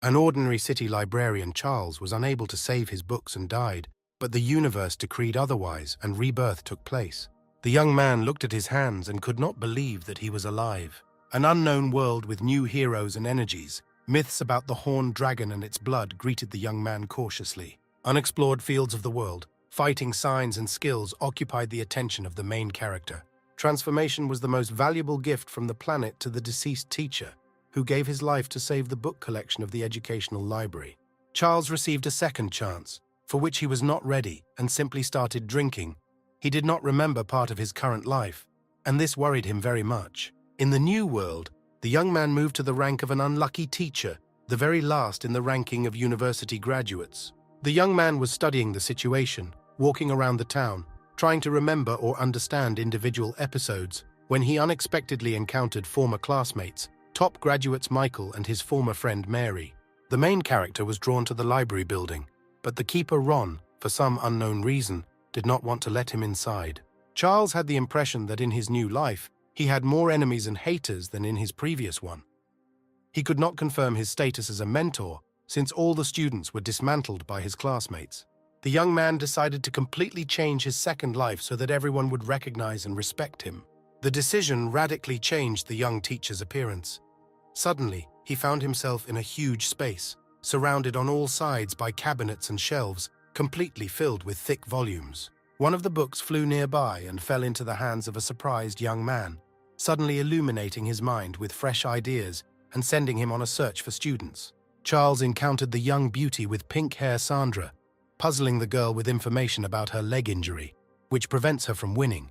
An ordinary city librarian, Charles, was unable to save his books and died, but the universe decreed otherwise and rebirth took place. The young man looked at his hands and could not believe that he was alive. An unknown world with new heroes and energies. Myths about the horned dragon and its blood greeted the young man cautiously. Unexplored fields of the world, fighting signs and skills occupied the attention of the main character. Transformation was the most valuable gift from the planet to the deceased teacher, who gave his life to save the book collection of the educational library. Charles received a second chance, for which he was not ready, and simply started drinking. He did not remember part of his current life, and this worried him very much. In the new world, the young man moved to the rank of an unlucky teacher, the very last in the ranking of university graduates. The young man was studying the situation, walking around the town, trying to remember or understand individual episodes, when he unexpectedly encountered former classmates, top graduates Michael and his former friend Mary. The main character was drawn to the library building, but the keeper Ron, for some unknown reason, did not want to let him inside. Charles had the impression that in his new life, he had more enemies and haters than in his previous one. He could not confirm his status as a mentor, since all the students were dismantled by his classmates. The young man decided to completely change his second life so that everyone would recognize and respect him. The decision radically changed the young teacher's appearance. Suddenly, he found himself in a huge space, surrounded on all sides by cabinets and shelves, completely filled with thick volumes. One of the books flew nearby and fell into the hands of a surprised young man, suddenly illuminating his mind with fresh ideas and sending him on a search for students. Charles encountered the young beauty with pink hair Sandra, puzzling the girl with information about her leg injury, which prevents her from winning.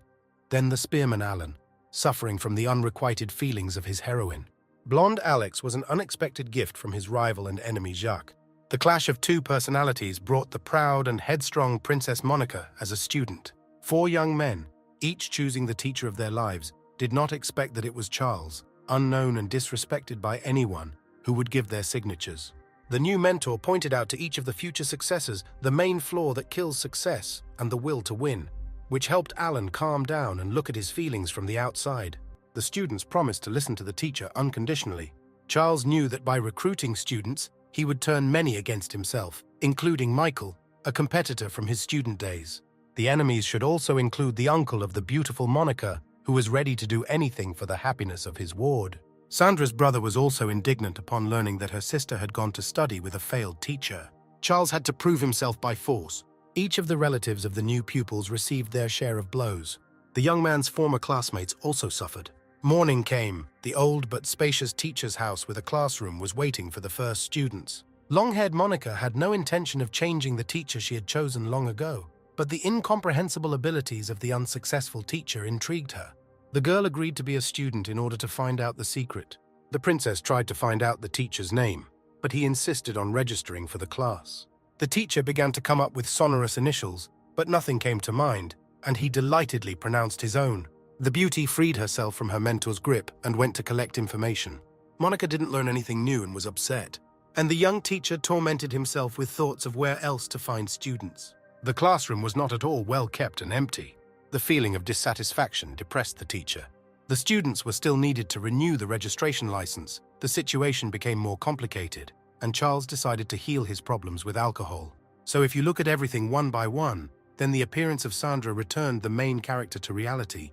Then the spearman Alan, suffering from the unrequited feelings of his heroine. Blonde Alex was an unexpected gift from his rival and enemy Jacques. The clash of two personalities brought the proud and headstrong Princess Monica as a student. 4 young men, each choosing the teacher of their lives, did not expect that it was Charles, unknown and disrespected by anyone, who would give their signatures. The new mentor pointed out to each of the future successors the main flaw that kills success and the will to win, which helped Alan calm down and look at his feelings from the outside. The students promised to listen to the teacher unconditionally. Charles knew that by recruiting students, he would turn many against himself, including Michael, a competitor from his student days. The enemies should also include the uncle of the beautiful Monica, who was ready to do anything for the happiness of his ward. Sandra's brother was also indignant upon learning that her sister had gone to study with a failed teacher. Charles had to prove himself by force. Each of the relatives of the new pupils received their share of blows. The young man's former classmates also suffered. Morning came. The old but spacious teacher's house with a classroom was waiting for the first students. Long-haired Monica had no intention of changing the teacher she had chosen long ago, but the incomprehensible abilities of the unsuccessful teacher intrigued her. The girl agreed to be a student in order to find out the secret. The princess tried to find out the teacher's name, but he insisted on registering for the class. The teacher began to come up with sonorous initials, but nothing came to mind, and he delightedly pronounced his own. The beauty freed herself from her mentor's grip and went to collect information. Monica didn't learn anything new and was upset, and the young teacher tormented himself with thoughts of where else to find students. The classroom was not at all well kept and empty. The feeling of dissatisfaction depressed the teacher. The students were still needed to renew the registration license. The situation became more complicated, and Charles decided to heal his problems with alcohol. So if you look at everything one by one, then the appearance of Sandra returned the main character to reality.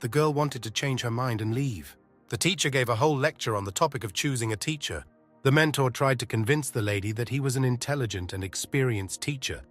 The girl wanted to change her mind and leave. The teacher gave a whole lecture on the topic of choosing a teacher. The mentor tried to convince the lady that he was an intelligent and experienced teacher,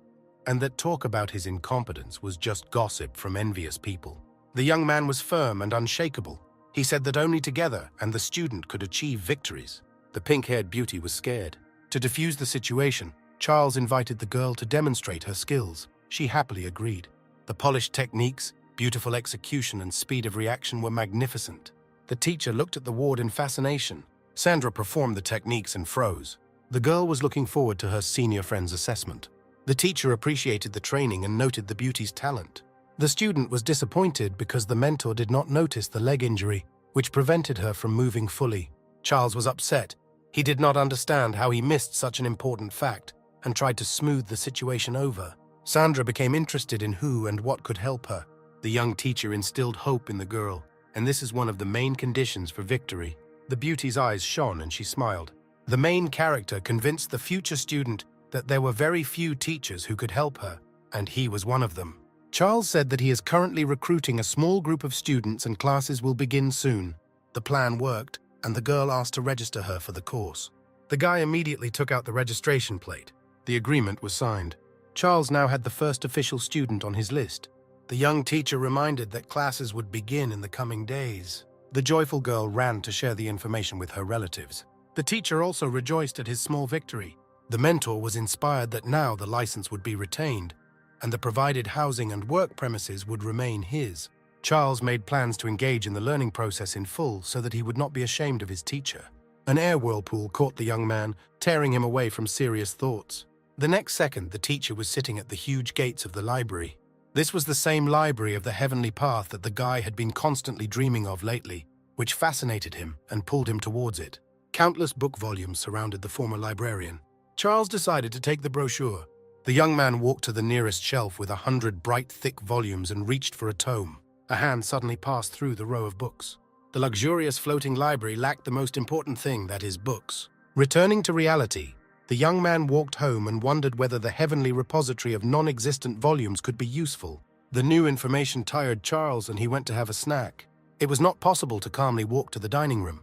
and that talk about his incompetence was just gossip from envious people. The young man was firm and unshakable. He said that only together and the student could achieve victories. The pink-haired beauty was scared. To defuse the situation, Charles invited the girl to demonstrate her skills. She happily agreed. The polished techniques, beautiful execution, and speed of reaction were magnificent. The teacher looked at the ward in fascination. Sandra performed the techniques and froze. The girl was looking forward to her senior friend's assessment. The teacher appreciated the training and noted the beauty's talent. The student was disappointed because the mentor did not notice the leg injury, which prevented her from moving fully. Charles was upset. He did not understand how he missed such an important fact and tried to smooth the situation over. Sandra became interested in who and what could help her. The young teacher instilled hope in the girl, and this is one of the main conditions for victory. The beauty's eyes shone and she smiled. The main character convinced the future student that there were very few teachers who could help her, and he was one of them. Charles said that he is currently recruiting a small group of students and classes will begin soon. The plan worked, and the girl asked to register her for the course. The guy immediately took out the registration plate. The agreement was signed. Charles now had the first official student on his list. The young teacher reminded that classes would begin in the coming days. The joyful girl ran to share the information with her relatives. The teacher also rejoiced at his small victory. The mentor was inspired that now the license would be retained, and the provided housing and work premises would remain his. Charles made plans to engage in the learning process in full so that he would not be ashamed of his teacher. An air whirlpool caught the young man, tearing him away from serious thoughts. The next second, the teacher was sitting at the huge gates of the library. This was the same library of the heavenly path that the guy had been constantly dreaming of lately, which fascinated him and pulled him towards it. Countless book volumes surrounded the former librarian. Charles decided to take the brochure. The young man walked to the nearest shelf with 100 bright, thick volumes and reached for a tome. A hand suddenly passed through the row of books. The luxurious floating library lacked the most important thing, that is, books. Returning to reality, the young man walked home and wondered whether the heavenly repository of non-existent volumes could be useful. The new information tired Charles and he went to have a snack. It was not possible to calmly walk to the dining room.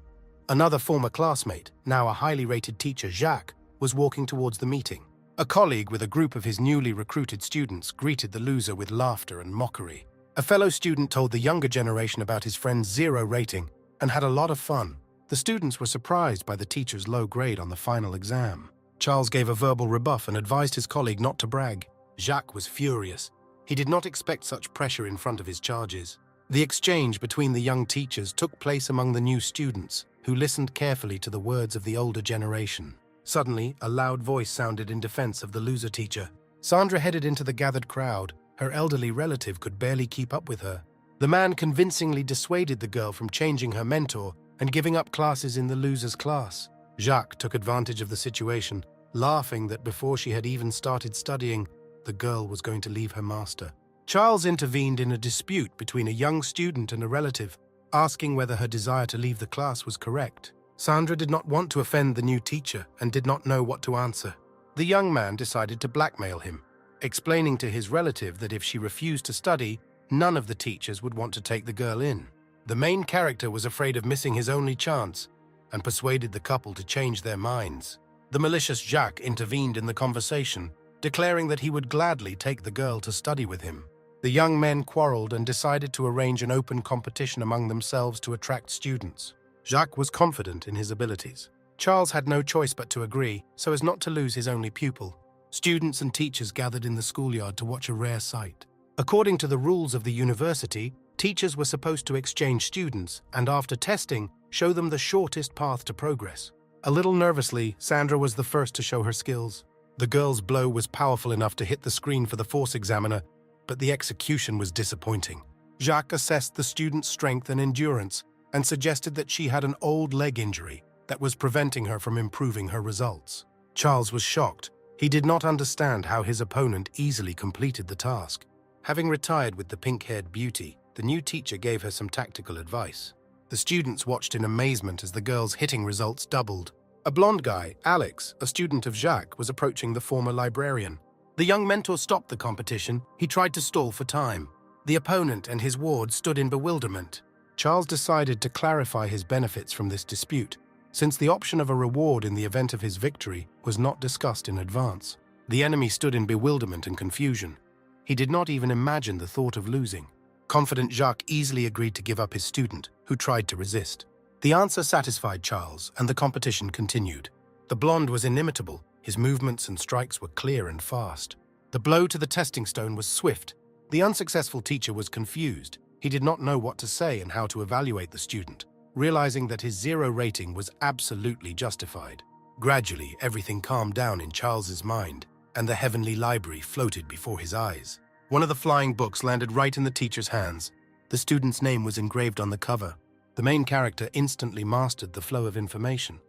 Another former classmate, now a highly rated teacher, Jacques, was walking towards the meeting. A colleague with a group of his newly recruited students greeted the loser with laughter and mockery. A fellow student told the younger generation about his friend's 0 rating and had a lot of fun. The students were surprised by the teacher's low grade on the final exam. Charles gave a verbal rebuff and advised his colleague not to brag. Jacques was furious. He did not expect such pressure in front of his charges. The exchange between the young teachers took place among the new students, who listened carefully to the words of the older generation. Suddenly, a loud voice sounded in defense of the loser teacher. Sandra headed into the gathered crowd. Her elderly relative could barely keep up with her. The man convincingly dissuaded the girl from changing her mentor and giving up classes in the loser's class. Jacques took advantage of the situation, laughing that before she had even started studying, the girl was going to leave her master. Charles intervened in a dispute between a young student and a relative, asking whether her desire to leave the class was correct. Sandra did not want to offend the new teacher and did not know what to answer. The young man decided to blackmail him, explaining to his relative that if she refused to study, none of the teachers would want to take the girl in. The main character was afraid of missing his only chance and persuaded the couple to change their minds. The malicious Jacques intervened in the conversation, declaring that he would gladly take the girl to study with him. The young men quarreled and decided to arrange an open competition among themselves to attract students. Jacques was confident in his abilities. Charles had no choice but to agree, so as not to lose his only pupil. Students and teachers gathered in the schoolyard to watch a rare sight. According to the rules of the university, teachers were supposed to exchange students and, after testing, show them the shortest path to progress. A little nervously, Sandra was the first to show her skills. The girl's blow was powerful enough to hit the screen for the force examiner, but the execution was disappointing. Jacques assessed the student's strength and endurance and suggested that she had an old leg injury that was preventing her from improving her results. Charles was shocked. He did not understand how his opponent easily completed the task. Having retired with the pink-haired beauty, the new teacher gave her some tactical advice. The students watched in amazement as the girl's hitting results doubled. A blonde guy, Alex, a student of Jacques, was approaching the former librarian. The young mentor stopped the competition. He tried to stall for time. The opponent and his ward stood in bewilderment. Charles decided to clarify his benefits from this dispute, since the option of a reward in the event of his victory was not discussed in advance. The enemy stood in bewilderment and confusion. He did not even imagine the thought of losing. Confident Jacques easily agreed to give up his student, who tried to resist. The answer satisfied Charles, and the competition continued. The blonde was inimitable. His movements and strikes were clear and fast. The blow to the testing stone was swift. The unsuccessful teacher was confused. He did not know what to say and how to evaluate the student, realizing that his 0 rating was absolutely justified. Gradually, everything calmed down in Charles's mind, and the heavenly library floated before his eyes. One of the flying books landed right in the teacher's hands. The student's name was engraved on the cover. The main character instantly mastered the flow of information.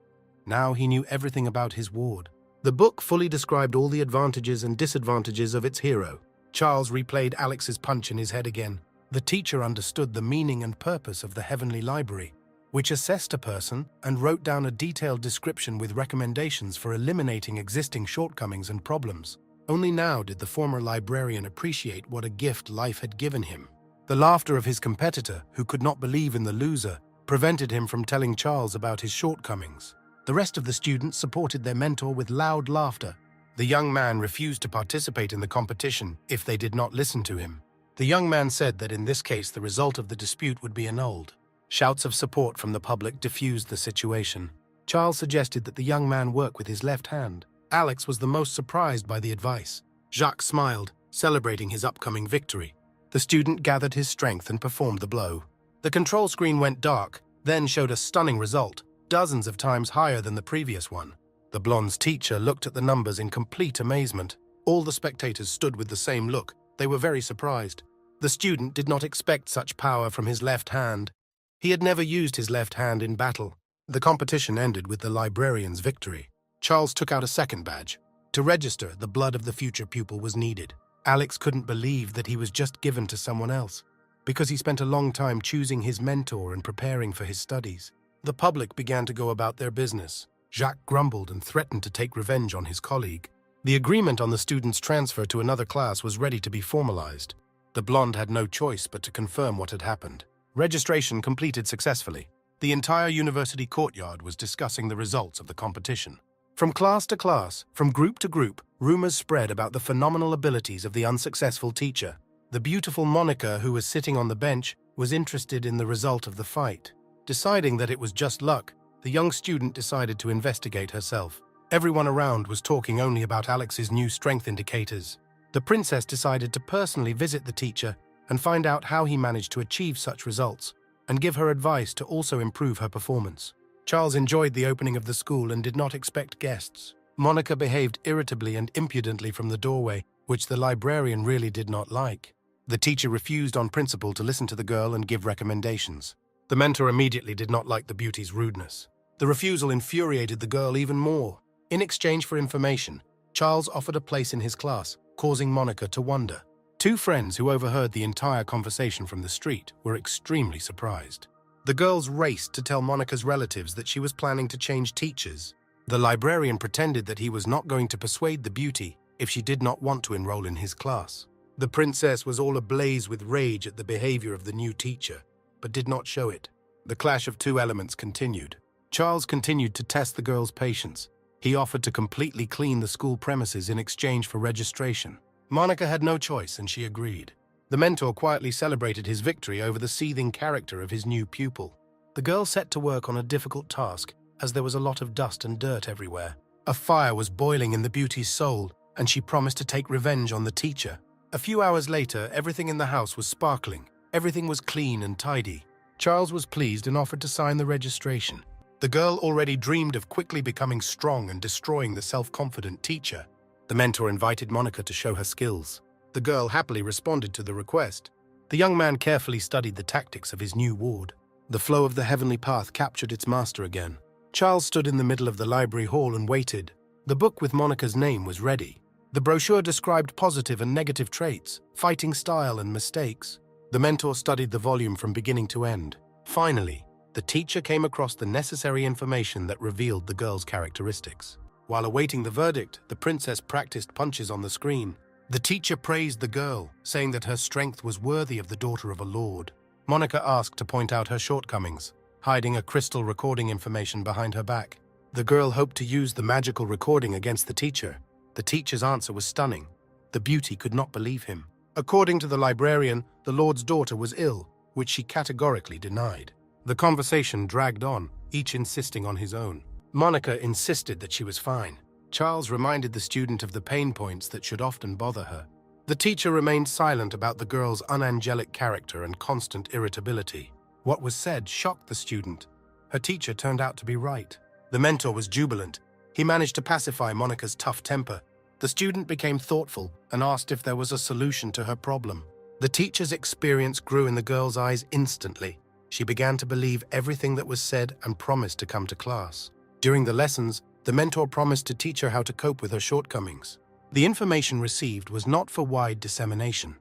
Now he knew everything about his ward. The book fully described all the advantages and disadvantages of its hero. Charles replayed Alex's punch in his head again. The teacher understood the meaning and purpose of the heavenly library. which assessed a person and wrote down a detailed description with recommendations for eliminating existing shortcomings and problems. Only now did the former librarian appreciate what a gift life had given him. The laughter of his competitor, who could not believe in the loser, prevented him from telling Charles about his shortcomings. The rest of the students supported their mentor with loud laughter. The young man refused to participate in the competition if they did not listen to him. The young man said that in this case the result of the dispute would be annulled. Shouts of support from the public diffused the situation. Charles suggested that the young man work with his left hand. Alex was the most surprised by the advice. Jacques smiled, celebrating his upcoming victory. The student gathered his strength and performed the blow. The control screen went dark, then showed a stunning result, dozens of times higher than the previous one. The blonde's teacher looked at the numbers in complete amazement. All the spectators stood with the same look. They were very surprised. The student did not expect such power from his left hand. He had never used his left hand in battle. The competition ended with the librarian's victory. Charles took out a second badge. To register, the blood of the future pupil was needed. Alex couldn't believe that he was just given to someone else, because he spent a long time choosing his mentor and preparing for his studies. The public began to go about their business. Jacques grumbled and threatened to take revenge on his colleague. The agreement on the student's transfer to another class was ready to be formalized. The blonde had no choice but to confirm what had happened. Registration completed successfully. The entire university courtyard was discussing the results of the competition. From class to class, from group to group, rumors spread about the phenomenal abilities of the unsuccessful teacher. The beautiful Monica, who was sitting on the bench, was interested in the result of the fight. Deciding that it was just luck, the young student decided to investigate herself. Everyone around was talking only about Alex's new strength indicators. The princess decided to personally visit the teacher and find out how he managed to achieve such results, and give her advice to also improve her performance. Charles enjoyed the opening of the school and did not expect guests. Monica behaved irritably and impudently from the doorway, which the librarian really did not like. The teacher refused on principle to listen to the girl and give recommendations. The mentor immediately did not like the beauty's rudeness. The refusal infuriated the girl even more. In exchange for information, Charles offered a place in his class, causing Monica to wonder. Two friends who overheard the entire conversation from the street were extremely surprised. The girls raced to tell Monica's relatives that she was planning to change teachers. The librarian pretended that he was not going to persuade the beauty if she did not want to enroll in his class. The princess was all ablaze with rage at the behavior of the new teacher, but did not show it. The clash of two elements continued. Charles continued to test the girl's patience. He offered to completely clean the school premises in exchange for registration. Monica had no choice, and she agreed. The mentor quietly celebrated his victory over the seething character of his new pupil. The girl set to work on a difficult task, as there was a lot of dust and dirt everywhere. A fire was boiling in the beauty's soul, and she promised to take revenge on the teacher. A few hours later, everything in the house was sparkling. Everything was clean and tidy. Charles was pleased and offered to sign the registration. The girl already dreamed of quickly becoming strong and destroying the self-confident teacher. The mentor invited Monica to show her skills. The girl happily responded to the request. The young man carefully studied the tactics of his new ward. The flow of the heavenly path captured its master again. Charles stood in the middle of the library hall and waited. The book with Monica's name was ready. The brochure described positive and negative traits, fighting style and mistakes. The mentor studied the volume from beginning to end. Finally, the teacher came across the necessary information that revealed the girl's characteristics. While awaiting the verdict, the princess practiced punches on the screen. The teacher praised the girl, saying that her strength was worthy of the daughter of a lord. Monica asked to point out her shortcomings, hiding a crystal recording information behind her back. The girl hoped to use the magical recording against the teacher. The teacher's answer was stunning. The beauty could not believe him. According to the librarian, the lord's daughter was ill, which she categorically denied. The conversation dragged on, each insisting on his own. Monica insisted that she was fine. Charles reminded the student of the pain points that should often bother her. The teacher remained silent about the girl's unangelic character and constant irritability. What was said shocked the student. Her teacher turned out to be right. The mentor was jubilant. He managed to pacify Monica's tough temper. The student became thoughtful and asked if there was a solution to her problem. The teacher's experience grew in the girl's eyes instantly. She began to believe everything that was said and promised to come to class. During the lessons, the mentor promised to teach her how to cope with her shortcomings. The information received was not for wide dissemination,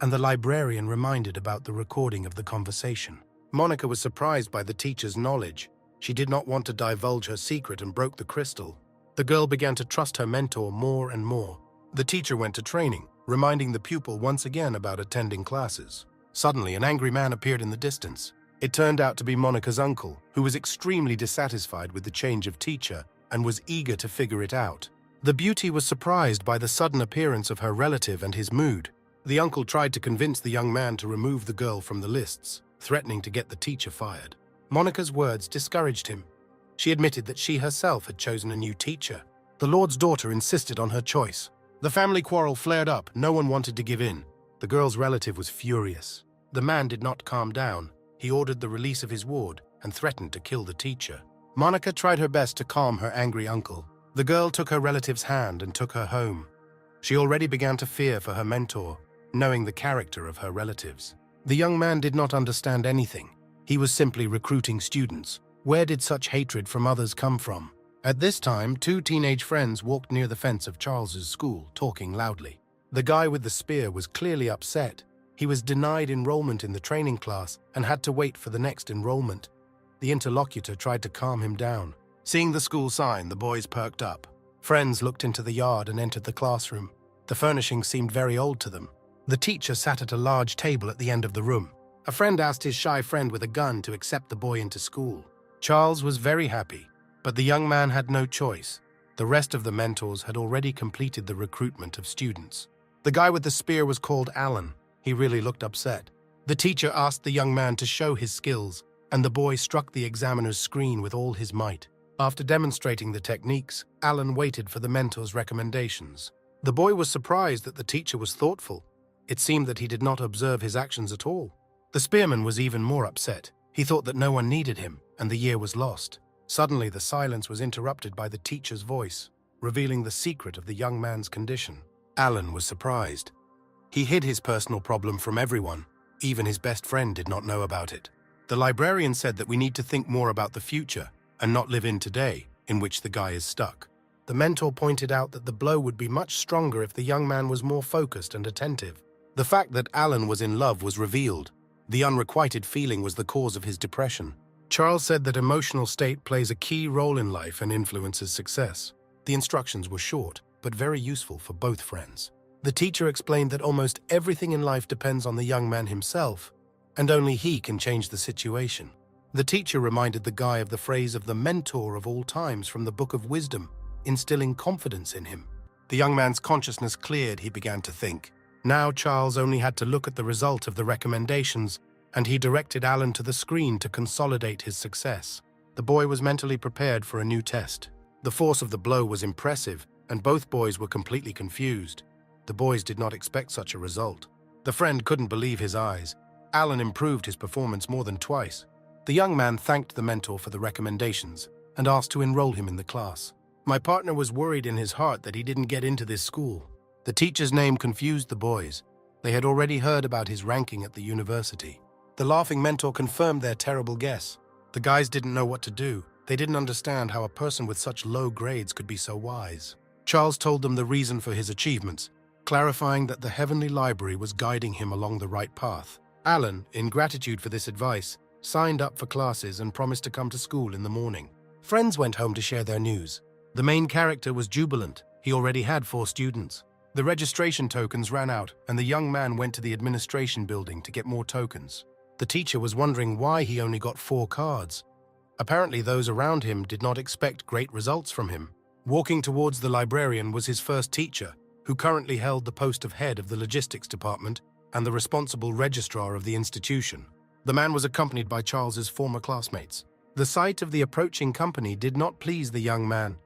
and the librarian reminded about the recording of the conversation. Monica was surprised by the teacher's knowledge. She did not want to divulge her secret and broke the crystal. The girl began to trust her mentor more and more. The teacher went to training, reminding the pupil once again about attending classes. Suddenly, an angry man appeared in the distance. It turned out to be Monica's uncle, who was extremely dissatisfied with the change of teacher and was eager to figure it out. The beauty was surprised by the sudden appearance of her relative and his mood. The uncle tried to convince the young man to remove the girl from the lists, threatening to get the teacher fired. Monica's words discouraged him. She admitted that she herself had chosen a new teacher. The Lord's daughter insisted on her choice. The family quarrel flared up. No one wanted to give in. The girl's relative was furious. The man did not calm down. He ordered the release of his ward and threatened to kill the teacher. Monica tried her best to calm her angry uncle. The girl took her relative's hand and took her home. She already began to fear for her mentor, knowing the character of her relatives. The young man did not understand anything. He was simply recruiting students. Where did such hatred from others come from? At this time, two teenage friends walked near the fence of Charles's school, talking loudly. The guy with the spear was clearly upset. He was denied enrollment in the training class and had to wait for the next enrollment. The interlocutor tried to calm him down. Seeing the school sign, the boys perked up. Friends looked into the yard and entered the classroom. The furnishings seemed very old to them. The teacher sat at a large table at the end of the room. A friend asked his shy friend with a gun to accept the boy into school. Charles was very happy, but the young man had no choice. The rest of the mentors had already completed the recruitment of students. The guy with the spear was called Alan. He really looked upset. The teacher asked the young man to show his skills, and the boy struck the examiner's screen with all his might. After demonstrating the techniques, Alan waited for the mentor's recommendations. The boy was surprised that the teacher was thoughtful. It seemed that he did not observe his actions at all. The spearman was even more upset. He thought that no one needed him, and the year was lost. Suddenly, the silence was interrupted by the teacher's voice, revealing the secret of the young man's condition. Alan was surprised. He hid his personal problem from everyone. Even his best friend did not know about it. The librarian said that we need to think more about the future and not live in today, in which the guy is stuck. The mentor pointed out that the blow would be much stronger if the young man was more focused and attentive. The fact that Alan was in love was revealed. The unrequited feeling was the cause of his depression. Charles said that emotional state plays a key role in life and influences success. The instructions were short, but very useful for both friends. The teacher explained that almost everything in life depends on the young man himself, and only he can change the situation. The teacher reminded the guy of the phrase of the mentor of all times from the Book of Wisdom, instilling confidence in him. The young man's consciousness cleared. He began to think. Now Charles only had to look at the result of the recommendations, and he directed Alan to the screen to consolidate his success. The boy was mentally prepared for a new test. The force of the blow was impressive, and both boys were completely confused. The boys did not expect such a result. The friend couldn't believe his eyes. Alan improved his performance more than twice. The young man thanked the mentor for the recommendations and asked to enroll him in the class. My partner was worried in his heart that he didn't get into this school. The teacher's name confused the boys. They had already heard about his ranking at the university. The laughing mentor confirmed their terrible guess. The guys didn't know what to do. They didn't understand how a person with such low grades could be so wise. Charles told them the reason for his achievements, clarifying that the heavenly library was guiding him along the right path. Alan, in gratitude for this advice, signed up for classes and promised to come to school in the morning. Friends went home to share their news. The main character was jubilant. He already had 4 students. The registration tokens ran out, and the young man went to the administration building to get more tokens. The teacher was wondering why he only got 4 cards. Apparently, those around him did not expect great results from him. Walking towards the librarian was his first teacher, who currently held the post of head of the logistics department and the responsible registrar of the institution. The man was accompanied by Charles's former classmates. The sight of the approaching company did not please the young man.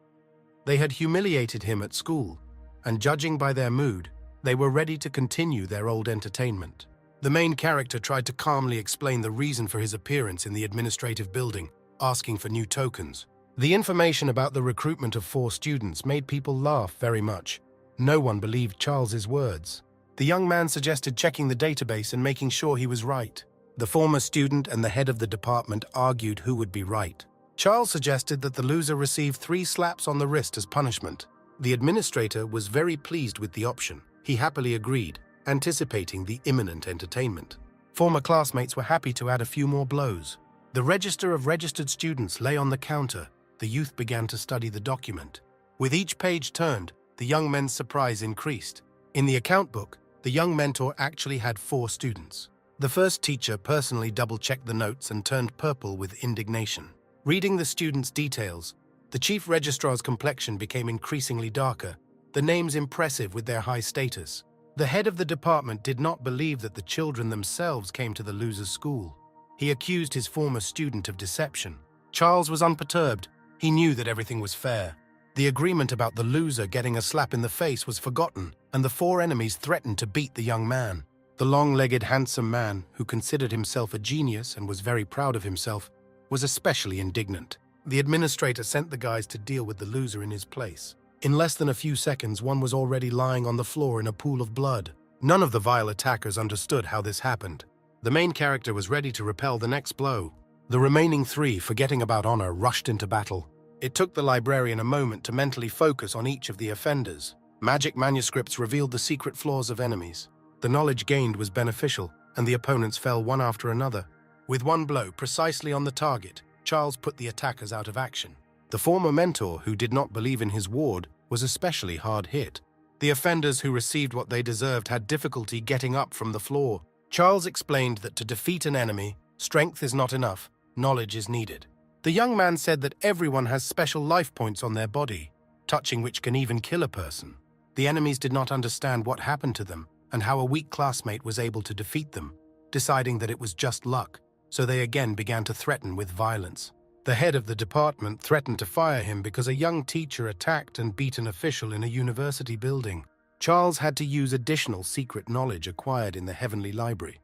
They had humiliated him at school, and judging by their mood, they were ready to continue their old entertainment. The main character tried to calmly explain the reason for his appearance in the administrative building, asking for new tokens. The information about the recruitment of 4 students made people laugh very much. No one believed Charles's words. The young man suggested checking the database and making sure he was right. The former student and the head of the department argued who would be right. Charles suggested that the loser receive 3 slaps on the wrist as punishment. The administrator was very pleased with the option. He happily agreed, anticipating the imminent entertainment. Former classmates were happy to add a few more blows. The register of registered students lay on the counter. The youth began to study the document. With each page turned, the young men's surprise increased. In the account book, the young mentor actually had 4 students. The first teacher personally double-checked the notes and turned purple with indignation. Reading the students' details, the chief registrar's complexion became increasingly darker, the names impressive with their high status. The head of the department did not believe that the children themselves came to the loser's school. He accused his former student of deception. Charles was unperturbed. He knew that everything was fair. The agreement about the loser getting a slap in the face was forgotten, and the 4 enemies threatened to beat the young man. The long-legged, handsome man, who considered himself a genius and was very proud of himself, was especially indignant. The administrator sent the guys to deal with the loser in his place. In less than a few seconds, one was already lying on the floor in a pool of blood. None of the vile attackers understood how this happened. The main character was ready to repel the next blow. The remaining 3, forgetting about honor, rushed into battle. It took the librarian a moment to mentally focus on each of the offenders. Magic manuscripts revealed the secret flaws of enemies. The knowledge gained was beneficial, and the opponents fell one after another. With one blow precisely on the target, Charles put the attackers out of action. The former mentor, who did not believe in his ward, was especially hard hit. The offenders who received what they deserved had difficulty getting up from the floor. Charles explained that to defeat an enemy, strength is not enough, knowledge is needed. The young man said that everyone has special life points on their body, touching which can even kill a person. The enemies did not understand what happened to them and how a weak classmate was able to defeat them, deciding that it was just luck, so they again began to threaten with violence. The head of the department threatened to fire him because a young teacher attacked and beat an official in a university building. Charles had to use additional secret knowledge acquired in the Heavenly Library.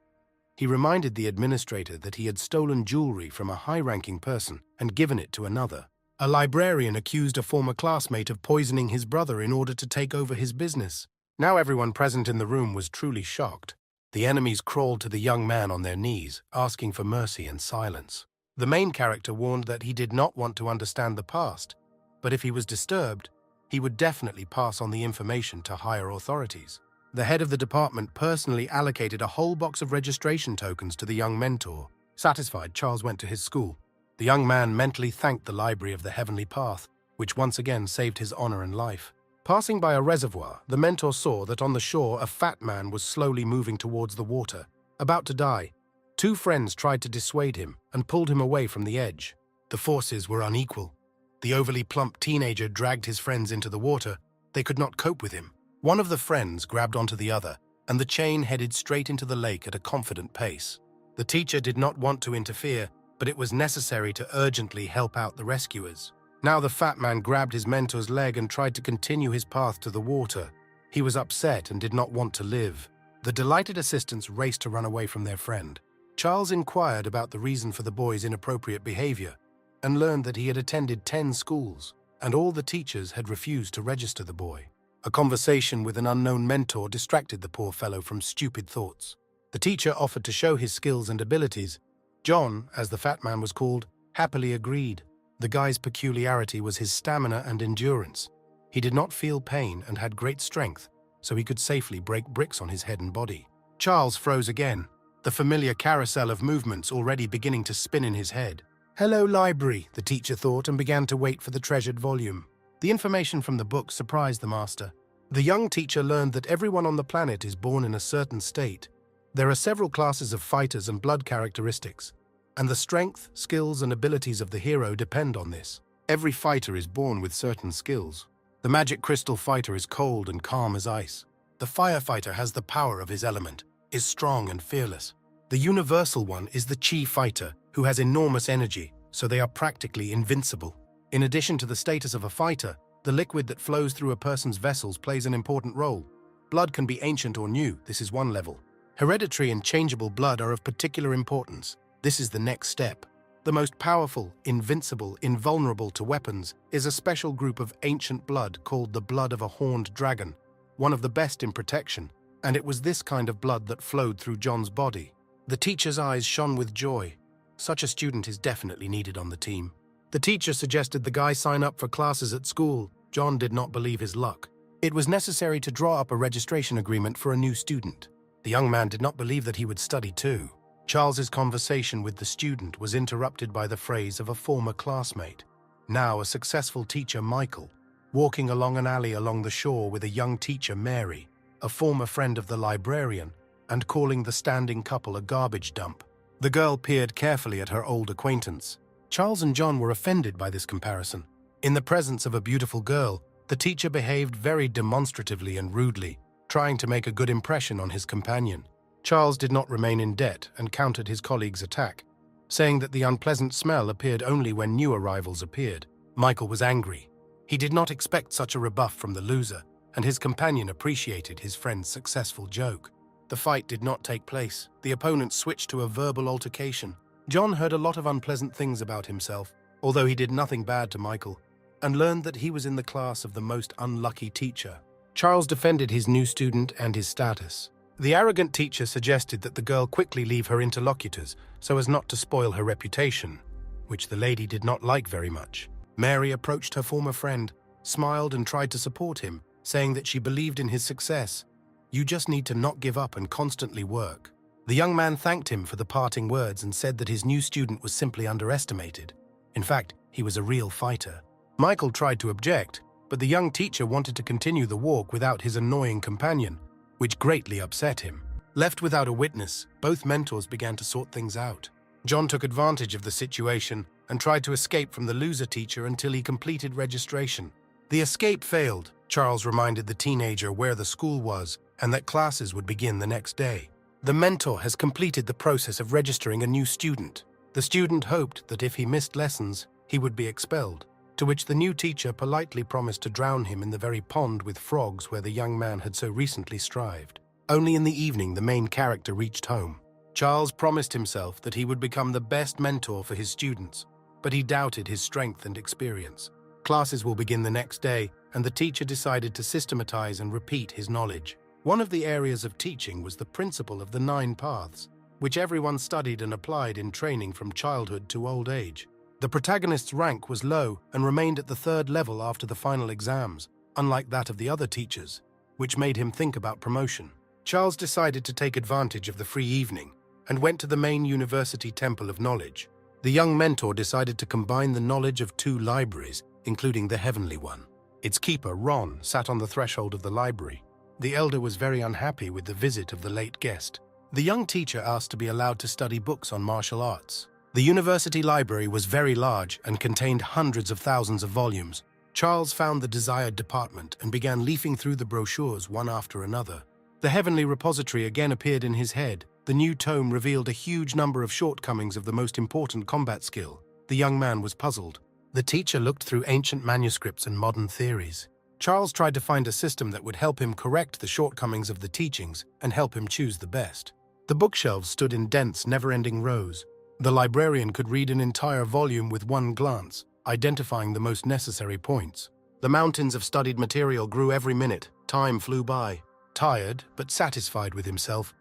He reminded the administrator that he had stolen jewelry from a high-ranking person and given it to another. A librarian accused a former classmate of poisoning his brother in order to take over his business. Now everyone present in the room was truly shocked. The enemies crawled to the young man on their knees, asking for mercy and silence. The main character warned that he did not want to understand the past, but if he was disturbed, he would definitely pass on the information to higher authorities. The head of the department personally allocated a whole box of registration tokens to the young mentor. Satisfied, Charles went to his school. The young man mentally thanked the Library of the Heavenly Path, which once again saved his honor and life. Passing by a reservoir, the mentor saw that on the shore a fat man was slowly moving towards the water, about to die. 2 friends tried to dissuade him and pulled him away from the edge. The forces were unequal. The overly plump teenager dragged his friends into the water. They could not cope with him. One of the friends grabbed onto the other, and the chain headed straight into the lake at a confident pace. The teacher did not want to interfere, but it was necessary to urgently help out the rescuers. Now the fat man grabbed his mentor's leg and tried to continue his path to the water. He was upset and did not want to live. The delighted assistants raced to run away from their friend. Charles inquired about the reason for the boy's inappropriate behavior and learned that he had attended 10 schools, and all the teachers had refused to register the boy. A conversation with an unknown mentor distracted the poor fellow from stupid thoughts. The teacher offered to show his skills and abilities. John, as the fat man was called, happily agreed. The guy's peculiarity was his stamina and endurance. He did not feel pain and had great strength, so he could safely break bricks on his head and body. Charles froze again, the familiar carousel of movements already beginning to spin in his head. "Hello, library," the teacher thought, and began to wait for the treasured volume. The information from the book surprised the master. The young teacher learned that everyone on the planet is born in a certain state. There are several classes of fighters and blood characteristics, and the strength, skills, and abilities of the hero depend on this. Every fighter is born with certain skills. The magic crystal fighter is cold and calm as ice. The firefighter has the power of his element, is strong and fearless. The universal one is the chi fighter, who has enormous energy, so they are practically invincible. In addition to the status of a fighter, the liquid that flows through a person's vessels plays an important role. Blood can be ancient or new, this is one level. Hereditary and changeable blood are of particular importance. This is the next step. The most powerful, invincible, invulnerable to weapons is a special group of ancient blood called the blood of a horned dragon, one of the best in protection, and it was this kind of blood that flowed through John's body. The teacher's eyes shone with joy. Such a student is definitely needed on the team. The teacher suggested the guy sign up for classes at school. John did not believe his luck. It was necessary to draw up a registration agreement for a new student. The young man did not believe that he would study too. Charles's conversation with the student was interrupted by the phrase of a former classmate, now a successful teacher, Michael, walking along an alley along the shore with a young teacher, Mary, a former friend of the librarian, and calling the standing couple a garbage dump. The girl peered carefully at her old acquaintance. Charles and John were offended by this comparison. In the presence of a beautiful girl, the teacher behaved very demonstratively and rudely, trying to make a good impression on his companion. Charles did not remain in debt and countered his colleague's attack, saying that the unpleasant smell appeared only when new arrivals appeared. Michael was angry. He did not expect such a rebuff from the loser, and his companion appreciated his friend's successful joke. The fight did not take place. The opponents switched to a verbal altercation. John heard a lot of unpleasant things about himself, although he did nothing bad to Michael, and learned that he was in the class of the most unlucky teacher. Charles defended his new student and his status. The arrogant teacher suggested that the girl quickly leave her interlocutors so as not to spoil her reputation, which the lady did not like very much. Mary approached her former friend, smiled and tried to support him, saying that she believed in his success. "You just need to not give up and constantly work." The young man thanked him for the parting words and said that his new student was simply underestimated. In fact, he was a real fighter. Michael tried to object, but the young teacher wanted to continue the walk without his annoying companion, which greatly upset him. Left without a witness, both mentors began to sort things out. John took advantage of the situation and tried to escape from the loser teacher until he completed registration. The escape failed. Charles reminded the teenager where the school was and that classes would begin the next day. The mentor has completed the process of registering a new student. The student hoped that if he missed lessons, he would be expelled, to which the new teacher politely promised to drown him in the very pond with frogs where the young man had so recently strived. Only in the evening the main character reached home. Charles promised himself that he would become the best mentor for his students, but he doubted his strength and experience. Classes will begin the next day, and the teacher decided to systematize and repeat his knowledge. One of the areas of teaching was the principle of the 9 paths, which everyone studied and applied in training from childhood to old age. The protagonist's rank was low and remained at the 3rd level after the final exams, unlike that of the other teachers, which made him think about promotion. Charles decided to take advantage of the free evening and went to the main university temple of knowledge. The young mentor decided to combine the knowledge of 2 libraries, including the heavenly one. Its keeper, Ron, sat on the threshold of the library. The elder was very unhappy with the visit of the late guest. The young teacher asked to be allowed to study books on martial arts. The university library was very large and contained hundreds of thousands of volumes. Charles found the desired department and began leafing through the brochures one after another. The heavenly repository again appeared in his head. The new tome revealed a huge number of shortcomings of the most important combat skill. The young man was puzzled. The teacher looked through ancient manuscripts and modern theories. Charles tried to find a system that would help him correct the shortcomings of the teachings and help him choose the best. The bookshelves stood in dense, never-ending rows. The librarian could read an entire volume with one glance, identifying the most necessary points. The mountains of studied material grew every minute. Time flew by. Tired, but satisfied with himself,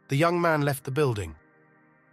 the young man left the building.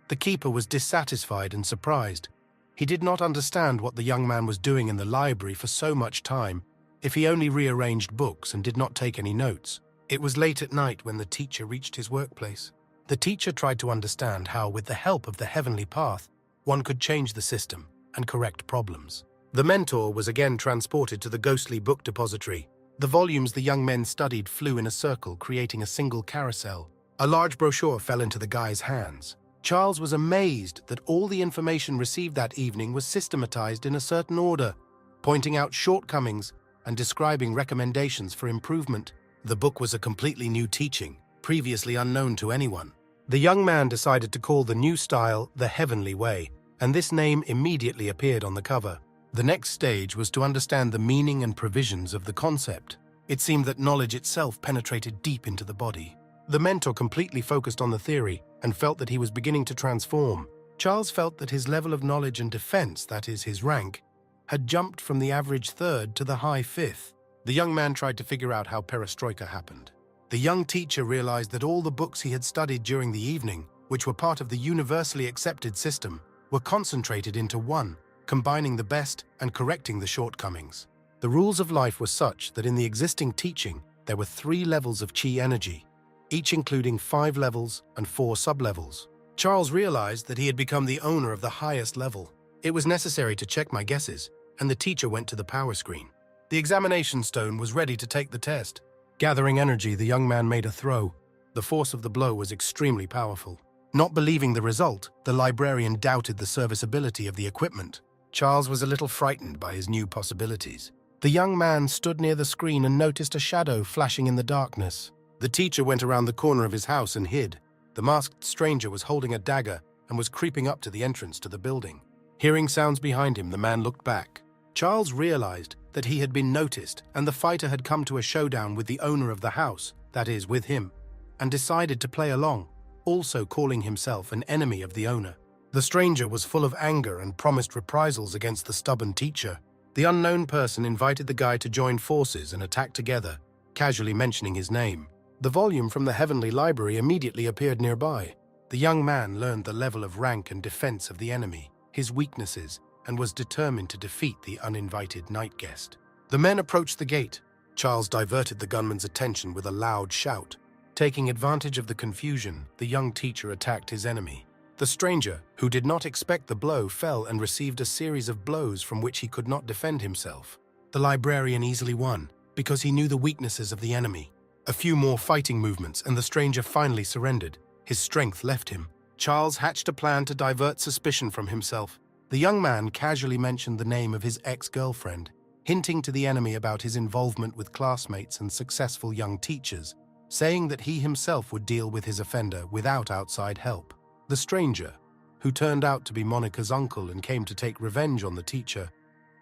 The keeper was dissatisfied and surprised. He did not understand what the young man was doing in the library for so much time, if he only rearranged books and did not take any notes. It was late at night when the teacher reached his workplace. The teacher tried to understand how, with the help of the heavenly path, one could change the system and correct problems. The mentor was again transported to the ghostly book depository. The volumes the young men studied flew in a circle, creating a single carousel. A large brochure fell into the guy's hands. Charles was amazed that all the information received that evening was systematized in a certain order, pointing out shortcomings and describing recommendations for improvement. The book was a completely new teaching, previously unknown to anyone. The young man decided to call the new style the Heavenly Way, and this name immediately appeared on the cover. The next stage was to understand the meaning and provisions of the concept. It seemed that knowledge itself penetrated deep into the body. The mentor completely focused on the theory and felt that he was beginning to transform. Charles felt that his level of knowledge and defense, that is, his rank, had jumped from the average 3rd to the high 5th. The young man tried to figure out how perestroika happened. The young teacher realized that all the books he had studied during the evening, which were part of the universally accepted system, were concentrated into one, combining the best and correcting the shortcomings. The rules of life were such that in the existing teaching, there were 3 levels of chi energy, each including 5 levels and 4 sublevels. Charles realized that he had become the owner of the highest level. It was necessary to check my guesses, and the teacher went to the power screen. The examination stone was ready to take the test. Gathering energy, the young man made a throw. The force of the blow was extremely powerful. Not believing the result, the librarian doubted the serviceability of the equipment. Charles was a little frightened by his new possibilities. The young man stood near the screen and noticed a shadow flashing in the darkness. The teacher went around the corner of his house and hid. The masked stranger was holding a dagger and was creeping up to the entrance to the building. Hearing sounds behind him, the man looked back. Charles realized that he had been noticed and the fighter had come to a showdown with the owner of the house, that is, with him, and decided to play along, also calling himself an enemy of the owner. The stranger was full of anger and promised reprisals against the stubborn teacher. The unknown person invited the guy to join forces and attack together, casually mentioning his name. The volume from the Heavenly Library immediately appeared nearby. The young man learned the level of rank and defense of the enemy, his weaknesses, and was determined to defeat the uninvited night guest. The men approached the gate. Charles diverted the gunman's attention with a loud shout. Taking advantage of the confusion, the young teacher attacked his enemy. The stranger, who did not expect the blow, fell and received a series of blows from which he could not defend himself. The librarian easily won, because he knew the weaknesses of the enemy. A few more fighting movements and the stranger finally surrendered. His strength left him. Charles hatched a plan to divert suspicion from himself. The young man casually mentioned the name of his ex-girlfriend, hinting to the enemy about his involvement with classmates and successful young teachers, saying that he himself would deal with his offender without outside help. The stranger, who turned out to be Monica's uncle and came to take revenge on the teacher,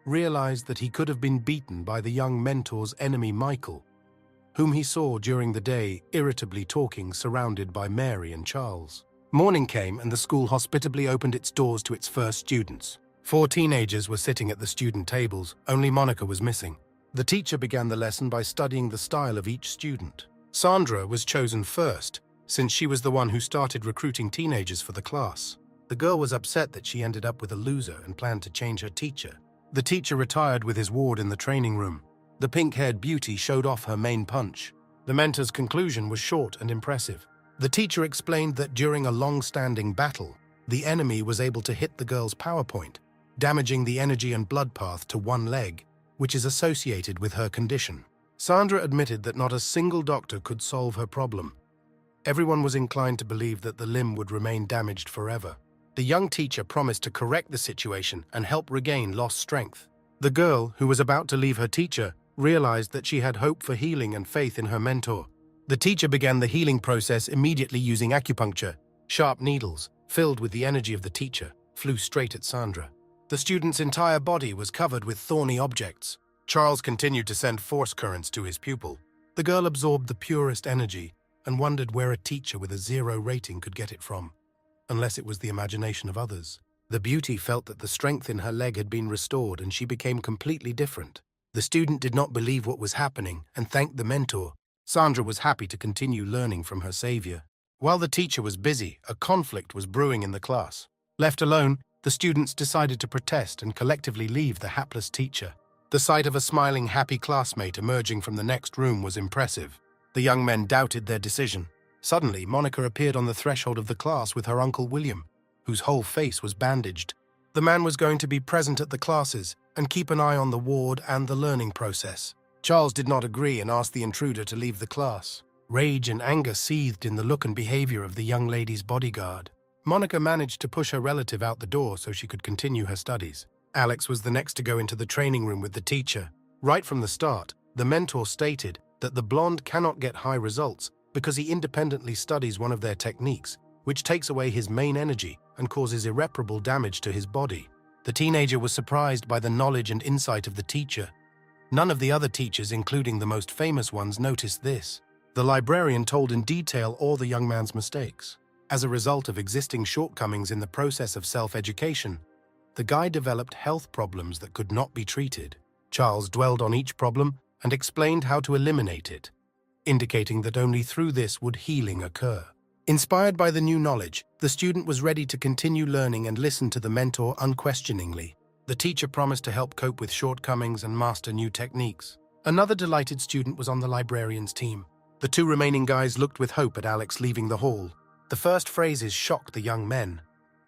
realized that he could have been beaten by the young mentor's enemy Michael, whom he saw during the day irritably talking surrounded by Mary and Charles. Morning came and the school hospitably opened its doors to its first students. 4 teenagers were sitting at the student tables, only Monica was missing. The teacher began the lesson by studying the style of each student. Sandra was chosen first, since she was the one who started recruiting teenagers for the class. The girl was upset that she ended up with a loser and planned to change her teacher. The teacher retired with his ward in the training room. The pink-haired beauty showed off her main punch. The mentor's conclusion was short and impressive. The teacher explained that during a long-standing battle, the enemy was able to hit the girl's power point, damaging the energy and blood path to one leg, which is associated with her condition. Sandra admitted that not a single doctor could solve her problem. Everyone was inclined to believe that the limb would remain damaged forever. The young teacher promised to correct the situation and help regain lost strength. The girl, who was about to leave her teacher, realized that she had hope for healing and faith in her mentor. The teacher began the healing process immediately using acupuncture. Sharp needles, filled with the energy of the teacher, flew straight at Sandra. The student's entire body was covered with thorny objects. Charles continued to send force currents to his pupil. The girl absorbed the purest energy and wondered where a teacher with a 0 rating could get it from, unless it was the imagination of others. The beauty felt that the strength in her leg had been restored and she became completely different. The student did not believe what was happening and thanked the mentor. Sandra was happy to continue learning from her savior. While the teacher was busy, a conflict was brewing in the class. Left alone, the students decided to protest and collectively leave the hapless teacher. The sight of a smiling, happy classmate emerging from the next room was impressive. The young men doubted their decision. Suddenly, Monica appeared on the threshold of the class with her uncle William, whose whole face was bandaged. The man was going to be present at the classes and keep an eye on the ward and the learning process. Charles did not agree and asked the intruder to leave the class. Rage and anger seethed in the look and behavior of the young lady's bodyguard. Monica managed to push her relative out the door so she could continue her studies. Alex was the next to go into the training room with the teacher. Right from the start, the mentor stated that the blonde cannot get high results because he independently studies one of their techniques, which takes away his main energy and causes irreparable damage to his body. The teenager was surprised by the knowledge and insight of the teacher. None of the other teachers, including the most famous ones, noticed this. The librarian told in detail all the young man's mistakes. As a result of existing shortcomings in the process of self-education, the guy developed health problems that could not be treated. Charles dwelled on each problem and explained how to eliminate it, indicating that only through this would healing occur. Inspired by the new knowledge, the student was ready to continue learning and listen to the mentor unquestioningly. The teacher promised to help cope with shortcomings and master new techniques. Another delighted student was on the librarian's team. The 2 remaining guys looked with hope at Alex leaving the hall. The first phrases shocked the young men.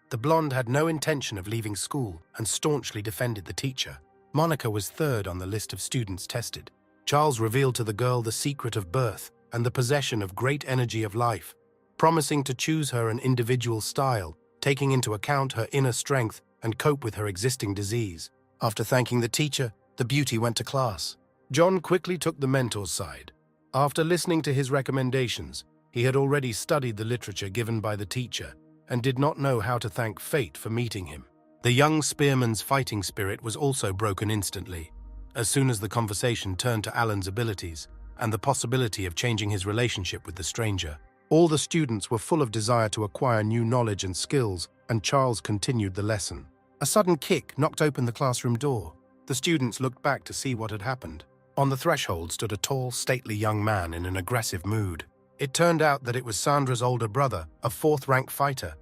The blonde had no intention of leaving school and staunchly defended the teacher. Monica was third on the list of students tested. Charles revealed to the girl the secret of birth and the possession of great energy of life, promising to choose her an individual style, taking into account her inner strength and cope with her existing disease. After thanking the teacher, the beauty went to class. John quickly took the mentor's side. After listening to his recommendations, he had already studied the literature given by the teacher and did not know how to thank fate for meeting him. The young spearman's fighting spirit was also broken instantly, as soon as the conversation turned to Alan's abilities and the possibility of changing his relationship with the stranger. All the students were full of desire to acquire new knowledge and skills, and Charles continued the lesson. A sudden kick knocked open the classroom door. The students looked back to see what had happened. On the threshold stood a tall, stately young man in an aggressive mood. It turned out that it was Sandra's older brother, a fourth-rank fighter.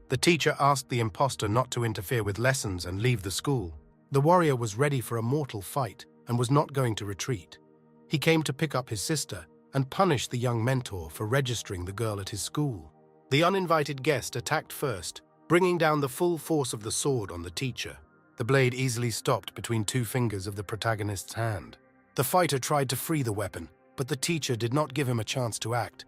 The teacher asked the impostor not to interfere with lessons and leave the school. The warrior was ready for a mortal fight and was not going to retreat. He came to pick up his sister and punish the young mentor for registering the girl at his school. The uninvited guest attacked first, bringing down the full force of the sword on the teacher. The blade easily stopped between two fingers of the protagonist's hand. The fighter tried to free the weapon, but the teacher did not give him a chance to act.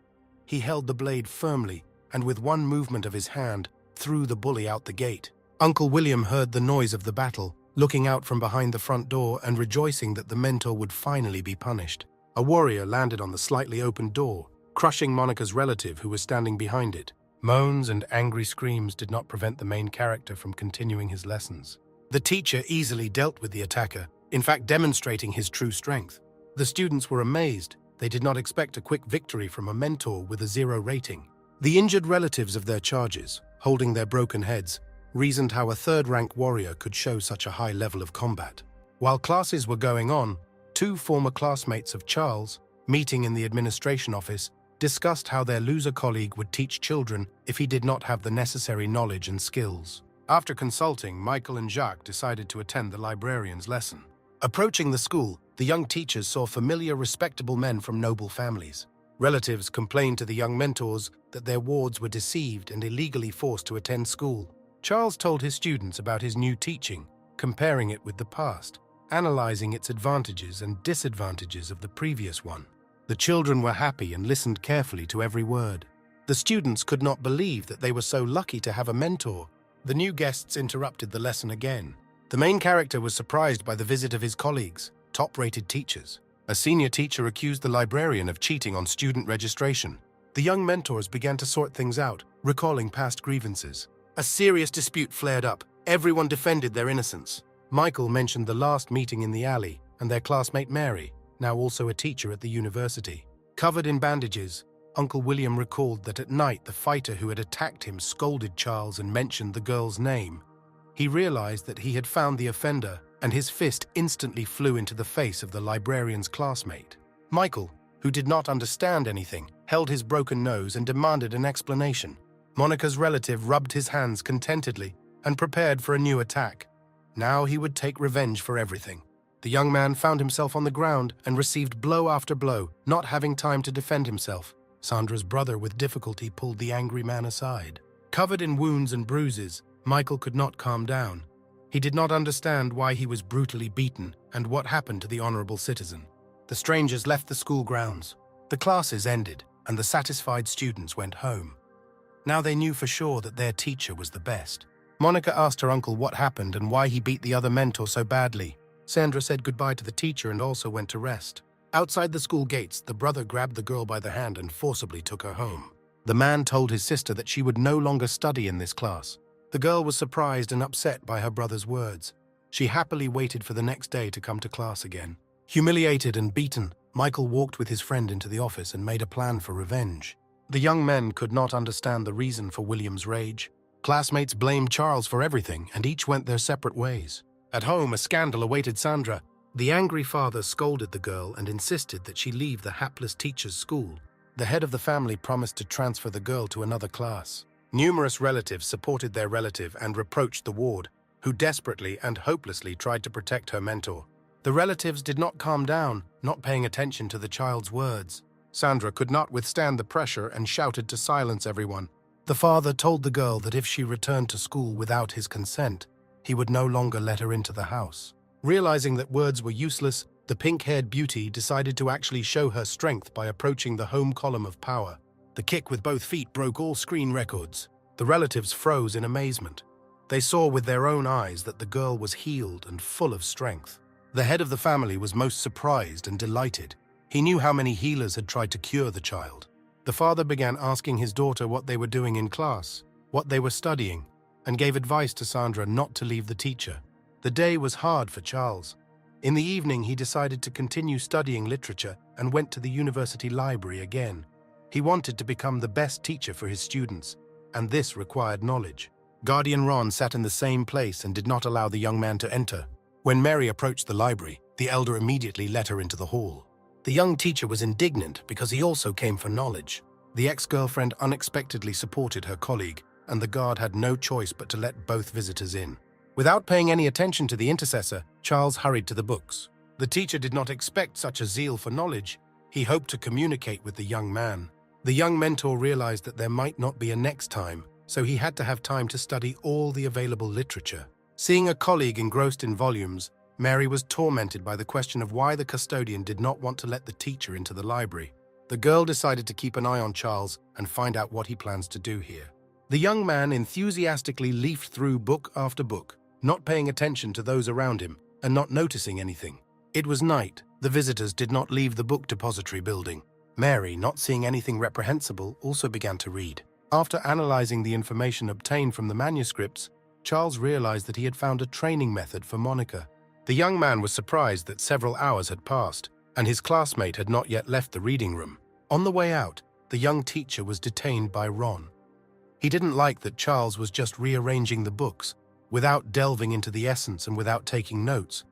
He held the blade firmly and with one movement of his hand threw the bully out the gate. Uncle William heard the noise of the battle, looking out from behind the front door and rejoicing that the mentor would finally be punished. A warrior landed on the slightly opened door, crushing Monica's relative who was standing behind it. Moans and angry screams did not prevent the main character from continuing his lessons. The teacher easily dealt with the attacker, in fact demonstrating his true strength. The students were amazed. They did not expect a quick victory from a mentor with a 0 rating. The injured relatives of their charges, holding their broken heads, reasoned how a third-rank warrior could show such a high level of combat. While classes were going on, 2 former classmates of Charles, meeting in the administration office, discussed how their loser colleague would teach children if he did not have the necessary knowledge and skills. After consulting, Michael and Jacques decided to attend the librarian's lesson. Approaching the school, the young teachers saw familiar, respectable men from noble families. Relatives complained to the young mentors that their wards were deceived and illegally forced to attend school. Charles told his students about his new teaching, comparing it with the past, analyzing its advantages and disadvantages of the previous one. The children were happy and listened carefully to every word. The students could not believe that they were so lucky to have a mentor. The new guests interrupted the lesson again. The main character was surprised by the visit of his colleagues, top-rated teachers. A senior teacher accused the librarian of cheating on student registration. The young mentors began to sort things out, recalling past grievances. A serious dispute flared up. Everyone defended their innocence. Michael mentioned the last meeting in the alley and their classmate Mary, now also a teacher at the university. Covered in bandages, Uncle William recalled that at night the fighter who had attacked him scolded Charles and mentioned the girl's name. He realized that he had found the offender, and his fist instantly flew into the face of the librarian's classmate. Michael, who did not understand anything, held his broken nose and demanded an explanation. Monica's relative rubbed his hands contentedly and prepared for a new attack. Now he would take revenge for everything. The young man found himself on the ground and received blow after blow, not having time to defend himself. Sandra's brother with difficulty pulled the angry man aside. Covered in wounds and bruises, Michael could not calm down. He did not understand why he was brutally beaten and what happened to the honorable citizen. The strangers left the school grounds. The classes ended, and the satisfied students went home. Now they knew for sure that their teacher was the best. Monica asked her uncle what happened and why he beat the other mentor so badly. Sandra said goodbye to the teacher and also went to rest. Outside the school gates, the brother grabbed the girl by the hand and forcibly took her home. The man told his sister that she would no longer study in this class. The girl was surprised and upset by her brother's words. She happily waited for the next day to come to class again. Humiliated and beaten, Michael walked with his friend into the office and made a plan for revenge. The young men could not understand the reason for William's rage. Classmates blamed Charles for everything, and each went their separate ways. At home, a scandal awaited Sandra. The angry father scolded the girl and insisted that she leave the hapless teacher's school. The head of the family promised to transfer the girl to another class. Numerous relatives supported their relative and reproached the ward, who desperately and hopelessly tried to protect her mentor. The relatives did not calm down, not paying attention to the child's words. Sandra could not withstand the pressure and shouted to silence everyone. The father told the girl that if she returned to school without his consent, he would no longer let her into the house. Realizing that words were useless, the pink-haired beauty decided to actually show her strength by approaching the home column of power. The kick with both feet broke all screen records. The relatives froze in amazement. They saw with their own eyes that the girl was healed and full of strength. The head of the family was most surprised and delighted. He knew how many healers had tried to cure the child. The father began asking his daughter what they were doing in class, what they were studying, and gave advice to Sandra not to leave the teacher. The day was hard for Charles. In the evening, he decided to continue studying literature and went to the university library again. He wanted to become the best teacher for his students, and this required knowledge. Guardian Ron sat in the same place and did not allow the young man to enter. When Mary approached the library, the elder immediately let her into the hall. The young teacher was indignant because he also came for knowledge. The ex-girlfriend unexpectedly supported her colleague, and the guard had no choice but to let both visitors in. Without paying any attention to the intercessor, Charles hurried to the books. The teacher did not expect such a zeal for knowledge. He hoped to communicate with the young man. The young mentor realized that there might not be a next time, so he had to have time to study all the available literature. Seeing a colleague engrossed in volumes, Mary was tormented by the question of why the custodian did not want to let the teacher into the library. The girl decided to keep an eye on Charles and find out what he plans to do here. The young man enthusiastically leafed through book after book, not paying attention to those around him and not noticing anything. It was night. The visitors did not leave the book depository building. Mary, not seeing anything reprehensible, also began to read. After analyzing the information obtained from the manuscripts, Charles realized that he had found a training method for Monica. The young man was surprised that several hours had passed, and his classmate had not yet left the reading room. On the way out, the young teacher was detained by Ron. He didn't like that Charles was just rearranging the books, without delving into the essence and without taking notes.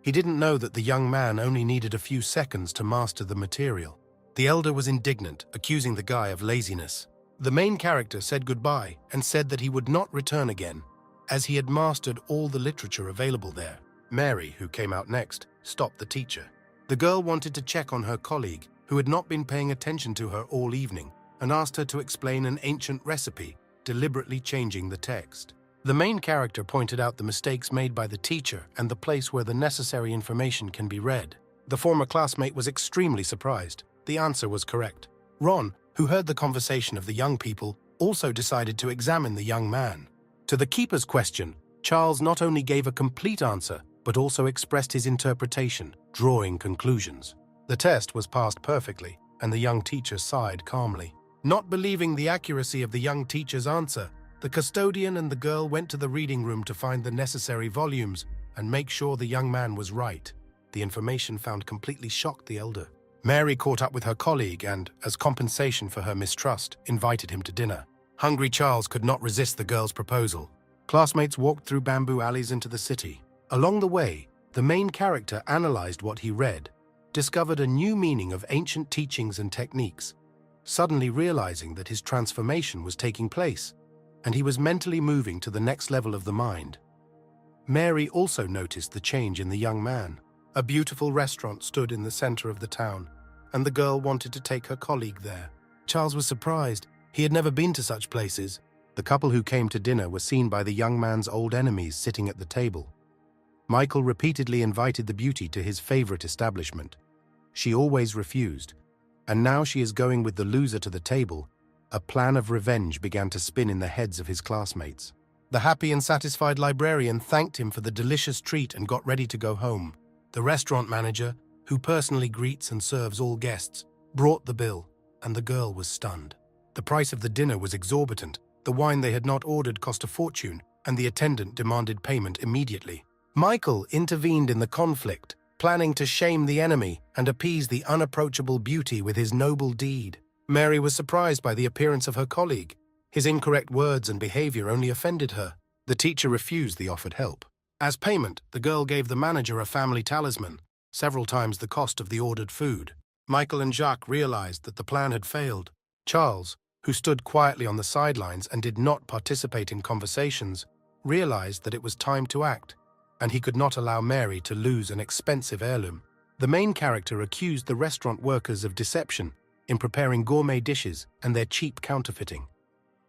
He didn't know that the young man only needed a few seconds to master the material. The elder was indignant, accusing the guy of laziness. The main character said goodbye and said that he would not return again, as he had mastered all the literature available there. Mary, who came out next, stopped the teacher. The girl wanted to check on her colleague, who had not been paying attention to her all evening, and asked her to explain an ancient recipe, deliberately changing the text. The main character pointed out the mistakes made by the teacher and the place where the necessary information can be read. The former classmate was extremely surprised. The answer was correct. Ron, who heard the conversation of the young people, also decided to examine the young man. To the keeper's question, Charles not only gave a complete answer, but also expressed his interpretation, drawing conclusions. The test was passed perfectly, and the young teacher sighed calmly. Not believing the accuracy of the young teacher's answer, the custodian and the girl went to the reading room to find the necessary volumes and make sure the young man was right. The information found completely shocked the elder. Mary caught up with her colleague and, as compensation for her mistrust, invited him to dinner. Hungry Charles could not resist the girl's proposal. Classmates walked through bamboo alleys into the city. Along the way, the main character analyzed what he read, discovered a new meaning of ancient teachings and techniques, suddenly realizing that his transformation was taking place, and he was mentally moving to the next level of the mind. Mary also noticed the change in the young man. A beautiful restaurant stood in the center of the town, and the girl wanted to take her colleague there. Charles was surprised. He had never been to such places. The couple who came to dinner were seen by the young man's old enemies sitting at the table. Michael repeatedly invited the beauty to his favorite establishment. She always refused, and now she is going with the loser to the table. A plan of revenge began to spin in the heads of his classmates. The happy and satisfied librarian thanked him for the delicious treat and got ready to go home. The restaurant manager, who personally greets and serves all guests, brought the bill, and the girl was stunned. The price of the dinner was exorbitant. The wine they had not ordered cost a fortune, and the attendant demanded payment immediately. Michael intervened in the conflict, planning to shame the enemy and appease the unapproachable beauty with his noble deed. Mary was surprised by the appearance of her colleague. His incorrect words and behavior only offended her. The teacher refused the offered help. As payment, the girl gave the manager a family talisman, several times the cost of the ordered food. Michael and Jacques realized that the plan had failed. Charles, who stood quietly on the sidelines and did not participate in conversations, realized that it was time to act, and he could not allow Mary to lose an expensive heirloom. The main character accused the restaurant workers of deception in preparing gourmet dishes and their cheap counterfeiting.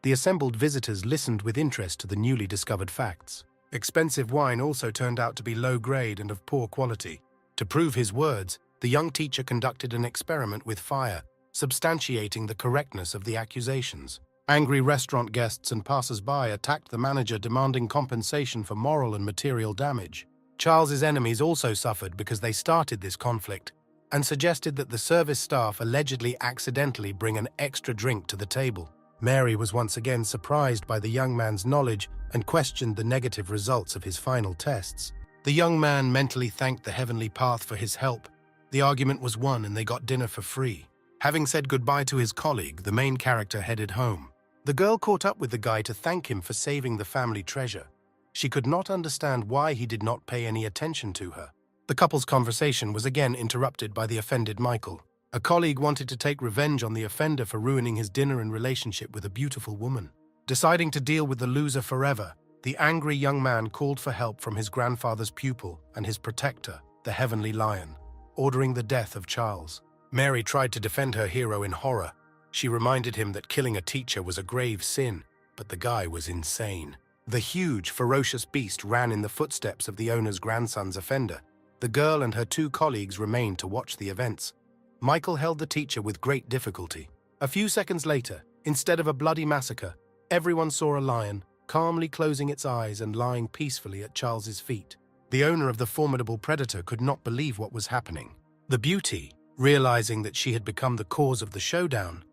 The assembled visitors listened with interest to the newly discovered facts. Expensive wine also turned out to be low grade and of poor quality. To prove his words, the young teacher conducted an experiment with fire, substantiating the correctness of the accusations. Angry restaurant guests and passers-by attacked the manager, demanding compensation for moral and material damage. Charles's enemies also suffered because they started this conflict and suggested that the service staff allegedly accidentally bring an extra drink to the table. Mary was once again surprised by the young man's knowledge and questioned the negative results of his final tests. The young man mentally thanked the heavenly path for his help. The argument was won and they got dinner for free. Having said goodbye to his colleague, the main character headed home. The girl caught up with the guy to thank him for saving the family treasure. She could not understand why he did not pay any attention to her. The couple's conversation was again interrupted by the offended Michael. A colleague wanted to take revenge on the offender for ruining his dinner and relationship with a beautiful woman. Deciding to deal with the loser forever, the angry young man called for help from his grandfather's pupil and his protector, the Heavenly Lion, ordering the death of Charles. Mary tried to defend her hero in horror. She reminded him that killing a teacher was a grave sin, but the guy was insane. The huge, ferocious beast ran in the footsteps of the owner's grandson's offender. The girl and her two colleagues remained to watch the events. Michael held the teacher with great difficulty. A few seconds later, instead of a bloody massacre, everyone saw a lion, calmly closing its eyes and lying peacefully at Charles's feet. The owner of the formidable predator could not believe what was happening. The beauty, realizing that she had become the cause of the showdown,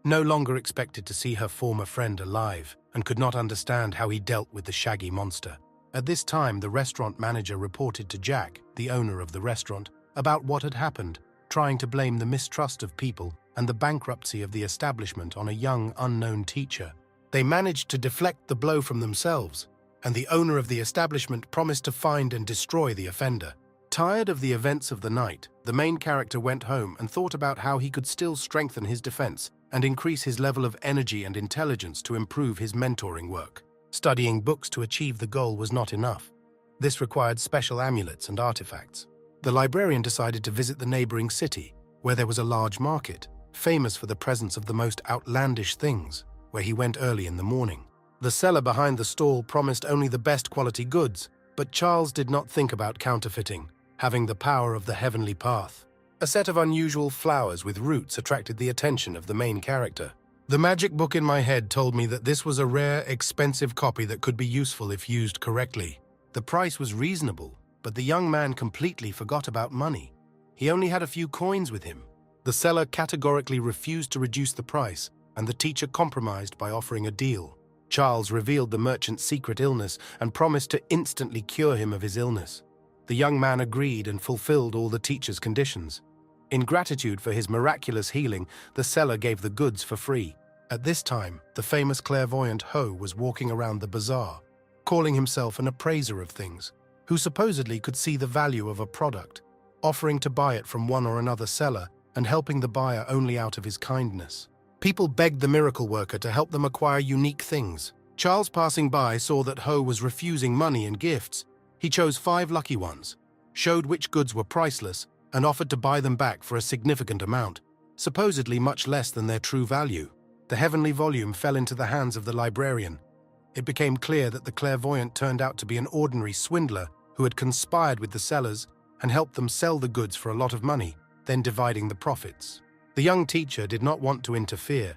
no longer expected to see her former friend alive and could not understand how he dealt with the shaggy monster. At this time, the restaurant manager reported to Jack, the owner of the restaurant, about what had happened, trying to blame the mistrust of people and the bankruptcy of the establishment on a young, unknown teacher. They managed to deflect the blow from themselves, and the owner of the establishment promised to find and destroy the offender. Tired of the events of the night, the main character went home and thought about how he could still strengthen his defense and increase his level of energy and intelligence to improve his mentoring work. Studying books to achieve the goal was not enough. This required special amulets and artifacts. The librarian decided to visit the neighboring city, where there was a large market, famous for the presence of the most outlandish things, where he went early in the morning. The seller behind the stall promised only the best quality goods, but Charles did not think about counterfeiting, having the power of the heavenly path. A set of unusual flowers with roots attracted the attention of the main character. The magic book in my head told me that this was a rare, expensive copy that could be useful if used correctly. The price was reasonable, but the young man completely forgot about money. He only had a few coins with him. The seller categorically refused to reduce the price, and the teacher compromised by offering a deal. Charles revealed the merchant's secret illness and promised to instantly cure him of his illness. The young man agreed and fulfilled all the teacher's conditions. In gratitude for his miraculous healing, the seller gave the goods for free. At this time, the famous clairvoyant Ho was walking around the bazaar, calling himself an appraiser of things, who supposedly could see the value of a product, offering to buy it from one or another seller and helping the buyer only out of his kindness. People begged the miracle worker to help them acquire unique things. Charles, passing by, saw that Ho was refusing money and gifts. He chose 5 lucky ones, showed which goods were priceless, and offered to buy them back for a significant amount, supposedly much less than their true value. The heavenly volume fell into the hands of the librarian. It became clear that the clairvoyant turned out to be an ordinary swindler who had conspired with the sellers and helped them sell the goods for a lot of money, then dividing the profits. The young teacher did not want to interfere,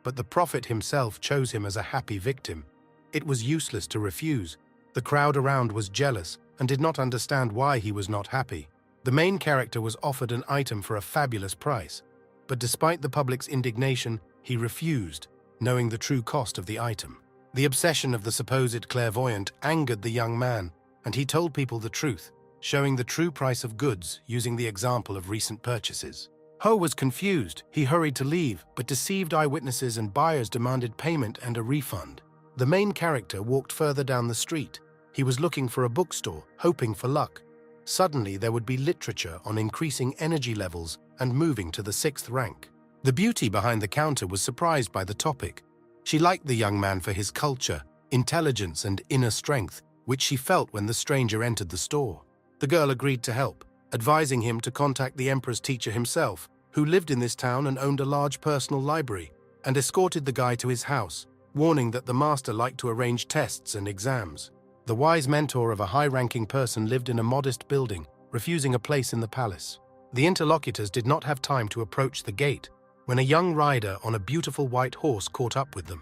but the prophet himself chose him as a happy victim. It was useless to refuse. The crowd around was jealous and did not understand why he was not happy. The main character was offered an item for a fabulous price, but despite the public's indignation, he refused, knowing the true cost of the item. The obsession of the supposed clairvoyant angered the young man, and he told people the truth, showing the true price of goods using the example of recent purchases. Ho was confused. He hurried to leave, but deceived eyewitnesses and buyers demanded payment and a refund. The main character walked further down the street. He was looking for a bookstore, hoping for luck. Suddenly, there would be literature on increasing energy levels and moving to the 6th rank. The beauty behind the counter was surprised by the topic. She liked the young man for his culture, intelligence, and inner strength, which she felt when the stranger entered the store. The girl agreed to help, advising him to contact the emperor's teacher himself, who lived in this town and owned a large personal library, and escorted the guy to his house, warning that the master liked to arrange tests and exams. The wise mentor of a high-ranking person lived in a modest building, refusing a place in the palace. The interlocutors did not have time to approach the gate when a young rider on a beautiful white horse caught up with them.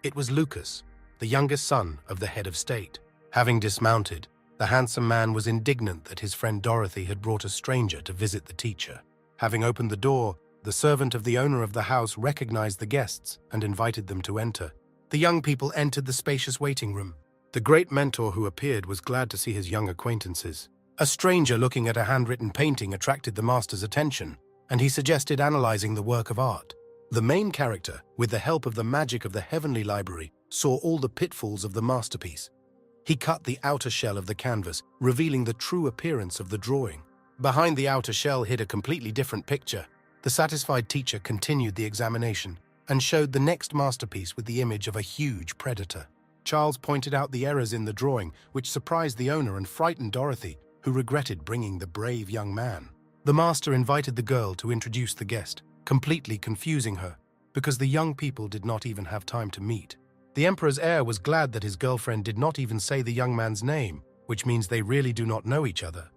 It was Lucas, the youngest son of the head of state. Having dismounted, the handsome man was indignant that his friend Dorothy had brought a stranger to visit the teacher. Having opened the door, the servant of the owner of the house recognized the guests and invited them to enter. The young people entered the spacious waiting room. The great mentor who appeared was glad to see his young acquaintances. A stranger looking at a handwritten painting attracted the master's attention, and he suggested analyzing the work of art. The main character, with the help of the magic of the heavenly library, saw all the pitfalls of the masterpiece. He cut the outer shell of the canvas, revealing the true appearance of the drawing. Behind the outer shell hid a completely different picture. The satisfied teacher continued the examination and showed the next masterpiece with the image of a huge predator. Charles pointed out the errors in the drawing, which surprised the owner and frightened Dorothy, who regretted bringing the brave young man. The master invited the girl to introduce the guest, completely confusing her, because the young people did not even have time to meet. The emperor's heir was glad that his girlfriend did not even say the young man's name, which means they really do not know each other.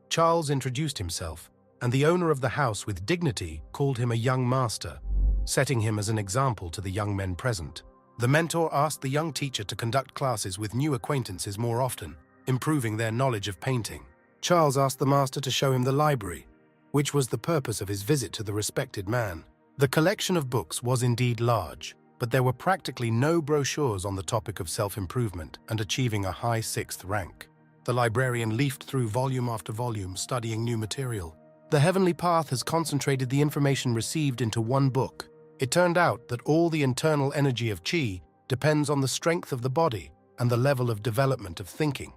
Charles introduced himself, and the owner of the house with dignity called him a young master, setting him as an example to the young men present. The mentor asked the young teacher to conduct classes with new acquaintances more often, improving their knowledge of painting. Charles asked the master to show him the library, which was the purpose of his visit to the respected man. The collection of books was indeed large, but there were practically no brochures on the topic of self-improvement and achieving a high 6th rank. The librarian leafed through volume after volume, studying new material. The heavenly path has concentrated the information received into one book. It turned out that all the internal energy of Qi depends on the strength of the body and the level of development of thinking.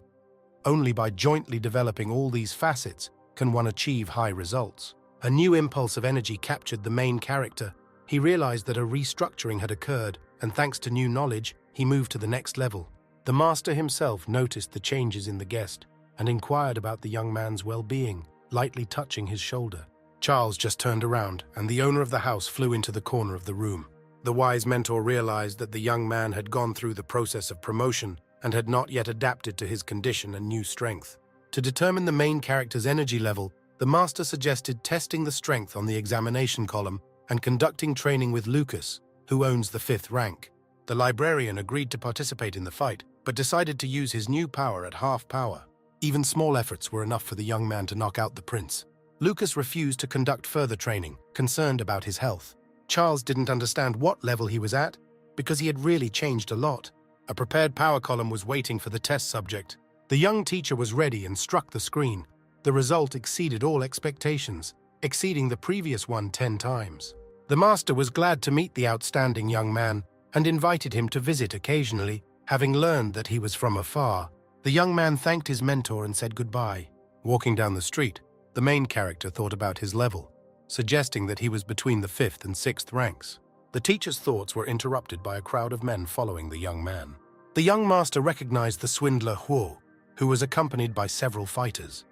Only by jointly developing all these facets can one achieve high results. A new impulse of energy captured the main character. He realized that a restructuring had occurred, and thanks to new knowledge, he moved to the next level. The master himself noticed the changes in the guest and inquired about the young man's well-being, lightly touching his shoulder. Charles just turned around, and the owner of the house flew into the corner of the room. The wise mentor realized that the young man had gone through the process of promotion and had not yet adapted to his condition and new strength. To determine the main character's energy level, the master suggested testing the strength on the examination column and conducting training with Lucas, who owns the 5th rank. The librarian agreed to participate in the fight, but decided to use his new power at half power. Even small efforts were enough for the young man to knock out the prince. Lucas refused to conduct further training, concerned about his health. Charles didn't understand what level he was at, because he had really changed a lot. A prepared power column was waiting for the test subject. The young teacher was ready and struck the screen. The result exceeded all expectations, exceeding the previous one 10 times. The master was glad to meet the outstanding young man and invited him to visit occasionally, having learned that he was from afar. The young man thanked his mentor and said goodbye. Walking down the street, the main character thought about his level, suggesting that he was between the 5th and 6th ranks. The teacher's thoughts were interrupted by a crowd of men following the young man. The young master recognized the swindler Huo, who was accompanied by several fighters.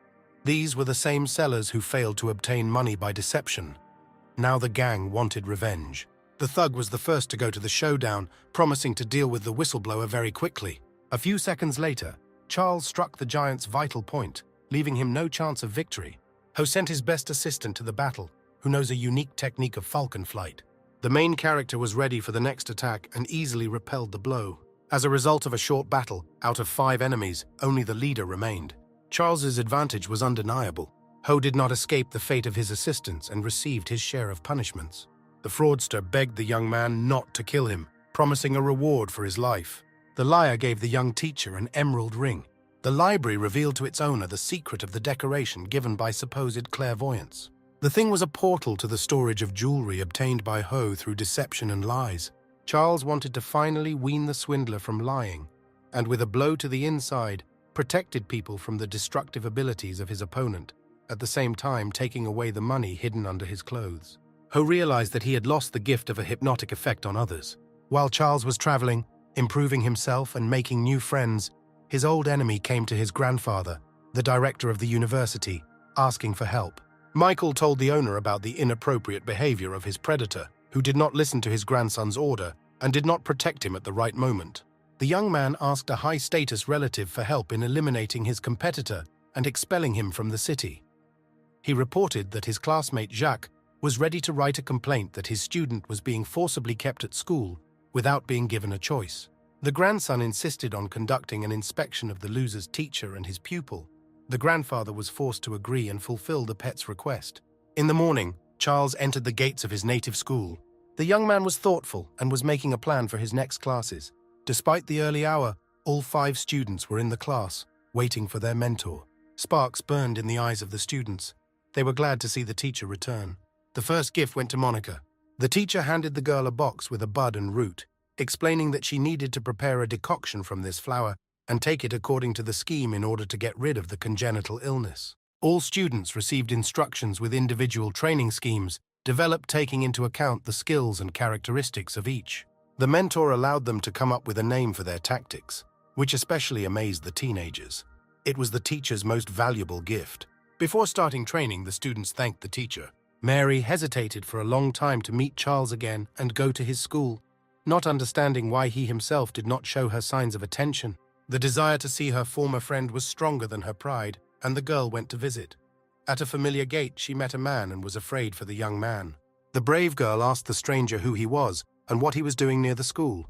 These were the same sellers who failed to obtain money by deception. Now the gang wanted revenge. The thug was the first to go to the showdown, promising to deal with the whistleblower very quickly. A few seconds later, Charles struck the giant's vital point, leaving him no chance of victory. Ho sent his best assistant to the battle, who knows a unique technique of falcon flight. The main character was ready for the next attack and easily repelled the blow. As a result of a short battle, out of 5 enemies, only the leader remained. Charles's advantage was undeniable. Ho did not escape the fate of his assistants and received his share of punishments. The fraudster begged the young man not to kill him, promising a reward for his life. The liar gave the young teacher an emerald ring. The library revealed to its owner the secret of the decoration given by supposed clairvoyance. The thing was a portal to the storage of jewelry obtained by Ho through deception and lies. Charles wanted to finally wean the swindler from lying, and with a blow to the inside, protected people from the destructive abilities of his opponent, at the same time taking away the money hidden under his clothes. Ho realized that he had lost the gift of a hypnotic effect on others. While Charles was traveling, improving himself and making new friends, his old enemy came to his grandfather, the director of the university, asking for help. Michael told the owner about the inappropriate behavior of his predator, who did not listen to his grandson's order and did not protect him at the right moment. The young man asked a high-status relative for help in eliminating his competitor and expelling him from the city. He reported that his classmate Jacques was ready to write a complaint that his student was being forcibly kept at school without being given a choice. The grandson insisted on conducting an inspection of the loser's teacher and his pupil. The grandfather was forced to agree and fulfill the pet's request. In the morning, Charles entered the gates of his native school. The young man was thoughtful and was making a plan for his next classes. Despite the early hour, all 5 students were in the class, waiting for their mentor. Sparks burned in the eyes of the students. They were glad to see the teacher return. The first gift went to Monica. The teacher handed the girl a box with a bud and root, explaining that she needed to prepare a decoction from this flower and take it according to the scheme in order to get rid of the congenital illness. All students received instructions with individual training schemes, developed taking into account the skills and characteristics of each. The mentor allowed them to come up with a name for their tactics, which especially amazed the teenagers. It was the teacher's most valuable gift. Before starting training, the students thanked the teacher. Mary hesitated for a long time to meet Charles again and go to his school, not understanding why he himself did not show her signs of attention. The desire to see her former friend was stronger than her pride, and the girl went to visit. At a familiar gate, she met a man and was afraid for the young man. The brave girl asked the stranger who he was and what he was doing near the school.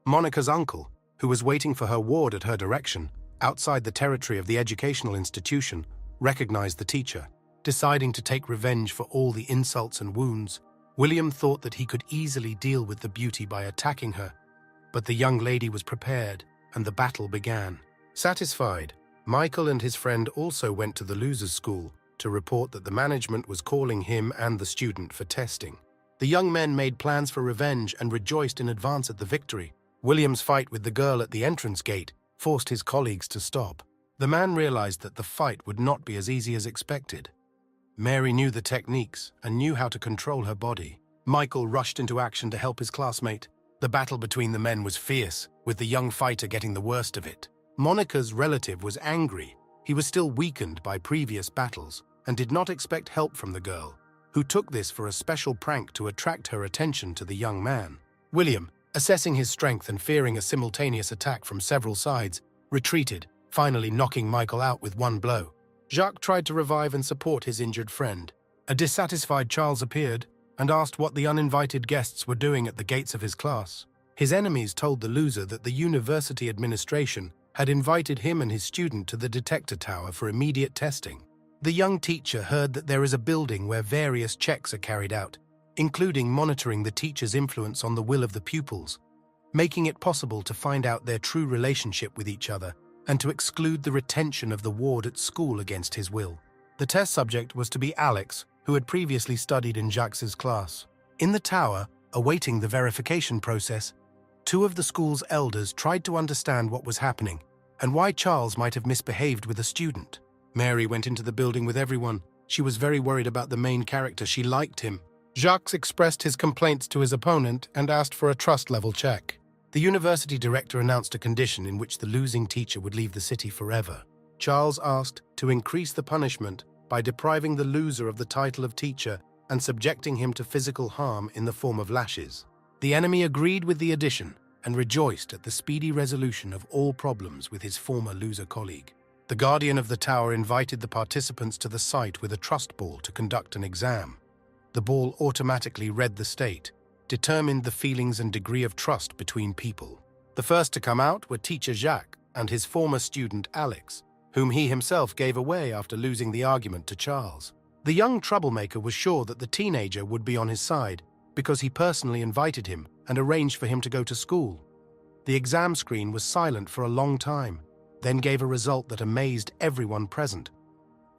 Monica's uncle, who was waiting for her ward at her direction, outside the territory of the educational institution, recognized the teacher. Deciding to take revenge for all the insults and wounds, William thought that he could easily deal with the beauty by attacking her. But the young lady was prepared, and the battle began. Satisfied, Michael and his friend also went to the loser's school to report that the management was calling him and the student for testing. The young men made plans for revenge and rejoiced in advance at the victory. William's fight with the girl at the entrance gate forced his colleagues to stop. The man realized that the fight would not be as easy as expected. Mary knew the techniques and knew how to control her body. Michael rushed into action to help his classmate. The battle between the men was fierce, with the young fighter getting the worst of it. Monica's relative was angry. He was still weakened by previous battles and did not expect help from the girl, who took this for a special prank to attract her attention to the young man. William, assessing his strength and fearing a simultaneous attack from several sides, retreated, finally knocking Michael out with one blow. Jacques tried to revive and support his injured friend. A dissatisfied Charles appeared and asked what the uninvited guests were doing at the gates of his class. His enemies told the loser that the university administration had invited him and his student to the detector tower for immediate testing. The young teacher heard that there is a building where various checks are carried out, including monitoring the teacher's influence on the will of the pupils, making it possible to find out their true relationship with each other and to exclude the retention of the ward at school against his will. The test subject was to be Alex, who had previously studied in Jacques' class. In the tower, awaiting the verification process, 2 of the school's elders tried to understand what was happening and why Charles might have misbehaved with a student. Mary went into the building with everyone. She was very worried about the main character. She liked him. Jacques expressed his complaints to his opponent and asked for a trust-level check. The university director announced a condition in which the losing teacher would leave the city forever. Charles asked to increase the punishment by depriving the loser of the title of teacher and subjecting him to physical harm in the form of lashes. The enemy agreed with the addition and rejoiced at the speedy resolution of all problems with his former loser colleague. The guardian of the tower invited the participants to the site with a trust ball to conduct an exam. The ball automatically read the state, determined the feelings and degree of trust between people. The first to come out were teacher Jacques and his former student Alex, whom he himself gave away after losing the argument to Charles. The young troublemaker was sure that the teenager would be on his side because he personally invited him and arranged for him to go to school. The exam screen was silent for a long time, then gave a result that amazed everyone present.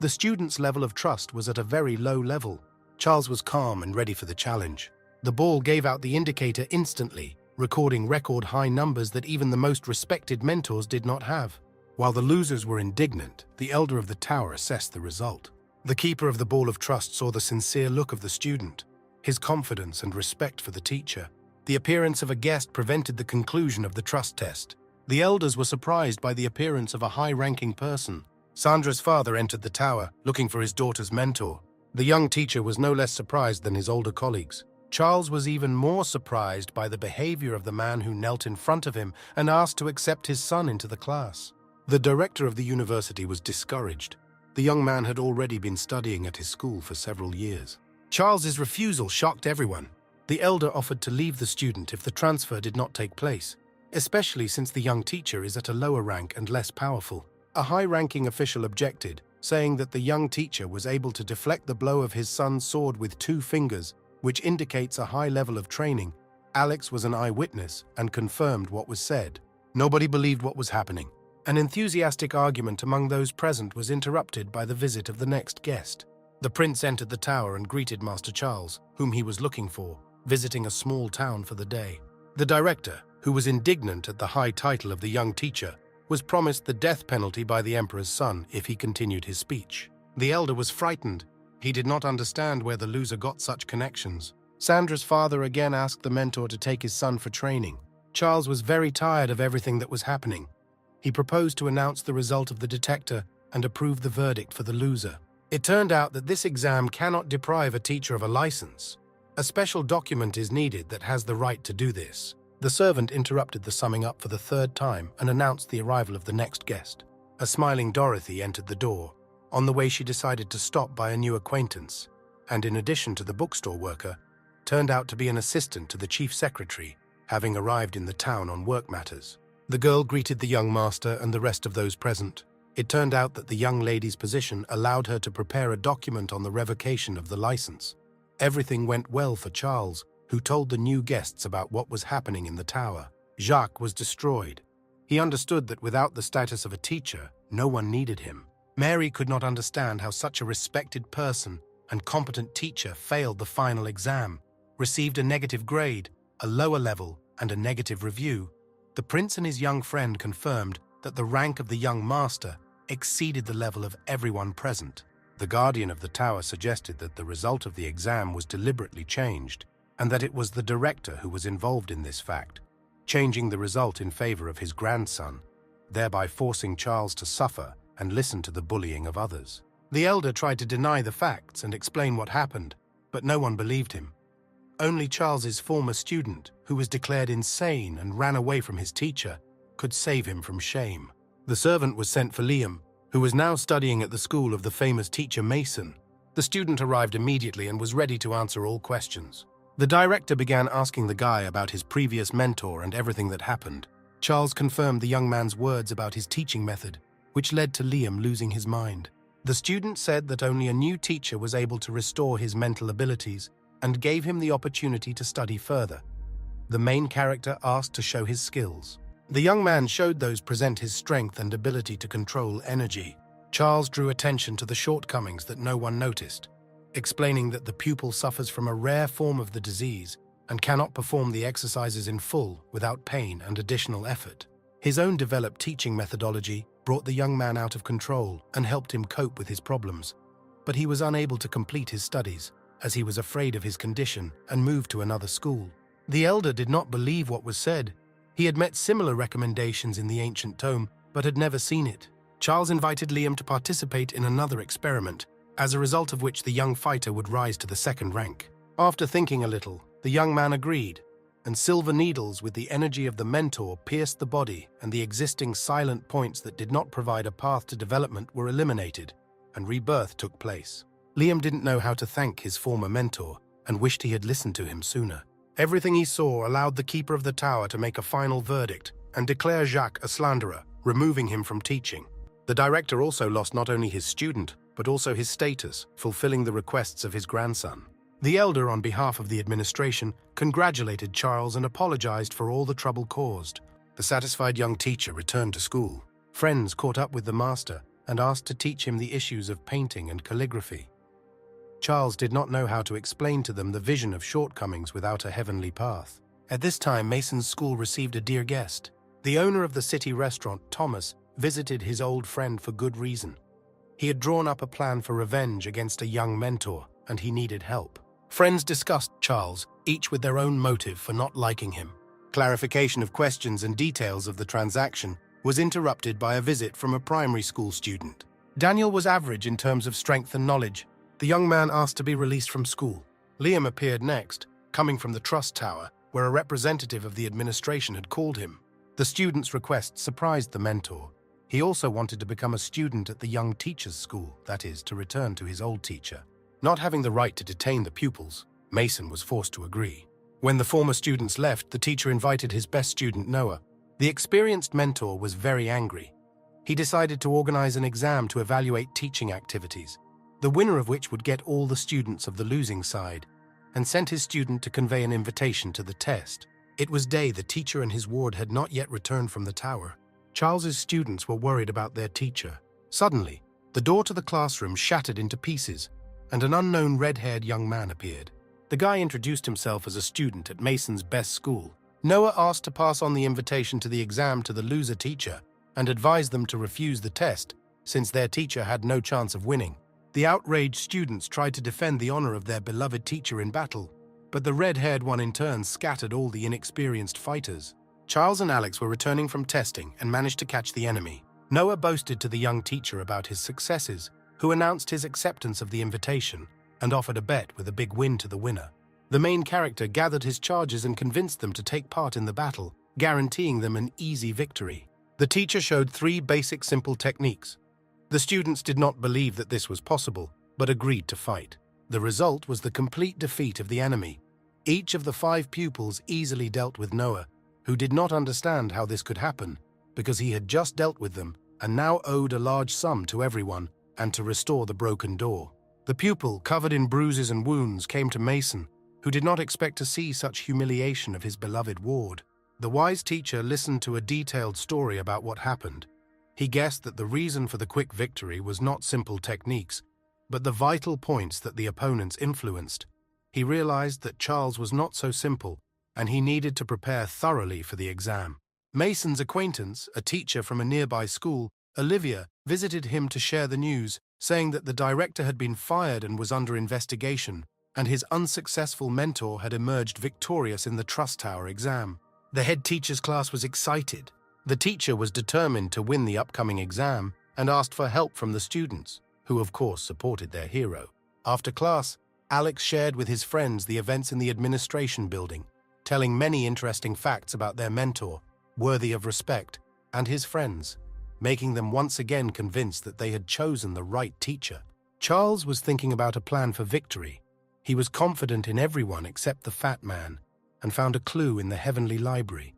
The student's level of trust was at a very low level. Charles was calm and ready for the challenge. The ball gave out the indicator instantly, recording record-high numbers that even the most respected mentors did not have. While the losers were indignant, the elder of the tower assessed the result. The keeper of the ball of trust saw the sincere look of the student, his confidence and respect for the teacher. The appearance of a guest prevented the conclusion of the trust test. The elders were surprised by the appearance of a high-ranking person. Sandra's father entered the tower, looking for his daughter's mentor. The young teacher was no less surprised than his older colleagues. Charles was even more surprised by the behavior of the man who knelt in front of him and asked to accept his son into the class. The director of the university was discouraged. The young man had already been studying at his school for several years. Charles's refusal shocked everyone. The elder offered to leave the student if the transfer did not take place, especially since the young teacher is at a lower rank and less powerful. A high-ranking official objected, saying that the young teacher was able to deflect the blow of his son's sword with 2 fingers, which indicates a high level of training. Alex was an eyewitness and confirmed what was said. Nobody believed what was happening. An enthusiastic argument among those present was interrupted by the visit of the next guest. The prince entered the tower and greeted Master Charles, whom he was looking for, visiting a small town for the day. The director, who was indignant at the high title of the young teacher, was promised the death penalty by the emperor's son if he continued his speech. The elder was frightened. He did not understand where the loser got such connections. Sandra's father again asked the mentor to take his son for training. Charles was very tired of everything that was happening. He proposed to announce the result of the detector and approve the verdict for the loser. It turned out that this exam cannot deprive a teacher of a license. A special document is needed that has the right to do this. The servant interrupted the summing up for the 3rd time and announced the arrival of the next guest. A smiling Dorothy entered the door. On the way, she decided to stop by a new acquaintance, and in addition to the bookstore worker, turned out to be an assistant to the chief secretary, having arrived in the town on work matters. The girl greeted the young master and the rest of those present. It turned out that the young lady's position allowed her to prepare a document on the revocation of the license. Everything went well for Charles, who told the new guests about what was happening in the tower. Jacques was destroyed. He understood that without the status of a teacher, no one needed him. Mary could not understand how such a respected person and competent teacher failed the final exam, received a negative grade, a lower level, and a negative review. The prince and his young friend confirmed that the rank of the young master exceeded the level of everyone present. The guardian of the tower suggested that the result of the exam was deliberately changed, and that it was the director who was involved in this fact, changing the result in favor of his grandson, thereby forcing Charles to suffer and listen to the bullying of others. The elder tried to deny the facts and explain what happened, but no one believed him. Only Charles's former student, who was declared insane and ran away from his teacher, could save him from shame. The servant was sent for Liam, who was now studying at the school of the famous teacher Mason. The student arrived immediately and was ready to answer all questions. The director began asking the guy about his previous mentor and everything that happened. Charles confirmed the young man's words about his teaching method, which led to Liam losing his mind. The student said that only a new teacher was able to restore his mental abilities and gave him the opportunity to study further. The main character asked to show his skills. The young man showed those present his strength and ability to control energy. Charles drew attention to the shortcomings that no one noticed, explaining that the pupil suffers from a rare form of the disease and cannot perform the exercises in full without pain and additional effort. His own developed teaching methodology brought the young man out of control and helped him cope with his problems, but he was unable to complete his studies as he was afraid of his condition and moved to another school. The elder did not believe what was said. He had met similar recommendations in the ancient tome, but had never seen it. Charles invited Liam to participate in another experiment, as a result of which the young fighter would rise to the 2nd rank. After thinking a little, the young man agreed, and silver needles with the energy of the mentor pierced the body, and the existing silent points that did not provide a path to development were eliminated, and rebirth took place. Liam didn't know how to thank his former mentor and wished he had listened to him sooner. Everything he saw allowed the keeper of the tower to make a final verdict and declare Jacques a slanderer, removing him from teaching. The director also lost not only his student, but also his status, fulfilling the requests of his grandson. The elder, on behalf of the administration, congratulated Charles and apologized for all the trouble caused. The satisfied young teacher returned to school. Friends caught up with the master and asked to teach him the issues of painting and calligraphy. Charles did not know how to explain to them the vision of shortcomings without a heavenly path. At this time, Mason's school received a dear guest. The owner of the city restaurant, Thomas, visited his old friend for good reason. He had drawn up a plan for revenge against a young mentor, and he needed help. Friends discussed Charles, each with their own motive for not liking him. Clarification of questions and details of the transaction was interrupted by a visit from a primary school student. Daniel was average in terms of strength and knowledge. The young man asked to be released from school. Liam appeared next, coming from the Trust Tower, where a representative of the administration had called him. The student's request surprised the mentor. He also wanted to become a student at the young teacher's school, that is, to return to his old teacher. Not having the right to detain the pupils, Mason was forced to agree. When the former students left, the teacher invited his best student, Noah. The experienced mentor was very angry. He decided to organize an exam to evaluate teaching activities, the winner of which would get all the students of the losing side, and sent his student to convey an invitation to the test. It was day. The teacher and his ward had not yet returned from the tower. Charles's students were worried about their teacher. Suddenly, the door to the classroom shattered into pieces, and an unknown red-haired young man appeared. The guy introduced himself as a student at Mason's best school. Noah asked to pass on the invitation to the exam to the loser teacher and advised them to refuse the test, since their teacher had no chance of winning. The outraged students tried to defend the honor of their beloved teacher in battle, but the red-haired one in turn scattered all the inexperienced fighters. Charles and Alex were returning from testing and managed to catch the enemy. Noah boasted to the young teacher about his successes, who announced his acceptance of the invitation and offered a bet with a big win to the winner. The main character gathered his charges and convinced them to take part in the battle, guaranteeing them an easy victory. The teacher showed 3 basic simple techniques. The students did not believe that this was possible, but agreed to fight. The result was the complete defeat of the enemy. Each of the 5 pupils easily dealt with Noah, who did not understand how this could happen, because he had just dealt with them and now owed a large sum to everyone and to restore the broken door. The pupil, covered in bruises and wounds, came to Mason, who did not expect to see such humiliation of his beloved ward. The wise teacher listened to a detailed story about what happened. He guessed that the reason for the quick victory was not simple techniques, but the vital points that the opponents influenced. He realized that Charles was not so simple, and he needed to prepare thoroughly for the exam. Mason's acquaintance, a teacher from a nearby school, Olivia, visited him to share the news, saying that the director had been fired and was under investigation, and his unsuccessful mentor had emerged victorious in the Trust Tower exam. The head teacher's class was excited. The teacher was determined to win the upcoming exam and asked for help from the students, who of course supported their hero. After class, Alex shared with his friends the events in the administration building, telling many interesting facts about their mentor, worthy of respect, and his friends, making them once again convinced that they had chosen the right teacher. Charles was thinking about a plan for victory. He was confident in everyone except the fat man, and found a clue in the heavenly library,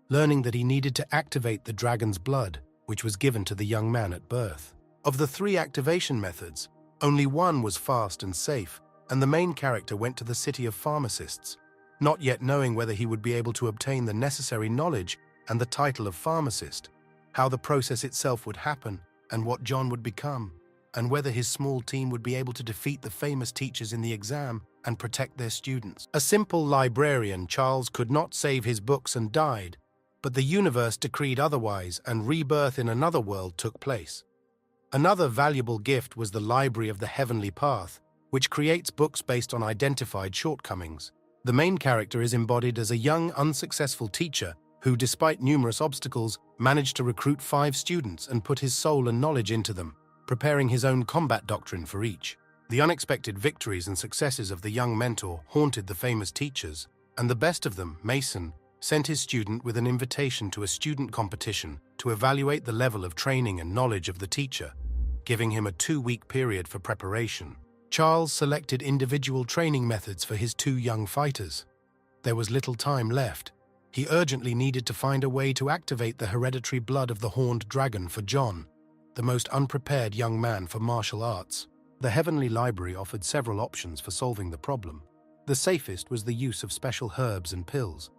learning that he needed to activate the dragon's blood, which was given to the young man at birth. Of the 3 activation methods, only one was fast and safe, and the main character went to the city of pharmacists, not yet knowing whether he would be able to obtain the necessary knowledge and the title of pharmacist, how the process itself would happen, and what John would become, and whether his small team would be able to defeat the famous teachers in the exam and protect their students. A simple librarian, Charles could not save his books and died, but the universe decreed otherwise, and rebirth in another world took place. Another valuable gift was the Library of the Heavenly Path, which creates books based on identified shortcomings. The main character is embodied as a young, unsuccessful teacher who, despite numerous obstacles, managed to recruit 5 students and put his soul and knowledge into them, preparing his own combat doctrine for each. The unexpected victories and successes of the young mentor haunted the famous teachers, and the best of them, Mason, sent his student with an invitation to a student competition to evaluate the level of training and knowledge of the teacher, giving him a 2-week period for preparation. Charles selected individual training methods for his 2 young fighters. There was little time left. He urgently needed to find a way to activate the hereditary blood of the horned dragon for John, the most unprepared young man for martial arts. The Heavenly Library offered several options for solving the problem. The safest was the use of special herbs and pills,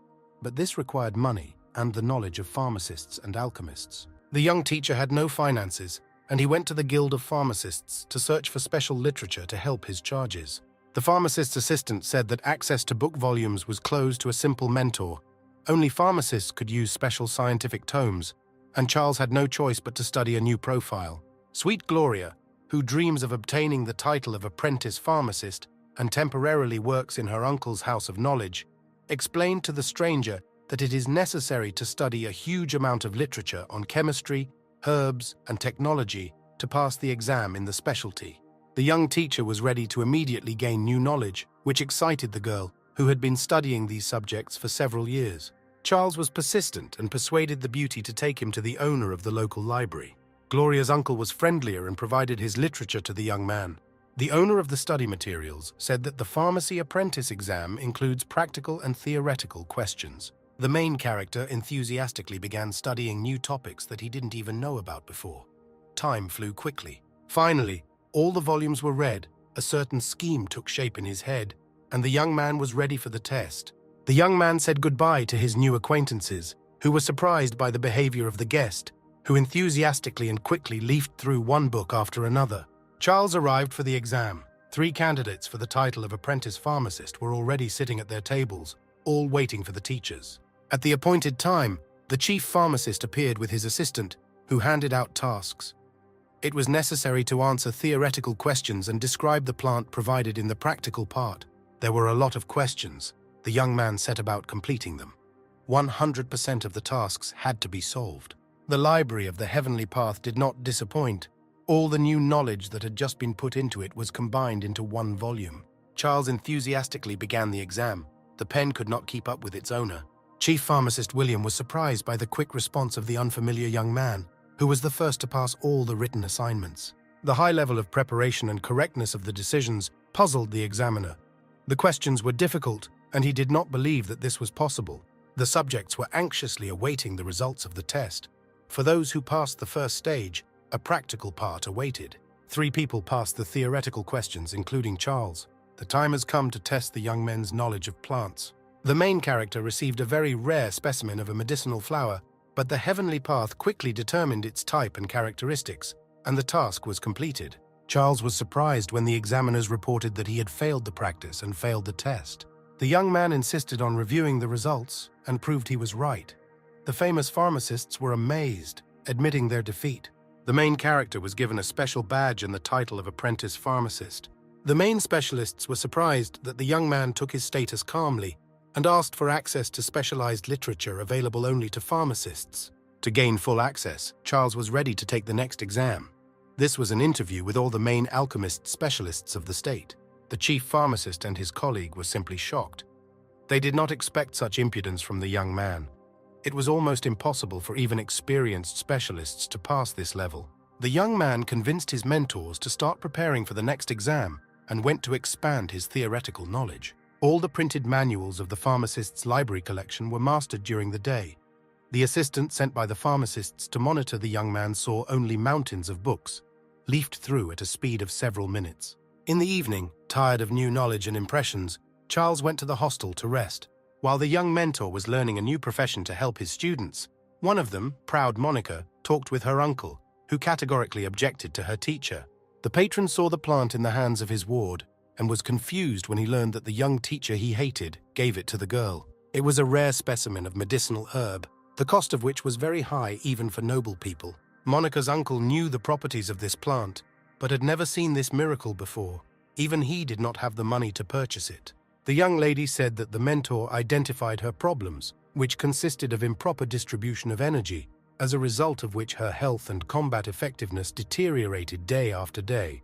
but this required money and the knowledge of pharmacists and alchemists. The young teacher had no finances, and he went to the Guild of Pharmacists to search for special literature to help his charges. The pharmacist's assistant said that access to book volumes was closed to a simple mentor. Only pharmacists could use special scientific tomes, and Charles had no choice but to study a new profile. Sweet Gloria, who dreams of obtaining the title of apprentice pharmacist and temporarily works in her uncle's house of knowledge, explained to the stranger that it is necessary to study a huge amount of literature on chemistry, herbs, and technology to pass the exam in the specialty. The young teacher was ready to immediately gain new knowledge, which excited the girl, who had been studying these subjects for several years. Charles was persistent and persuaded the beauty to take him to the owner of the local library. Gloria's uncle was friendlier and provided his literature to the young man. The owner of the study materials said that the pharmacy apprentice exam includes practical and theoretical questions. The main character enthusiastically began studying new topics that he didn't even know about before. Time flew quickly. Finally, all the volumes were read, a certain scheme took shape in his head, and the young man was ready for the test. The young man said goodbye to his new acquaintances, who were surprised by the behavior of the guest, who enthusiastically and quickly leafed through one book after another. Charles arrived for the exam. 3 candidates for the title of apprentice pharmacist were already sitting at their tables, all waiting for the teachers. At the appointed time, the chief pharmacist appeared with his assistant, who handed out tasks. It was necessary to answer theoretical questions and describe the plant provided in the practical part. There were a lot of questions. The young man set about completing them. 100% of the tasks had to be solved. The library of the heavenly path did not disappoint. All the new knowledge that had just been put into it was combined into one volume. Charles enthusiastically began the exam. The pen could not keep up with its owner. Chief Pharmacist William was surprised by the quick response of the unfamiliar young man, who was the first to pass all the written assignments. The high level of preparation and correctness of the decisions puzzled the examiner. The questions were difficult, and he did not believe that this was possible. The subjects were anxiously awaiting the results of the test. For those who passed the first stage, a practical part awaited. 3 people passed the theoretical questions, including Charles. The time has come to test the young men's knowledge of plants. The main character received a very rare specimen of a medicinal flower, but the heavenly path quickly determined its type and characteristics, and the task was completed. Charles was surprised when the examiners reported that he had failed the practice and failed the test. The young man insisted on reviewing the results and proved he was right. The famous pharmacists were amazed, admitting their defeat. The main character was given a special badge and the title of apprentice pharmacist. The main specialists were surprised that the young man took his status calmly and asked for access to specialized literature available only to pharmacists. To gain full access, Charles was ready to take the next exam. This was an interview with all the main alchemist specialists of the state. The chief pharmacist and his colleague were simply shocked. They did not expect such impudence from the young man. It was almost impossible for even experienced specialists to pass this level. The young man convinced his mentors to start preparing for the next exam and went to expand his theoretical knowledge. All the printed manuals of the pharmacist's library collection were mastered during the day. The assistant sent by the pharmacists to monitor the young man saw only mountains of books, leafed through at a speed of several minutes. In the evening, tired of new knowledge and impressions, Charles went to the hostel to rest. While the young mentor was learning a new profession to help his students, one of them, proud Monica, talked with her uncle, who categorically objected to her teacher. The patron saw the plant in the hands of his ward and was confused when he learned that the young teacher he hated gave it to the girl. It was a rare specimen of medicinal herb, the cost of which was very high even for noble people. Monica's uncle knew the properties of this plant, but had never seen this miracle before. Even he did not have the money to purchase it. The young lady said that the mentor identified her problems, which consisted of improper distribution of energy, as a result of which her health and combat effectiveness deteriorated day after day.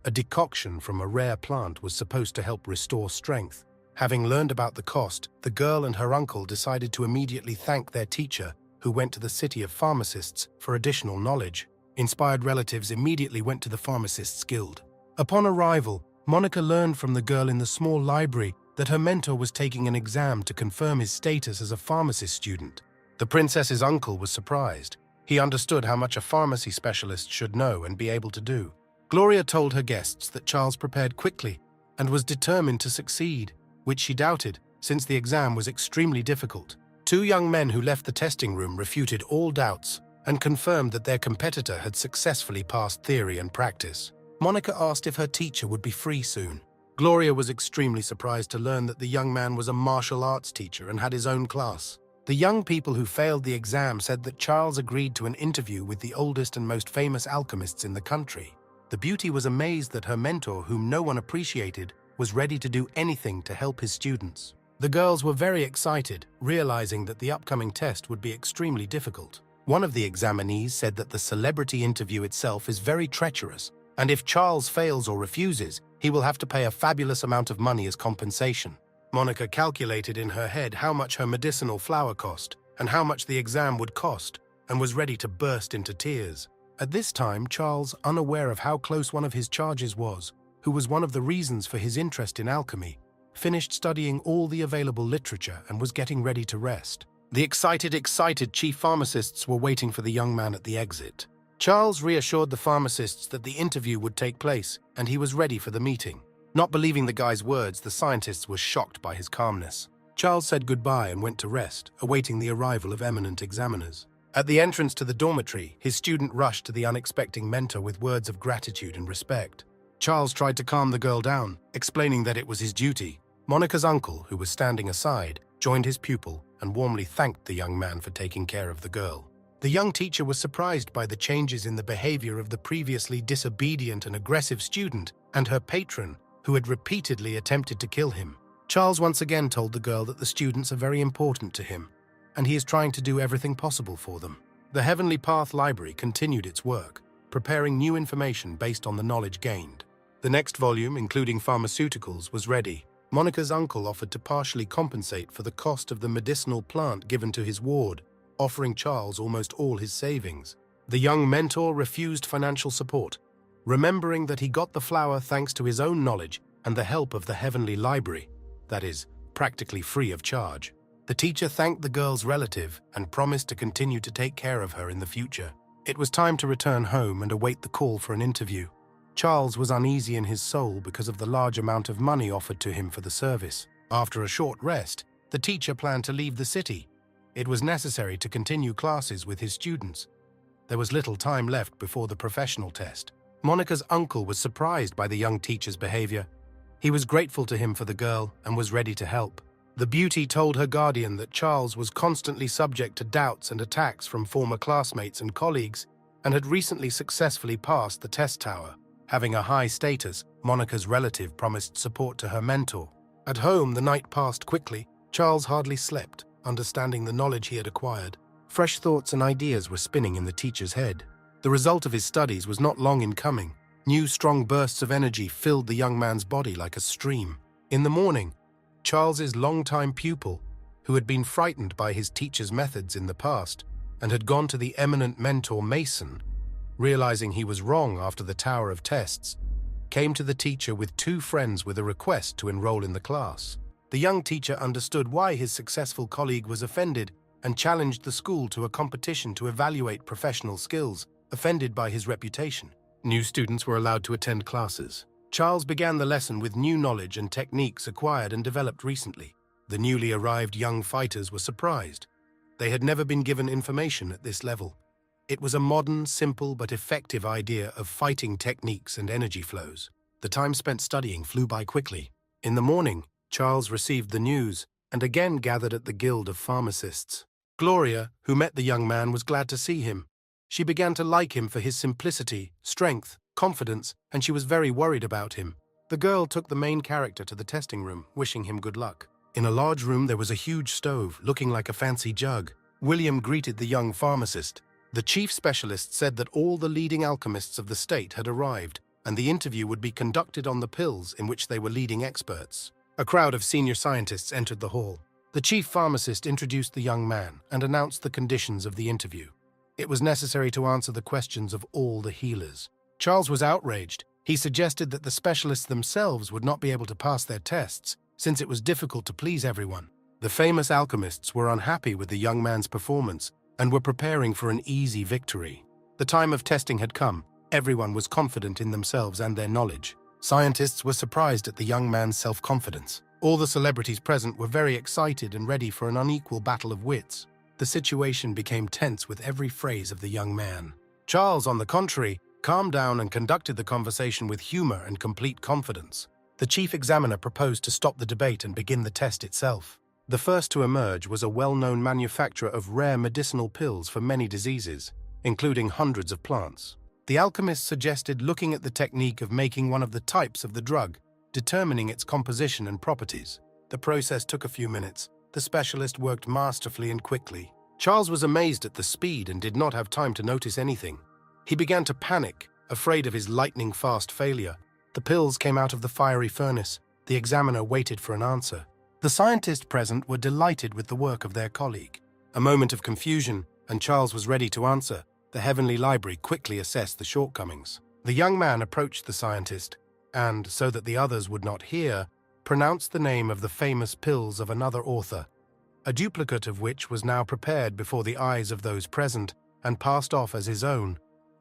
A decoction from a rare plant was supposed to help restore strength. Having learned about the cost, the girl and her uncle decided to immediately thank their teacher, who went to the city of pharmacists for additional knowledge. Inspired relatives immediately went to the pharmacists' guild. Upon arrival, Monica learned from the girl in the small library that her mentor was taking an exam to confirm his status as a pharmacist student. The princess's uncle was surprised. He understood how much a pharmacy specialist should know and be able to do. Gloria told her guests that Charles prepared quickly and was determined to succeed, which she doubted, since the exam was extremely difficult. 2 young men who left the testing room refuted all doubts and confirmed that their competitor had successfully passed theory and practice. Monica asked if her teacher would be free soon. Gloria was extremely surprised to learn that the young man was a martial arts teacher and had his own class. The young people who failed the exam said that Charles agreed to an interview with the oldest and most famous alchemists in the country. The beauty was amazed that her mentor, whom no one appreciated, was ready to do anything to help his students. The girls were very excited, realizing that the upcoming test would be extremely difficult. One of the examinees said that the celebrity interview itself is very treacherous, and if Charles fails or refuses, he will have to pay a fabulous amount of money as compensation. Monica calculated in her head how much her medicinal flower cost and how much the exam would cost, and was ready to burst into tears. At this time, Charles, unaware of how close one of his charges was, who was one of the reasons for his interest in alchemy, finished studying all the available literature and was getting ready to rest. The excited chief pharmacists were waiting for the young man at the exit. Charles reassured the pharmacists that the interview would take place, and he was ready for the meeting. Not believing the guy's words, the scientists were shocked by his calmness. Charles said goodbye and went to rest, awaiting the arrival of eminent examiners. At the entrance to the dormitory, his student rushed to the unexpected mentor with words of gratitude and respect. Charles tried to calm the girl down, explaining that it was his duty. Monica's uncle, who was standing aside, joined his pupil and warmly thanked the young man for taking care of the girl. The young teacher was surprised by the changes in the behavior of the previously disobedient and aggressive student and her patron, who had repeatedly attempted to kill him. Charles once again told the girl that the students are very important to him, and he is trying to do everything possible for them. The Heavenly Path Library continued its work, preparing new information based on the knowledge gained. The next volume, including pharmaceuticals, was ready. Monica's uncle offered to partially compensate for the cost of the medicinal plant given to his ward, offering Charles almost all his savings. The young mentor refused financial support, remembering that he got the flower thanks to his own knowledge and the help of the Heavenly Library, that is, practically free of charge. The teacher thanked the girl's relative and promised to continue to take care of her in the future. It was time to return home and await the call for an interview. Charles was uneasy in his soul because of the large amount of money offered to him for the service. After a short rest, the teacher planned to leave the city. It was necessary to continue classes with his students. There was little time left before the professional test. Monica's uncle was surprised by the young teacher's behavior. He was grateful to him for the girl and was ready to help. The beauty told her guardian that Charles was constantly subject to doubts and attacks from former classmates and colleagues and had recently successfully passed the test tower. Having a high status, Monica's relative promised support to her mentor. At home, the night passed quickly. Charles hardly slept, understanding the knowledge he had acquired. Fresh thoughts and ideas were spinning in the teacher's head. The result of his studies was not long in coming. New strong bursts of energy filled the young man's body like a stream. In the morning, Charles's longtime pupil, who had been frightened by his teacher's methods in the past and had gone to the eminent mentor Mason, realizing he was wrong after the Tower of Tests, came to the teacher with two friends with a request to enroll in the class. The young teacher understood why his successful colleague was offended and challenged the school to a competition to evaluate professional skills, offended by his reputation. New students were allowed to attend classes. Charles began the lesson with new knowledge and techniques acquired and developed recently. The newly arrived young fighters were surprised. They had never been given information at this level. It was a modern, simple but effective idea of fighting techniques and energy flows. The time spent studying flew by quickly. In the morning, Charles received the news and again gathered at the Guild of Pharmacists. Gloria, who met the young man, was glad to see him. She began to like him for his simplicity, strength, confidence, and she was very worried about him. The girl took the main character to the testing room, wishing him good luck. In a large room, there was a huge stove, looking like a fancy jug. William greeted the young pharmacist. The chief specialist said that all the leading alchemists of the state had arrived, and the interview would be conducted on the pills in which they were leading experts. A crowd of senior scientists entered the hall. The chief pharmacist introduced the young man and announced the conditions of the interview. It was necessary to answer the questions of all the healers. Charles was outraged. He suggested that the specialists themselves would not be able to pass their tests, since it was difficult to please everyone. The famous alchemists were unhappy with the young man's performance and were preparing for an easy victory. The time of testing had come. Everyone was confident in themselves and their knowledge. Scientists were surprised at the young man's self-confidence. All the celebrities present were very excited and ready for an unequal battle of wits. The situation became tense with every phrase of the young man. Charles, on the contrary, calmed down and conducted the conversation with humor and complete confidence. The chief examiner proposed to stop the debate and begin the test itself. The first to emerge was a well-known manufacturer of rare medicinal pills for many diseases, including hundreds of plants. The alchemist suggested looking at the technique of making one of the types of the drug, determining its composition and properties. The process took a few minutes. The specialist worked masterfully and quickly. Charles was amazed at the speed and did not have time to notice anything. He began to panic, afraid of his lightning-fast failure. The pills came out of the fiery furnace. The examiner waited for an answer. The scientists present were delighted with the work of their colleague. A moment of confusion, and Charles was ready to answer. The Heavenly Library quickly assessed the shortcomings. The young man approached the scientist and, so that the others would not hear, pronounced the name of the famous pills of another author, a duplicate of which was now prepared before the eyes of those present and passed off as his own,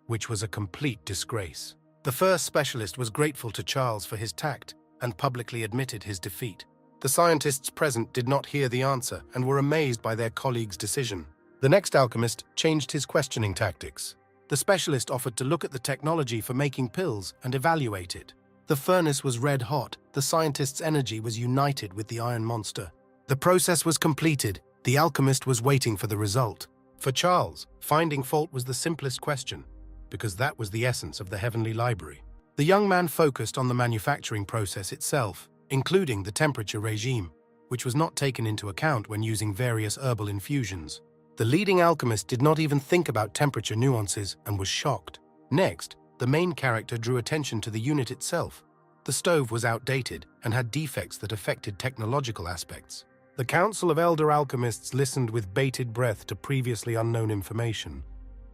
which was a complete disgrace. The first specialist was grateful to Charles for his tact and publicly admitted his defeat. The scientists present did not hear the answer and were amazed by their colleague's decision. The next alchemist changed his questioning tactics. The specialist offered to look at the technology for making pills and evaluate it. The furnace was red hot. The scientist's energy was united with the iron monster. The process was completed. The alchemist was waiting for the result. For Charles, finding fault was the simplest question, because that was the essence of the Heavenly Library. The young man focused on the manufacturing process itself, including the temperature regime, which was not taken into account when using various herbal infusions. The leading alchemist did not even think about temperature nuances and was shocked. Next, the main character drew attention to the unit itself. The stove was outdated and had defects that affected technological aspects. The Council of Elder Alchemists listened with bated breath to previously unknown information.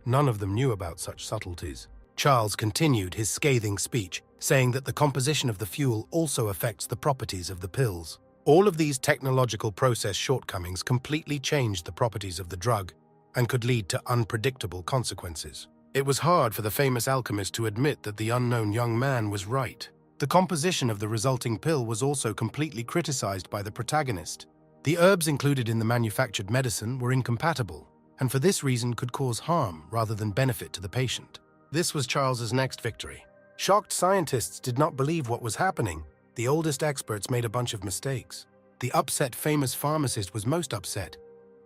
None of them knew about such subtleties. Charles continued his scathing speech, saying that the composition of the fuel also affects the properties of the pills. All of these technological process shortcomings completely changed the properties of the drug and could lead to unpredictable consequences. It was hard for the famous alchemist to admit that the unknown young man was right. The composition of the resulting pill was also completely criticized by the protagonist. The herbs included in the manufactured medicine were incompatible, and for this reason could cause harm rather than benefit to the patient. This was Charles's next victory. Shocked scientists did not believe what was happening. The oldest experts made a bunch of mistakes. The upset famous pharmacist was most upset.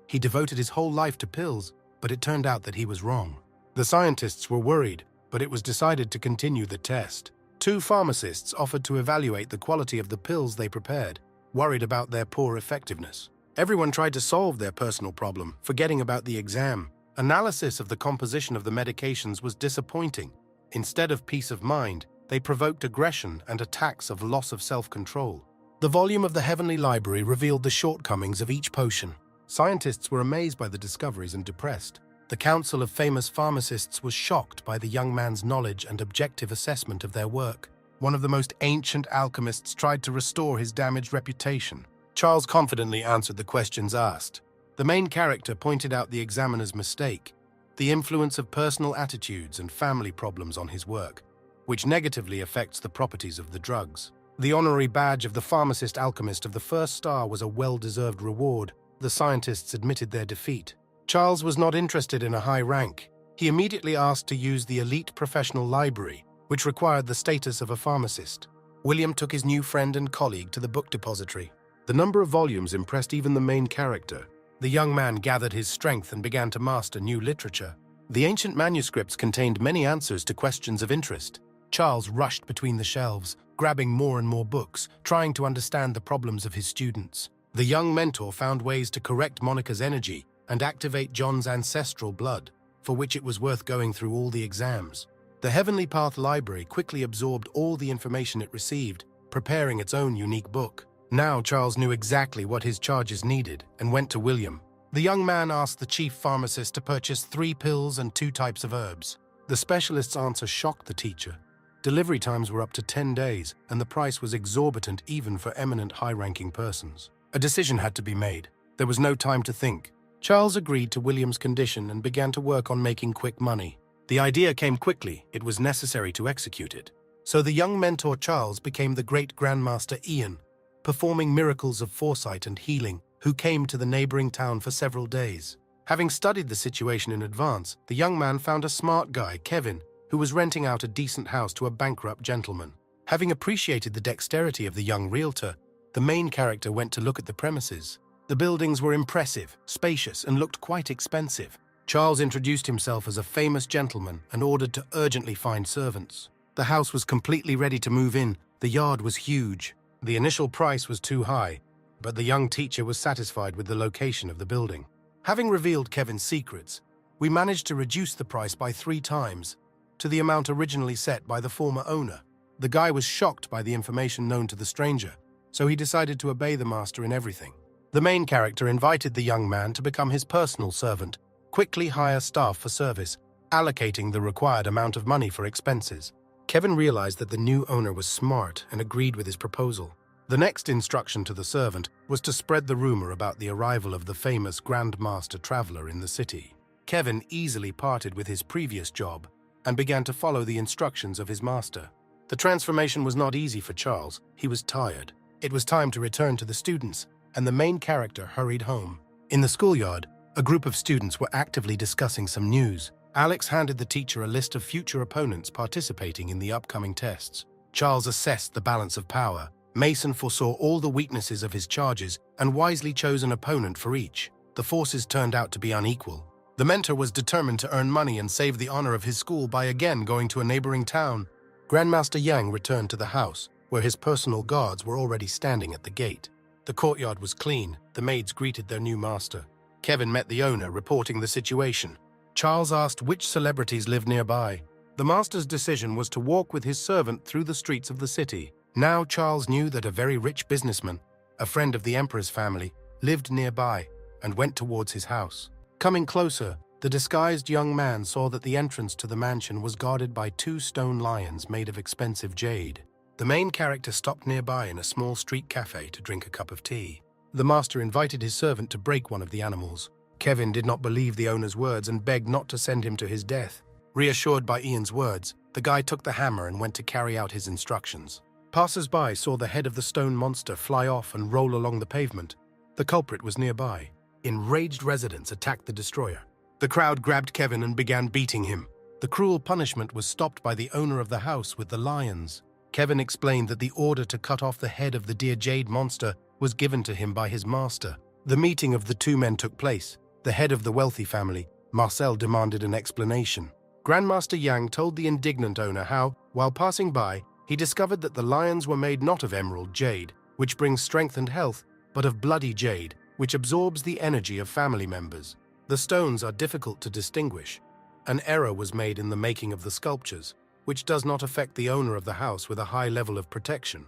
He devoted his whole life to pills, but it turned out that he was wrong. The scientists were worried, but it was decided to continue the test. Two pharmacists offered to evaluate the quality of the pills they prepared, worried about their poor effectiveness. Everyone tried to solve their personal problem, forgetting about the exam. Analysis of the composition of the medications was disappointing. Instead of peace of mind, they provoked aggression and attacks of loss of self-control. The volume of the Heavenly Library revealed the shortcomings of each potion. Scientists were amazed by the discoveries and depressed. The Council of Famous Pharmacists was shocked by the young man's knowledge and objective assessment of their work. One of the most ancient alchemists tried to restore his damaged reputation. Charles confidently answered the questions asked. The main character pointed out the examiner's mistake, the influence of personal attitudes and family problems on his work, which negatively affects the properties of the drugs. The honorary badge of the pharmacist alchemist of the first star was a well-deserved reward. The scientists admitted their defeat. Charles was not interested in a high rank. He immediately asked to use the elite professional library, which required the status of a pharmacist. William took his new friend and colleague to the book depository. The number of volumes impressed even the main character. The young man gathered his strength and began to master new literature. The ancient manuscripts contained many answers to questions of interest. Charles rushed between the shelves, grabbing more and more books, trying to understand the problems of his students. The young mentor found ways to correct Monica's energy and activate John's ancestral blood, for which it was worth going through all the exams. The Heavenly Path Library quickly absorbed all the information it received, preparing its own unique book. Now Charles knew exactly what his charges needed and went to William. The young man asked the chief pharmacist to purchase 3 pills and 2 types of herbs. The specialist's answer shocked the teacher. Delivery times were up to 10 days, and the price was exorbitant even for eminent high-ranking persons. A decision had to be made. There was no time to think. Charles agreed to William's condition and began to work on making quick money. The idea came quickly. It was necessary to execute it. So the young mentor Charles became the great grandmaster Ian, performing miracles of foresight and healing, who came to the neighboring town for several days. Having studied the situation in advance, the young man found a smart guy, Kevin, who was renting out a decent house to a bankrupt gentleman. Having appreciated the dexterity of the young realtor, the main character went to look at the premises. The buildings were impressive, spacious, and looked quite expensive. Charles introduced himself as a famous gentleman and ordered to urgently find servants. The house was completely ready to move in. The yard was huge. The initial price was too high, but the young teacher was satisfied with the location of the building. Having revealed Kevin's secrets, we managed to reduce the price by 3 times, to the amount originally set by the former owner. The guy was shocked by the information known to the stranger, so he decided to obey the master in everything. The main character invited the young man to become his personal servant, quickly hire staff for service, allocating the required amount of money for expenses. Kevin realized that the new owner was smart and agreed with his proposal. The next instruction to the servant was to spread the rumor about the arrival of the famous grandmaster traveler in the city. Kevin easily parted with his previous job and began to follow the instructions of his master. The transformation was not easy for Charles. He was tired. It was time to return to the students, and the main character hurried home. In the schoolyard, a group of students were actively discussing some news. Alex handed the teacher a list of future opponents participating in the upcoming tests. Charles assessed the balance of power. Mason foresaw all the weaknesses of his charges and wisely chose an opponent for each. The forces turned out to be unequal. The mentor was determined to earn money and save the honor of his school by again going to a neighboring town. Grandmaster Yang returned to the house, where his personal guards were already standing at the gate. The courtyard was clean. The maids greeted their new master. Kevin met the owner, reporting the situation. Charles asked which celebrities lived nearby. The master's decision was to walk with his servant through the streets of the city. Now Charles knew that a very rich businessman, a friend of the emperor's family, lived nearby and went towards his house. Coming closer, the disguised young man saw that the entrance to the mansion was guarded by 2 stone lions made of expensive jade. The main character stopped nearby in a small street cafe to drink a cup of tea. The master invited his servant to break one of the animals. Kevin did not believe the owner's words and begged not to send him to his death. Reassured by Ian's words, the guy took the hammer and went to carry out his instructions. Passers-by saw the head of the stone monster fly off and roll along the pavement. The culprit was nearby. Enraged residents attacked the destroyer. The crowd grabbed Kevin and began beating him. The cruel punishment was stopped by the owner of the house with the lions. Kevin explained that the order to cut off the head of the dear jade monster was given to him by his master. The meeting of the 2 men took place. The head of the wealthy family, Marcel, demanded an explanation. Grandmaster Yang told the indignant owner how, while passing by, he discovered that the lions were made not of emerald jade, which brings strength and health, but of bloody jade, which absorbs the energy of family members. The stones are difficult to distinguish. An error was made in the making of the sculptures, which does not affect the owner of the house with a high level of protection,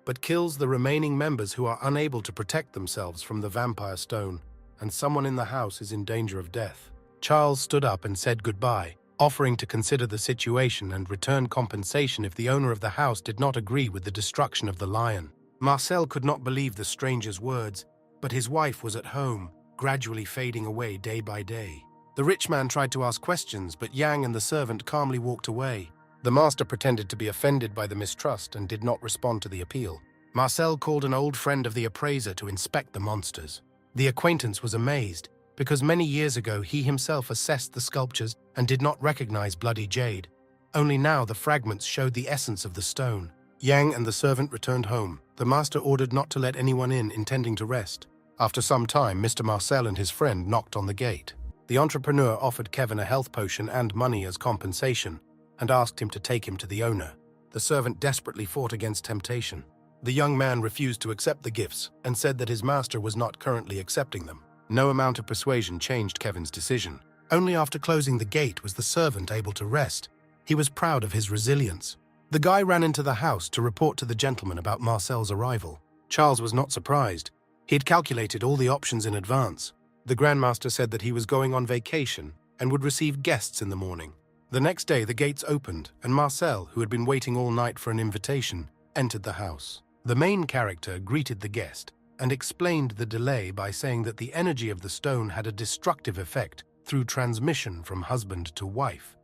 but kills the remaining members who are unable to protect themselves from the vampire stone, and someone in the house is in danger of death. Charles stood up and said goodbye, offering to consider the situation and return compensation if the owner of the house did not agree with the destruction of the lion. Marcel could not believe the stranger's words, but his wife was at home, gradually fading away day by day. The rich man tried to ask questions, but Yang and the servant calmly walked away. The master pretended to be offended by the mistrust and did not respond to the appeal. Marcel called an old friend of the appraiser to inspect the monsters. The acquaintance was amazed, because many years ago he himself assessed the sculptures and did not recognize bloody jade. Only now the fragments showed the essence of the stone. Yang and the servant returned home. The master ordered not to let anyone in, intending to rest. After some time, Mr. Marcel and his friend knocked on the gate. The entrepreneur offered Kevin a health potion and money as compensation, and asked him to take him to the owner. The servant desperately fought against temptation. The young man refused to accept the gifts and said that his master was not currently accepting them. No amount of persuasion changed Kevin's decision. Only after closing the gate was the servant able to rest. He was proud of his resilience. The guy ran into the house to report to the gentleman about Marcel's arrival. Charles was not surprised. He had calculated all the options in advance. The grandmaster said that he was going on vacation and would receive guests in the morning. The next day, the gates opened, and Marcel, who had been waiting all night for an invitation, entered the house. The main character greeted the guest and explained the delay by saying that the energy of the stone had a destructive effect through transmission from husband to wife.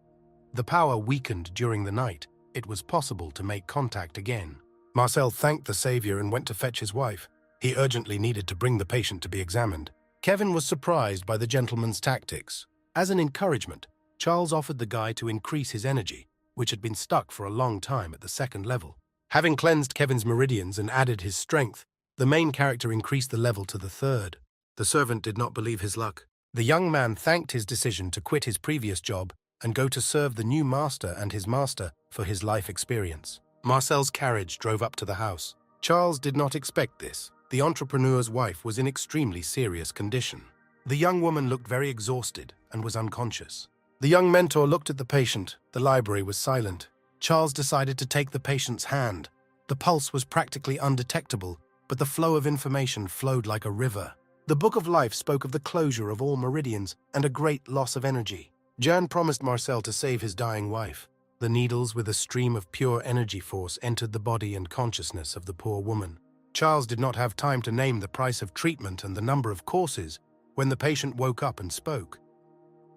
The power weakened during the night. It was possible to make contact again. Marcel thanked the savior and went to fetch his wife. He urgently needed to bring the patient to be examined. Kevin was surprised by the gentleman's tactics. As an encouragement, Charles offered the guy to increase his energy, which had been stuck for a long time at the 2nd level. Having cleansed Kevin's meridians and added his strength, the main character increased the level to the 3rd. The servant did not believe his luck. The young man thanked his decision to quit his previous job and go to serve the new master and his master for his life experience. Marcel's carriage drove up to the house. Charles did not expect this. The entrepreneur's wife was in extremely serious condition. The young woman looked very exhausted and was unconscious. The young mentor looked at the patient. The library was silent. Charles decided to take the patient's hand. The pulse was practically undetectable, but the flow of information flowed like a river. The Book of Life spoke of the closure of all meridians and a great loss of energy. Jan promised Marcel to save his dying wife. The needles with a stream of pure energy force entered the body and consciousness of the poor woman. Charles did not have time to name the price of treatment and the number of courses when the patient woke up and spoke.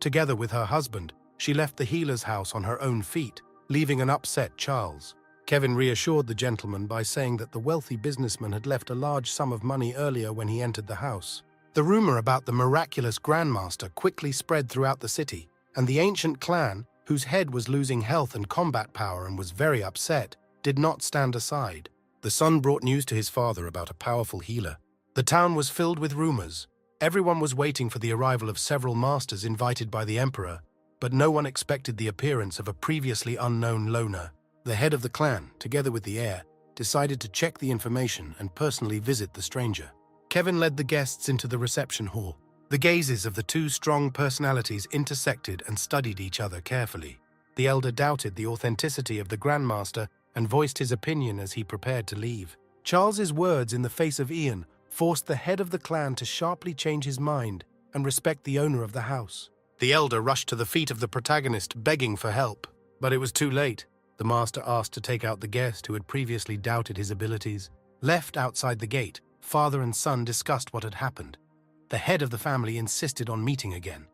Together with her husband, she left the healer's house on her own feet, leaving an upset Charles. Kevin reassured the gentleman by saying that the wealthy businessman had left a large sum of money earlier when he entered the house. The rumor about the miraculous grandmaster quickly spread throughout the city, and the ancient clan, whose head was losing health and combat power and was very upset, did not stand aside. The son brought news to his father about a powerful healer. The town was filled with rumors. Everyone was waiting for the arrival of several masters invited by the emperor, but no one expected the appearance of a previously unknown loner. The head of the clan, together with the heir, decided to check the information and personally visit the stranger. Kevin led the guests into the reception hall. The gazes of the two strong personalities intersected and studied each other carefully. The elder doubted the authenticity of the grandmaster and voiced his opinion as he prepared to leave. Charles's words in the face of Ian forced the head of the clan to sharply change his mind and respect the owner of the house. The elder rushed to the feet of the protagonist, begging for help. But it was too late. The master asked to take out the guest who had previously doubted his abilities. Left outside the gate, father and son discussed what had happened. The head of the family insisted on meeting again.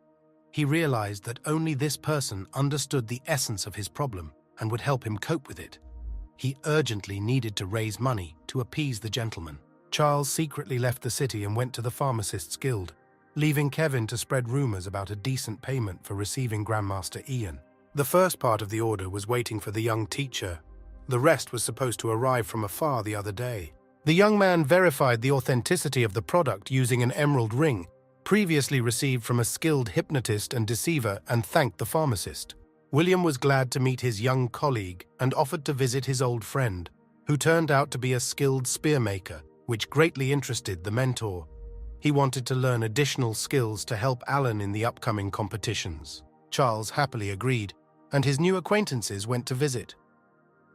He realized that only this person understood the essence of his problem and would help him cope with it. He urgently needed to raise money to appease the gentleman. Charles secretly left the city and went to the Pharmacists' Guild, leaving Kevin to spread rumors about a decent payment for receiving Grandmaster Ian. The first part of the order was waiting for the young teacher. The rest was supposed to arrive from afar the other day. The young man verified the authenticity of the product using an emerald ring, previously received from a skilled hypnotist and deceiver, and thanked the pharmacist. William was glad to meet his young colleague and offered to visit his old friend, who turned out to be a skilled spearmaker, which greatly interested the mentor. He wanted to learn additional skills to help Alan in the upcoming competitions. Charles happily agreed, and his new acquaintances went to visit.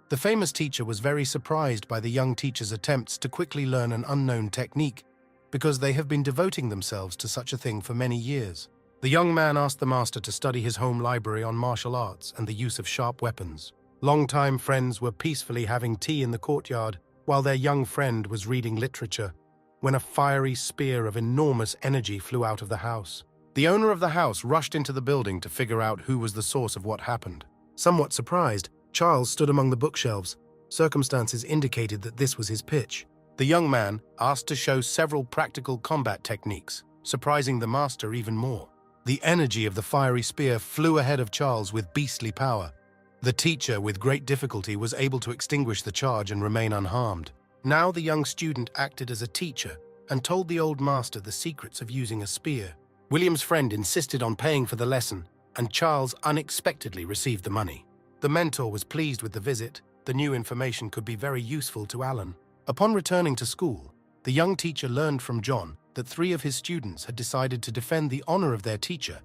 The famous teacher was very surprised by the young teacher's attempts to quickly learn an unknown technique, because they have been devoting themselves to such a thing for many years. The young man asked the master to study his home library on martial arts and the use of sharp weapons. Longtime friends were peacefully having tea in the courtyard, while their young friend was reading literature, when a fiery spear of enormous energy flew out of the house. The owner of the house rushed into the building to figure out who was the source of what happened. Somewhat surprised, Charles stood among the bookshelves. Circumstances indicated that this was his pitch. The young man asked to show several practical combat techniques, surprising the master even more. The energy of the fiery spear flew ahead of Charles with beastly power. The teacher, with great difficulty, was able to extinguish the charge and remain unharmed. Now the young student acted as a teacher and told the old master the secrets of using a spear. William's friend insisted on paying for the lesson, and Charles unexpectedly received the money. The mentor was pleased with the visit. The new information could be very useful to Alan. Upon returning to school, the young teacher learned from John that 3 of his students had decided to defend the honor of their teacher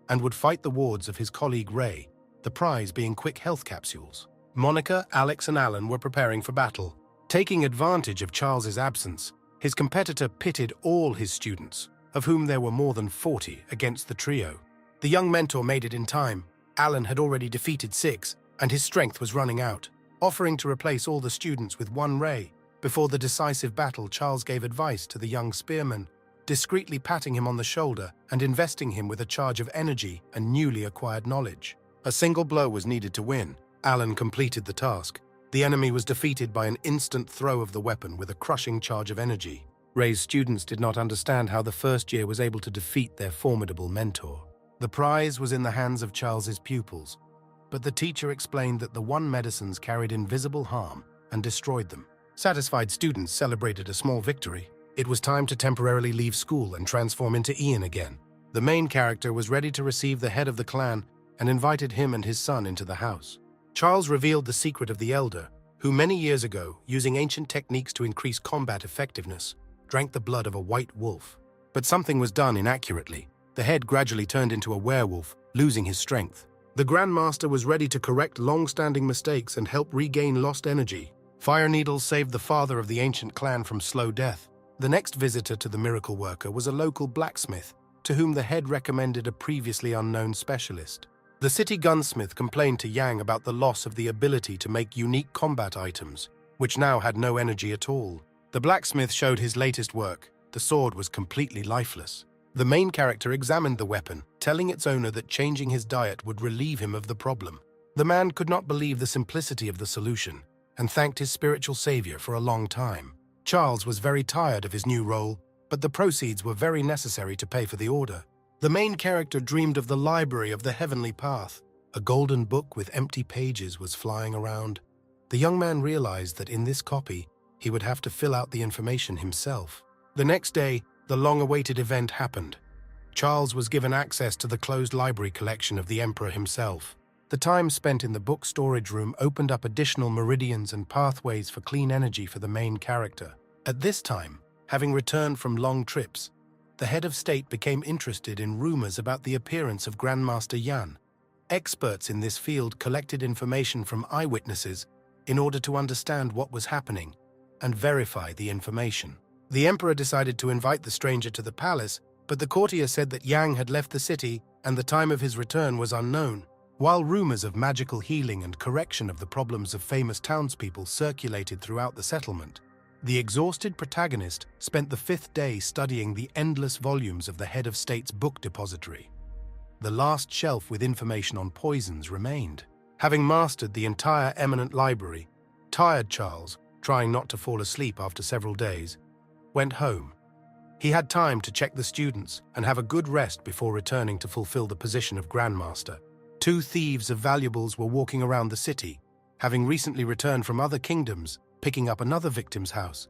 and would fight the wards of his colleague Ray, the prize being quick health capsules. Monica, Alex, and Alan were preparing for battle. Taking advantage of Charles's absence, his competitor pitted all his students, of whom there were more than 40, against the trio. The young mentor made it in time. Alan had already defeated 6, and his strength was running out. Offering to replace all the students with 1 ray, before the decisive battle, Charles gave advice to the young spearman, discreetly patting him on the shoulder and investing him with a charge of energy and newly acquired knowledge. A single blow was needed to win. Alan completed the task. The enemy was defeated by an instant throw of the weapon with a crushing charge of energy. Ray's students did not understand how the first year was able to defeat their formidable mentor. The prize was in the hands of Charles's pupils, but the teacher explained that the 1 medicines carried invisible harm and destroyed them. Satisfied students celebrated a small victory. It was time to temporarily leave school and transform into Ian again. The main character was ready to receive the head of the clan and invited him and his son into the house. Charles revealed the secret of the elder, who many years ago, using ancient techniques to increase combat effectiveness, drank the blood of a white wolf. But something was done inaccurately. The head gradually turned into a werewolf, losing his strength. The grandmaster was ready to correct long-standing mistakes and help regain lost energy. Fire needles saved the father of the ancient clan from slow death. The next visitor to the miracle worker was a local blacksmith, to whom the head recommended a previously unknown specialist. The city gunsmith complained to Yang about the loss of the ability to make unique combat items, which now had no energy at all. The blacksmith showed his latest work. The sword was completely lifeless. The main character examined the weapon, telling its owner that changing his diet would relieve him of the problem. The man could not believe the simplicity of the solution, and thanked his spiritual savior for a long time. Charles was very tired of his new role, but the proceeds were very necessary to pay for the order. The main character dreamed of the library of the heavenly path. A golden book with empty pages was flying around. The young man realized that in this copy, he would have to fill out the information himself. The next day, the long-awaited event happened. Charles was given access to the closed library collection of the Emperor himself. The time spent in the book storage room opened up additional meridians and pathways for clean energy for the main character. At this time, having returned from long trips, the head of state became interested in rumors about the appearance of Grandmaster Yan. Experts in this field collected information from eyewitnesses in order to understand what was happening and verify the information. The emperor decided to invite the stranger to the palace, but the courtier said that Yang had left the city and the time of his return was unknown. While rumors of magical healing and correction of the problems of famous townspeople circulated throughout the settlement, the exhausted protagonist spent the 5th day studying the endless volumes of the head of state's book depository. The last shelf with information on poisons remained. Having mastered the entire eminent library, tired Charles, trying not to fall asleep after several days, went home. He had time to check the students and have a good rest before returning to fulfill the position of grandmaster. 2 thieves of valuables were walking around the city, having recently returned from other kingdoms, picking up another victim's house.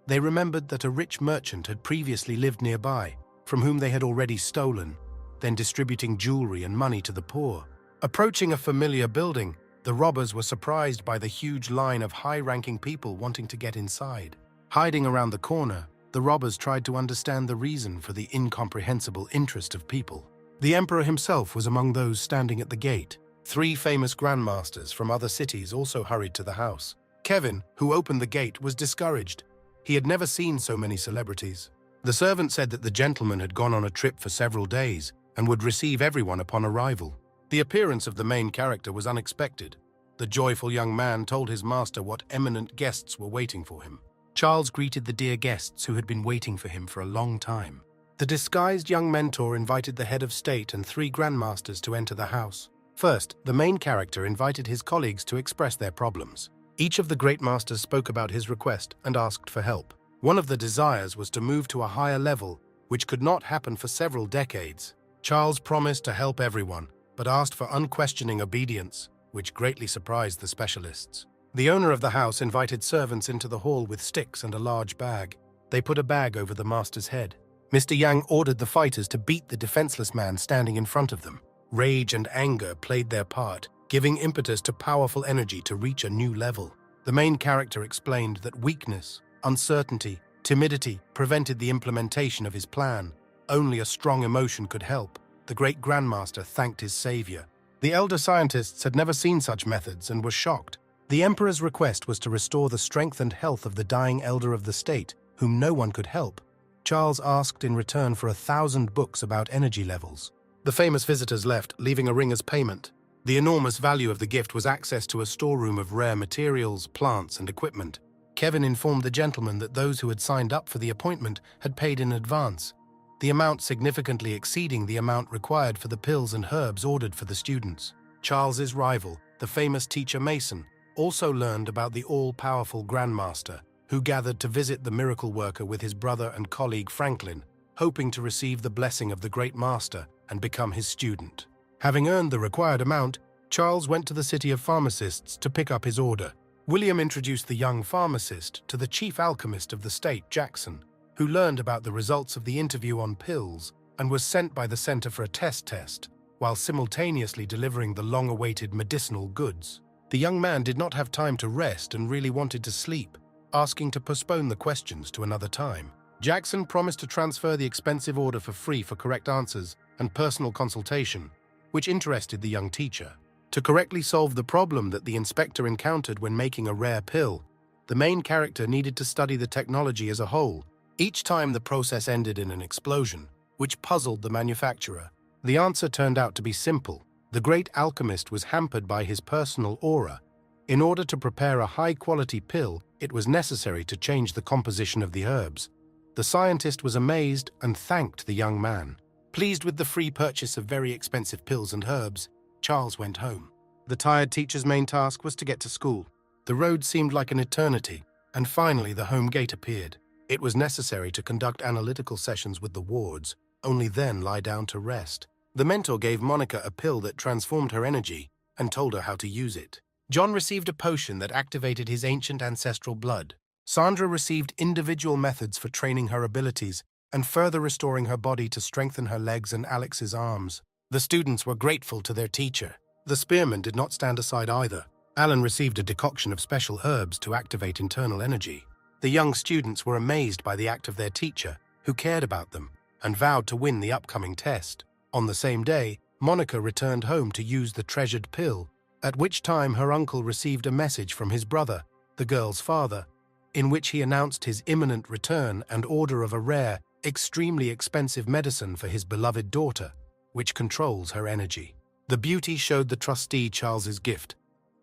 They remembered that a rich merchant had previously lived nearby, from whom they had already stolen, then distributing jewelry and money to the poor. Approaching a familiar building, the robbers were surprised by the huge line of high-ranking people wanting to get inside. Hiding around the corner, the robbers tried to understand the reason for the incomprehensible interest of people. The emperor himself was among those standing at the gate. 3 famous grandmasters from other cities also hurried to the house. Kevin, who opened the gate, was discouraged. He had never seen so many celebrities. The servant said that the gentleman had gone on a trip for several days and would receive everyone upon arrival. The appearance of the main character was unexpected. The joyful young man told his master what eminent guests were waiting for him. Charles greeted the dear guests who had been waiting for him for a long time. The disguised young mentor invited the head of state and 3 grandmasters to enter the house. First, the main character invited his colleagues to express their problems. Each of the great masters spoke about his request and asked for help. One of the desires was to move to a higher level, which could not happen for several decades. Charles promised to help everyone, but asked for unquestioning obedience, which greatly surprised the specialists. The owner of the house invited servants into the hall with sticks and a large bag. They put a bag over the master's head. Mr. Yang ordered the fighters to beat the defenseless man standing in front of them. Rage and anger played their part, giving impetus to powerful energy to reach a new level. The main character explained that weakness, uncertainty, timidity prevented the implementation of his plan. Only a strong emotion could help. The great grandmaster thanked his savior. The elder scientists had never seen such methods and were shocked. The emperor's request was to restore the strength and health of the dying elder of the state, whom no one could help. Charles asked in return for 1,000 books about energy levels. The famous visitors left, leaving a ring as payment. The enormous value of the gift was access to a storeroom of rare materials, plants, and equipment. Kevin informed the gentleman that those who had signed up for the appointment had paid in advance, the amount significantly exceeding the amount required for the pills and herbs ordered for the students. Charles's rival, the famous teacher Mason, also learned about the all-powerful grandmaster, who gathered to visit the miracle worker with his brother and colleague Franklin, hoping to receive the blessing of the great master and become his student. Having earned the required amount, Charles went to the city of pharmacists to pick up his order. William introduced the young pharmacist to the chief alchemist of the state, Jackson, who learned about the results of the interview on pills and was sent by the center for a test, while simultaneously delivering the long-awaited medicinal goods. The young man did not have time to rest and really wanted to sleep, asking to postpone the questions to another time. Jackson promised to transfer the expensive order for free for correct answers and personal consultation, which interested the young teacher. To correctly solve the problem that the inspector encountered when making a rare pill, The main character needed to study the technology as a whole. Each time the process ended in an explosion, which puzzled the manufacturer. The answer turned out to be simple. The great alchemist was hampered by his personal aura. In order to prepare a high-quality pill, it was necessary to change the composition of the herbs. The scientist was amazed and thanked the young man. Pleased with the free purchase of very expensive pills and herbs, Charles went home. The tired teacher's main task was to get to school. The road seemed like an eternity, and finally the home gate appeared. It was necessary to conduct analytical sessions with the wards, only then lie down to rest. The mentor gave Monica a pill that transformed her energy and told her how to use it. John received a potion that activated his ancient ancestral blood. Sandra received individual methods for training her abilities and further restoring her body to strengthen her legs and Alex's arms. The students were grateful to their teacher. The spearmen did not stand aside either. Alan received a decoction of special herbs to activate internal energy. The young students were amazed by the act of their teacher, who cared about them, and vowed to win the upcoming test. On the same day, Monica returned home to use the treasured pill, at which time her uncle received a message from his brother, the girl's father, in which he announced his imminent return and order of a rare, extremely expensive medicine for his beloved daughter, which controls her energy. The beauty showed the trustee Charles's gift.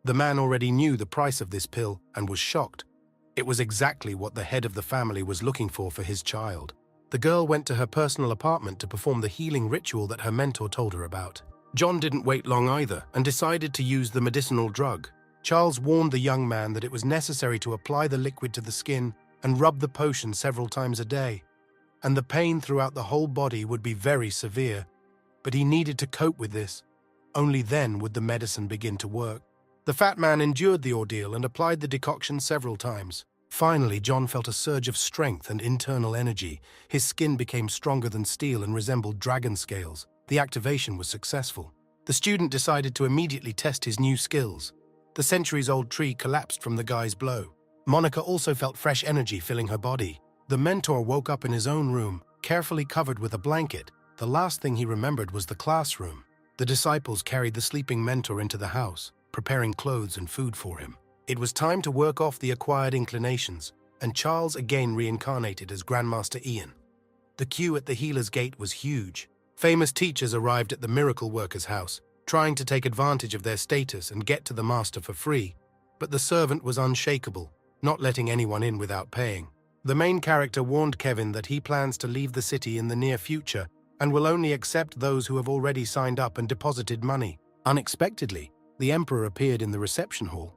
The man already knew the price of this pill and was shocked. It was exactly what the head of the family was looking for his child. The girl went to her personal apartment to perform the healing ritual that her mentor told her about. John didn't wait long either and decided to use the medicinal drug. Charles warned the young man that it was necessary to apply the liquid to the skin and rub the potion several times a day, and the pain throughout the whole body would be very severe. But he needed to cope with this. Only then would the medicine begin to work. The fat man endured the ordeal and applied the decoction several times. Finally, John felt a surge of strength and internal energy. His skin became stronger than steel and resembled dragon scales. The activation was successful. The student decided to immediately test his new skills. The centuries-old tree collapsed from the guy's blow. Monica also felt fresh energy filling her body. The mentor woke up in his own room, carefully covered with a blanket. The last thing he remembered was the classroom. The disciples carried the sleeping mentor into the house, preparing clothes and food for him. It was time to work off the acquired inclinations, and Charles again reincarnated as Grandmaster Ian. The queue at the healer's gate was huge. Famous teachers arrived at the miracle worker's house, trying to take advantage of their status and get to the master for free. But the servant was unshakable, not letting anyone in without paying. The main character warned Kevin that he plans to leave the city in the near future and will only accept those who have already signed up and deposited money. Unexpectedly, the emperor appeared in the reception hall.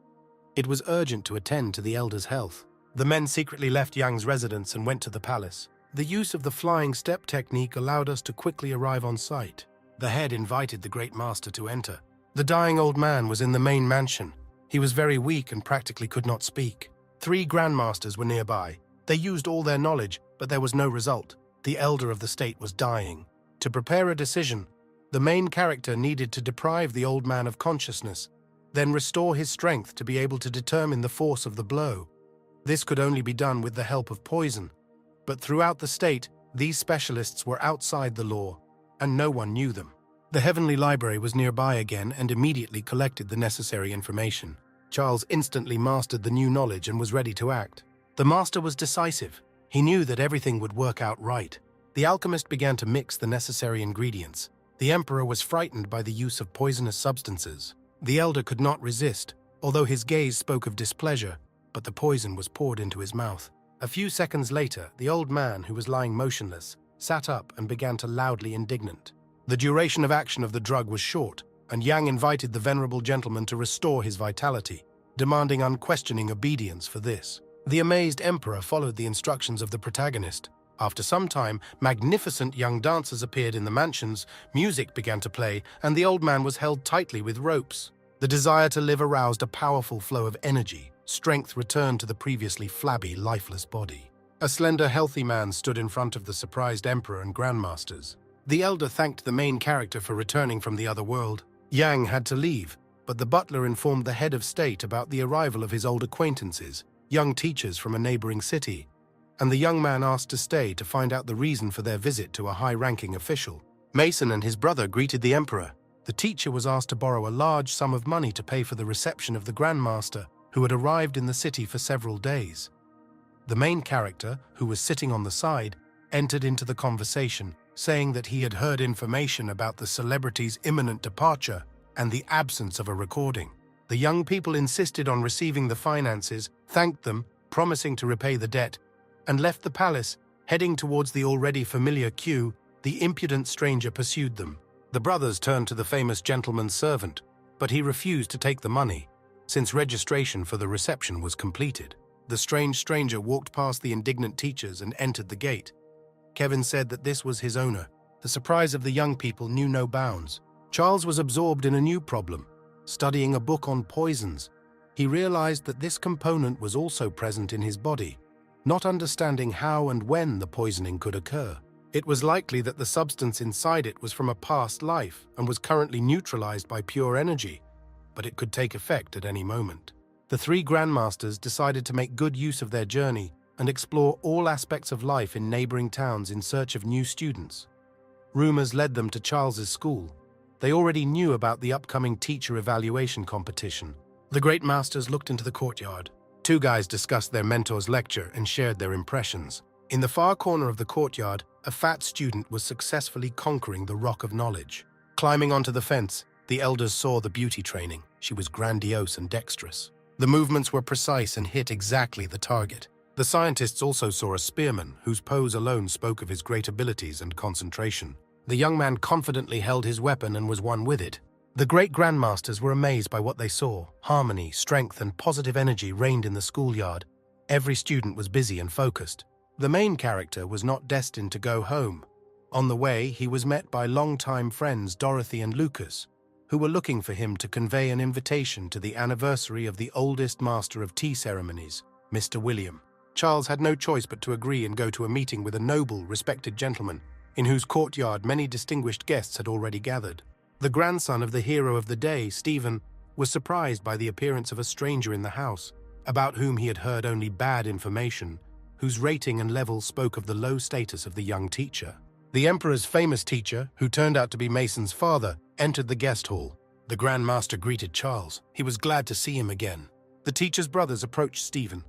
It was urgent to attend to the elder's health. The men secretly left Yang's residence and went to the palace. The use of the flying step technique allowed us to quickly arrive on site. The head invited the great master to enter. The dying old man was in the main mansion. He was very weak and practically could not speak. 3 grandmasters were nearby. They used all their knowledge, but there was no result. The elder of the state was dying. To prepare a decision, the main character needed to deprive the old man of consciousness, then restore his strength to be able to determine the force of the blow. This could only be done with the help of poison. But throughout the state, these specialists were outside the law, and no one knew them. The Heavenly Library was nearby again and immediately collected the necessary information. Charles instantly mastered the new knowledge and was ready to act. The master was decisive. He knew that everything would work out right. The alchemist began to mix the necessary ingredients. The emperor was frightened by the use of poisonous substances. The elder could not resist, although his gaze spoke of displeasure, but the poison was poured into his mouth. A few seconds later, the old man, who was lying motionless, sat up and began to loudly indignant. The duration of action of the drug was short, and Yang invited the venerable gentleman to restore his vitality, demanding unquestioning obedience for this. The amazed emperor followed the instructions of the protagonist. After some time, magnificent young dancers appeared in the mansions, music began to play, and the old man was held tightly with ropes. The desire to live aroused a powerful flow of energy. Strength returned to the previously flabby, lifeless body. A slender, healthy man stood in front of the surprised emperor and grandmasters. The elder thanked the main character for returning from the other world. Yang had to leave, but the butler informed the head of state about the arrival of his old acquaintances, young teachers from a neighboring city, and the young man asked to stay to find out the reason for their visit to a high-ranking official. Mason and his brother greeted the emperor. The teacher was asked to borrow a large sum of money to pay for the reception of the grandmaster, who had arrived in the city for several days. The main character, who was sitting on the side, entered into the conversation, saying that he had heard information about the celebrity's imminent departure and the absence of a recording. The young people insisted on receiving the finances, thanked them, promising to repay the debt, and left the palace, heading towards the already familiar queue. The impudent stranger pursued them. The brothers turned to the famous gentleman's servant, but he refused to take the money, since registration for the reception was completed. The strange stranger walked past the indignant teachers and entered the gate. Kevin said that this was his owner. The surprise of the young people knew no bounds. Charles was absorbed in a new problem, studying a book on poisons. He realized that this component was also present in his body, not understanding how and when the poisoning could occur. It was likely that the substance inside it was from a past life and was currently neutralized by pure energy, but it could take effect at any moment. The three grandmasters decided to make good use of their journey and explore all aspects of life in neighboring towns in search of new students. Rumors led them to Charles's school. They already knew about the upcoming teacher evaluation competition. The great masters looked into the courtyard. Two guys discussed their mentor's lecture and shared their impressions. In the far corner of the courtyard, a fat student was successfully conquering the rock of knowledge. Climbing onto the fence, the elders saw the beauty training. She was grandiose and dexterous. The movements were precise and hit exactly the target. The scientists also saw a spearman whose pose alone spoke of his great abilities and concentration. The young man confidently held his weapon and was one with it. The great grandmasters were amazed by what they saw. Harmony, strength, and positive energy reigned in the schoolyard. Every student was busy and focused. The main character was not destined to go home. On the way, he was met by longtime friends Dorothy and Lucas, who were looking for him to convey an invitation to the anniversary of the oldest master of tea ceremonies, Mr. William. Charles had no choice but to agree and go to a meeting with a noble, respected gentleman, in whose courtyard many distinguished guests had already gathered. The grandson of the hero of the day, Stephen, was surprised by the appearance of a stranger in the house, about whom he had heard only bad information, whose rating and level spoke of the low status of the young teacher. The emperor's famous teacher, who turned out to be Mason's father, entered the guest hall. The grandmaster greeted Charles. He was glad to see him again. The teacher's brothers approached Stephen.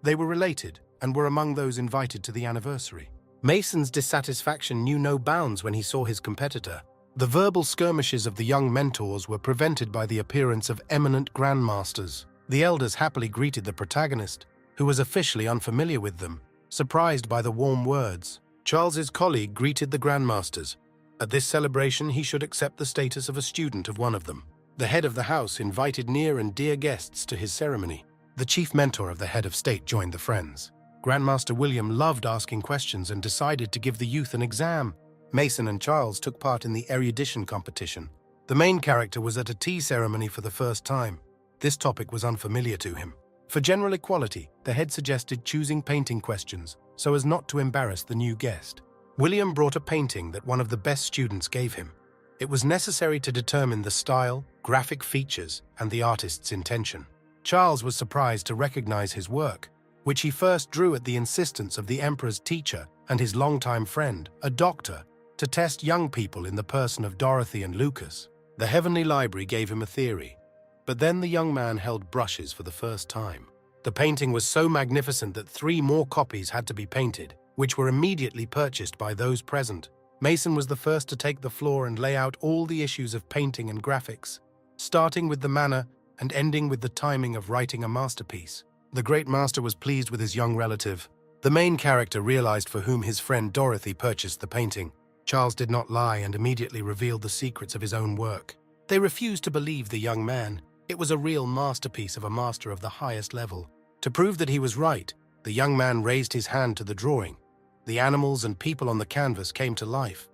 They were related and were among those invited to the anniversary. Mason's dissatisfaction knew no bounds when he saw his competitor. The verbal skirmishes of the young mentors were prevented by the appearance of eminent grandmasters. The elders happily greeted the protagonist, who was officially unfamiliar with them, surprised by the warm words. Charles's colleague greeted the grandmasters. At this celebration, he should accept the status of a student of one of them. The head of the house invited near and dear guests to his ceremony. The chief mentor of the head of state joined the friends. Grandmaster William loved asking questions and decided to give the youth an exam. Mason and Charles took part in the erudition competition. The main character was at a tea ceremony for the first time. This topic was unfamiliar to him. For general equality, the head suggested choosing painting questions so as not to embarrass the new guest. William brought a painting that one of the best students gave him. It was necessary to determine the style, graphic features, and the artist's intention. Charles was surprised to recognize his work, which he first drew at the insistence of the emperor's teacher and his longtime friend, a doctor, to test young people in the person of Dorothy and Lucas. The heavenly library gave him a theory, but then the young man held brushes for the first time. The painting was so magnificent that 3 more copies had to be painted, which were immediately purchased by those present. Mason was the first to take the floor and lay out all the issues of painting and graphics, starting with the manner and ending with the timing of writing a masterpiece. The great master was pleased with his young relative. The main character realized for whom his friend Dorothy purchased the painting. Charles did not lie and immediately revealed the secrets of his own work. They refused to believe the young man. It was a real masterpiece of a master of the highest level. To prove that he was right, the young man raised his hand to the drawing. The animals and people on the canvas came to life.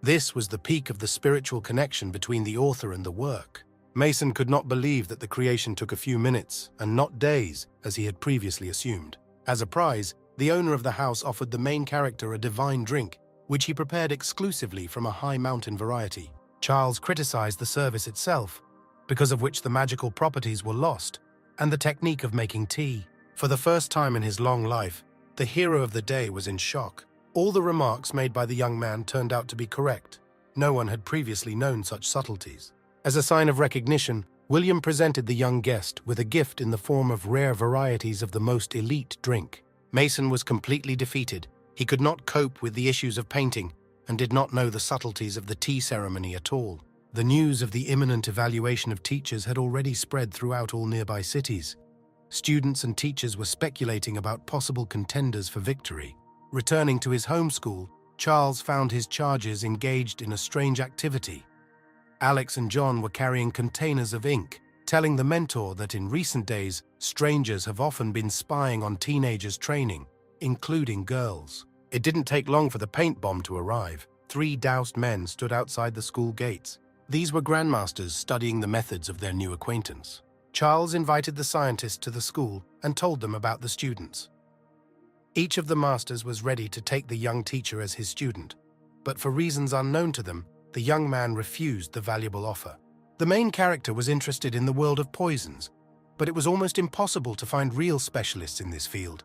This was the peak of the spiritual connection between the author and the work. Mason could not believe that the creation took a few minutes and not days, as he had previously assumed. As a prize, the owner of the house offered the main character a divine drink, which he prepared exclusively from a high mountain variety. Charles criticized the service itself, because of which the magical properties were lost, and the technique of making tea. For the first time in his long life, the hero of the day was in shock. All the remarks made by the young man turned out to be correct. No one had previously known such subtleties. As a sign of recognition, William presented the young guest with a gift in the form of rare varieties of the most elite drink. Mason was completely defeated. He could not cope with the issues of painting and did not know the subtleties of the tea ceremony at all. The news of the imminent evaluation of teachers had already spread throughout all nearby cities. Students and teachers were speculating about possible contenders for victory. Returning to his home school, Charles found his charges engaged in a strange activity. Alex and John were carrying containers of ink, telling the mentor that in recent days, strangers have often been spying on teenagers training, including girls. It didn't take long for the paint bomb to arrive. 3 doused men stood outside the school gates. These were grandmasters studying the methods of their new acquaintance. Charles invited the scientists to the school and told them about the students. Each of the masters was ready to take the young teacher as his student, but for reasons unknown to them, the young man refused the valuable offer. The main character was interested in the world of poisons, but it was almost impossible to find real specialists in this field.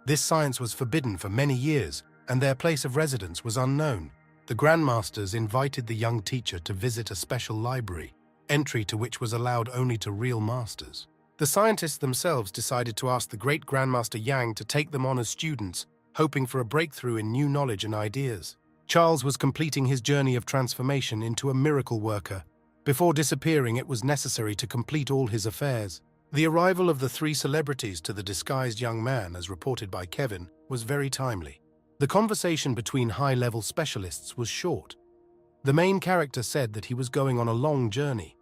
This science was forbidden for many years, and their place of residence was unknown. The grandmasters invited the young teacher to visit a special library, entry to which was allowed only to real masters. The scientists themselves decided to ask the great Grandmaster Yang to take them on as students, hoping for a breakthrough in new knowledge and ideas. Charles was completing his journey of transformation into a miracle worker. Before disappearing, it was necessary to complete all his affairs. The arrival of the 3 celebrities to the disguised young man, as reported by Kevin, was very timely. The conversation between high-level specialists was short. The main character said that he was going on a long journey,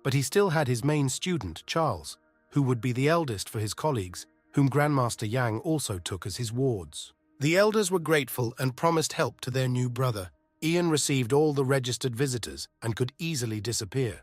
but he still had his main student, Charles, who would be the eldest for his colleagues, whom Grandmaster Yang also took as his wards. The elders were grateful and promised help to their new brother. Ian received all the registered visitors and could easily disappear.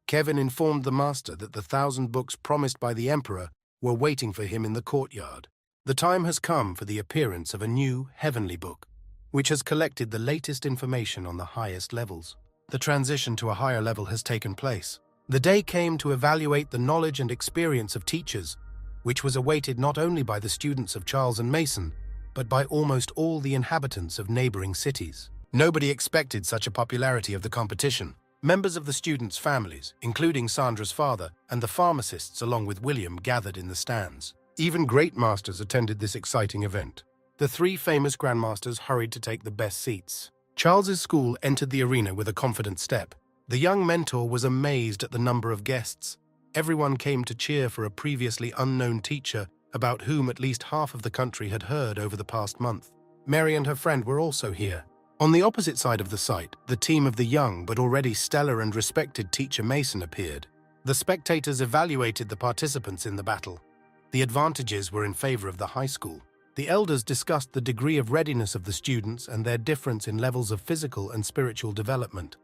Kevin informed the master that the 1,000 books promised by the emperor were waiting for him in the courtyard. The time has come for the appearance of a new heavenly book, which has collected the latest information on the highest levels. The transition to a higher level has taken place. The day came to evaluate the knowledge and experience of teachers, which was awaited not only by the students of Charles and Mason, but by almost all the inhabitants of neighboring cities. Nobody expected such a popularity of the competition. Members of the students' families, including Sandra's father, and the pharmacists along with William gathered in the stands. Even great masters attended this exciting event. The 3 famous grandmasters hurried to take the best seats. Charles's school entered the arena with a confident step. The young mentor was amazed at the number of guests. Everyone came to cheer for a previously unknown teacher about whom at least half of the country had heard over the past month. Mary and her friend were also here. On the opposite side of the site, the team of the young but already stellar and respected teacher Mason appeared. The spectators evaluated the participants in the battle. The advantages were in favor of the high school. The elders discussed the degree of readiness of the students and their difference in levels of physical and spiritual development.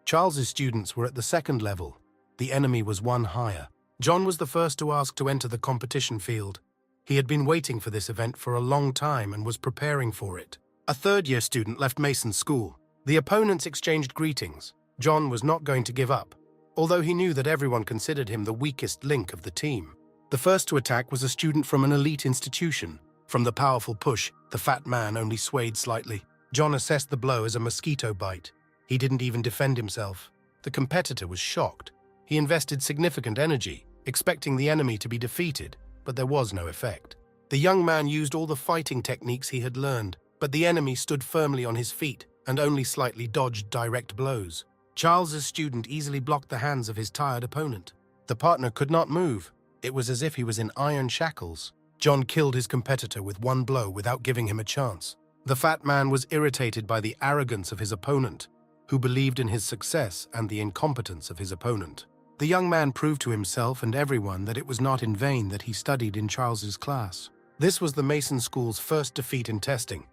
Charles's students were at the 2nd level. The enemy was 1 higher. John was the first to ask to enter the competition field. He had been waiting for this event for a long time and was preparing for it. A 3rd-year student left Mason's school. The opponents exchanged greetings. John was not going to give up, although he knew that everyone considered him the weakest link of the team. The first to attack was a student from an elite institution. From the powerful push, the fat man only swayed slightly. John assessed the blow as a mosquito bite. He didn't even defend himself. The competitor was shocked. He invested significant energy, expecting the enemy to be defeated, but there was no effect. The young man used all the fighting techniques he had learned, but the enemy stood firmly on his feet and only slightly dodged direct blows. Charles's student easily blocked the hands of his tired opponent. The partner could not move. It was as if he was in iron shackles. John killed his competitor with 1 blow without giving him a chance. The fat man was irritated by the arrogance of his opponent, who believed in his success and the incompetence of his opponent. The young man proved to himself and everyone that it was not in vain that he studied in Charles's class. This was the Mason School's first defeat in testing.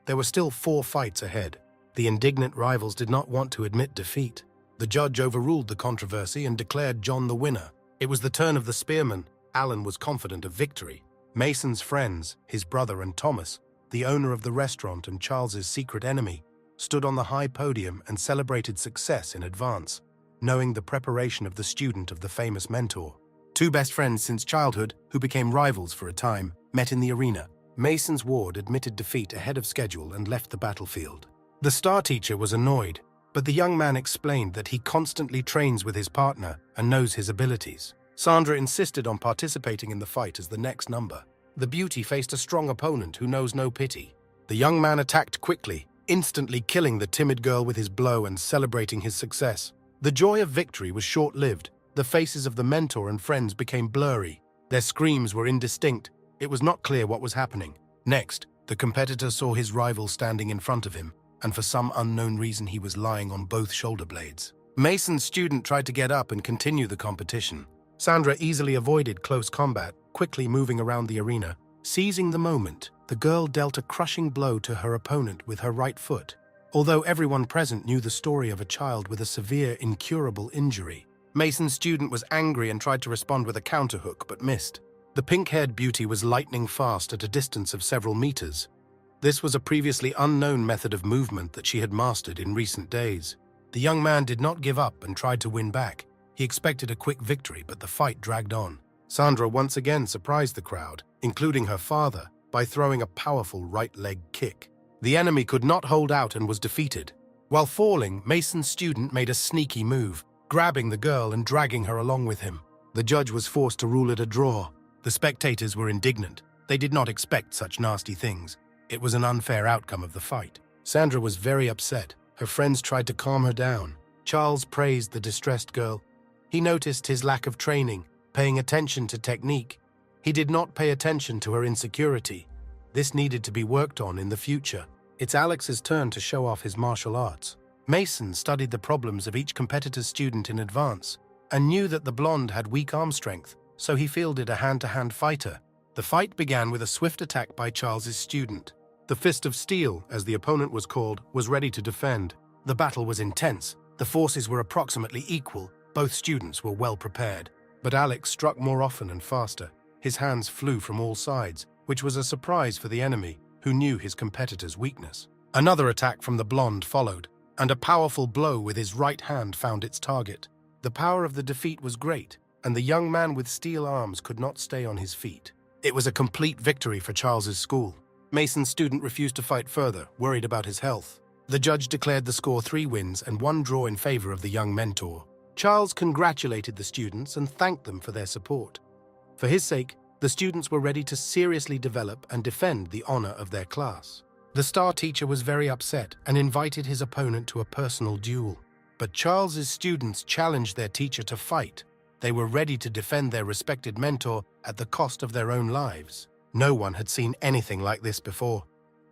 There were still 4 fights ahead. The indignant rivals did not want to admit defeat. The judge overruled the controversy and declared John the winner. It was the turn of the spearman. Alan was confident of victory. Mason's friends, his brother and Thomas, the owner of the restaurant and Charles's secret enemy, stood on the high podium and celebrated success in advance, knowing the preparation of the student of the famous mentor. 2 best friends since childhood, who became rivals for a time, met in the arena. Mason's ward admitted defeat ahead of schedule and left the battlefield. The star teacher was annoyed, but the young man explained that he constantly trains with his partner and knows his abilities. Sandra insisted on participating in the fight as the next number. The beauty faced a strong opponent who knows no pity. The young man attacked quickly, instantly killing the timid girl with his blow and celebrating his success. The joy of victory was short-lived. The faces of the mentor and friends became blurry. Their screams were indistinct. It was not clear what was happening. Next, the competitor saw his rival standing in front of him, and for some unknown reason he was lying on both shoulder blades. Mason's student tried to get up and continue the competition. Sandra easily avoided close combat, quickly moving around the arena. Seizing the moment, the girl dealt a crushing blow to her opponent with her right foot. Although everyone present knew the story of a child with a severe, incurable injury, Mason's student was angry and tried to respond with a counterhook, but missed. The pink-haired beauty was lightning fast at a distance of several meters. This was a previously unknown method of movement that she had mastered in recent days. The young man did not give up and tried to win back. He expected a quick victory, but the fight dragged on. Sandra once again surprised the crowd, including her father, by throwing a powerful right leg kick. The enemy could not hold out and was defeated. While falling, Mason's student made a sneaky move, grabbing the girl and dragging her along with him. The judge was forced to rule it a draw. The spectators were indignant. They did not expect such nasty things. It was an unfair outcome of the fight. Sandra was very upset. Her friends tried to calm her down. Charles praised the distressed girl. He noticed his lack of training, paying attention to technique. He did not pay attention to her insecurity. This needed to be worked on in the future. It's Alex's turn to show off his martial arts. Mason studied the problems of each competitor's student in advance and knew that the blonde had weak arm strength, so he fielded a hand-to-hand fighter. The fight began with a swift attack by Charles's student. The Fist of Steel, as the opponent was called, was ready to defend. The battle was intense. The forces were approximately equal. Both students were well prepared. But Alex struck more often and faster. His hands flew from all sides, which was a surprise for the enemy, who knew his competitor's weakness. Another attack from the blonde followed, and a powerful blow with his right hand found its target. The power of the defeat was great, and the young man with steel arms could not stay on his feet. It was a complete victory for Charles's school. Mason's student refused to fight further, worried about his health. The judge declared the score 3 wins and 1 draw in favor of the young mentor. Charles congratulated the students and thanked them for their support. For his sake, the students were ready to seriously develop and defend the honor of their class. The star teacher was very upset and invited his opponent to a personal duel. But Charles's students challenged their teacher to fight. They were ready to defend their respected mentor at the cost of their own lives. No one had seen anything like this before.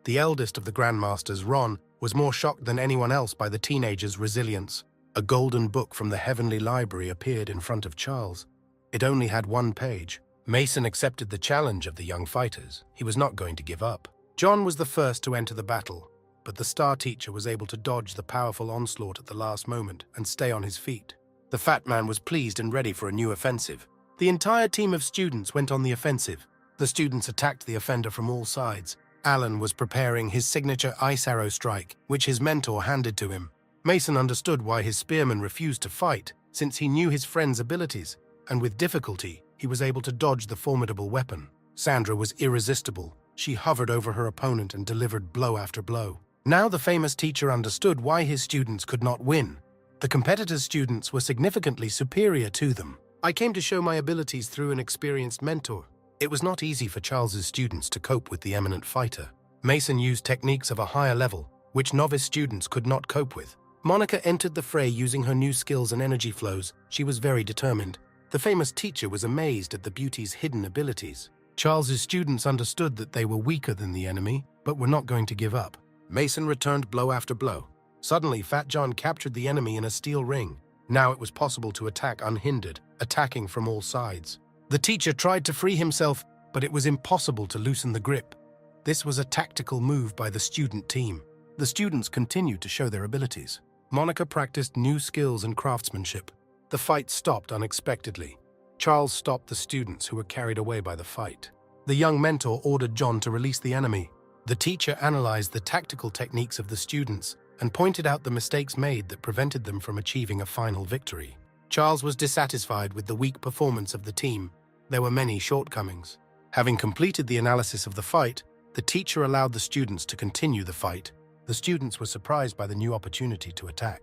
The eldest of the grandmasters, Ron, was more shocked than anyone else by the teenager's resilience. A golden book from the heavenly library appeared in front of Charles. It only had 1 page. Mason accepted the challenge of the young fighters. He was not going to give up. John was the first to enter the battle, but the star teacher was able to dodge the powerful onslaught at the last moment and stay on his feet. The fat man was pleased and ready for a new offensive. The entire team of students went on the offensive. The students attacked the offender from all sides. Alan was preparing his signature ice arrow strike, which his mentor handed to him. Mason understood why his spearman refused to fight, since he knew his friend's abilities, and with difficulty, he was able to dodge the formidable weapon. Sandra was irresistible. She hovered over her opponent and delivered blow after blow. Now the famous teacher understood why his students could not win. The competitors' students were significantly superior to them. I came to show my abilities through an experienced mentor. It was not easy for Charles's students to cope with the eminent fighter. Mason used techniques of a higher level, which novice students could not cope with. Monica entered the fray using her new skills and energy flows. She was very determined. The famous teacher was amazed at the beauty's hidden abilities. Charles's students understood that they were weaker than the enemy, but were not going to give up. Mason returned blow after blow. Suddenly, Fat John captured the enemy in a steel ring. Now it was possible to attack unhindered, attacking from all sides. The teacher tried to free himself, but it was impossible to loosen the grip. This was a tactical move by the student team. The students continued to show their abilities. Monica practiced new skills and craftsmanship. The fight stopped unexpectedly. Charles stopped the students who were carried away by the fight. The young mentor ordered John to release the enemy. The teacher analyzed the tactical techniques of the students and pointed out the mistakes made that prevented them from achieving a final victory. Charles was dissatisfied with the weak performance of the team. There were many shortcomings. Having completed the analysis of the fight, the teacher allowed the students to continue the fight. The students were surprised by the new opportunity to attack.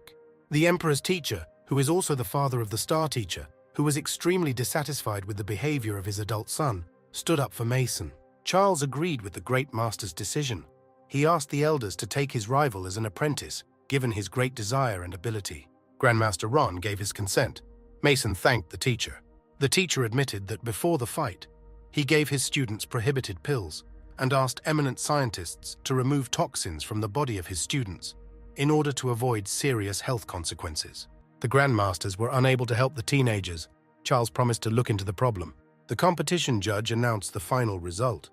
The Emperor's teacher, who is also the father of the Star Teacher, who was extremely dissatisfied with the behavior of his adult son, stood up for Mason. Charles agreed with the Great Master's decision. He asked the elders to take his rival as an apprentice, given his great desire and ability. Grandmaster Ron gave his consent. Mason thanked the teacher. The teacher admitted that before the fight, he gave his students prohibited pills and asked eminent scientists to remove toxins from the body of his students in order to avoid serious health consequences. The Grandmasters were unable to help the teenagers. Charles promised to look into the problem. The competition judge announced the final result.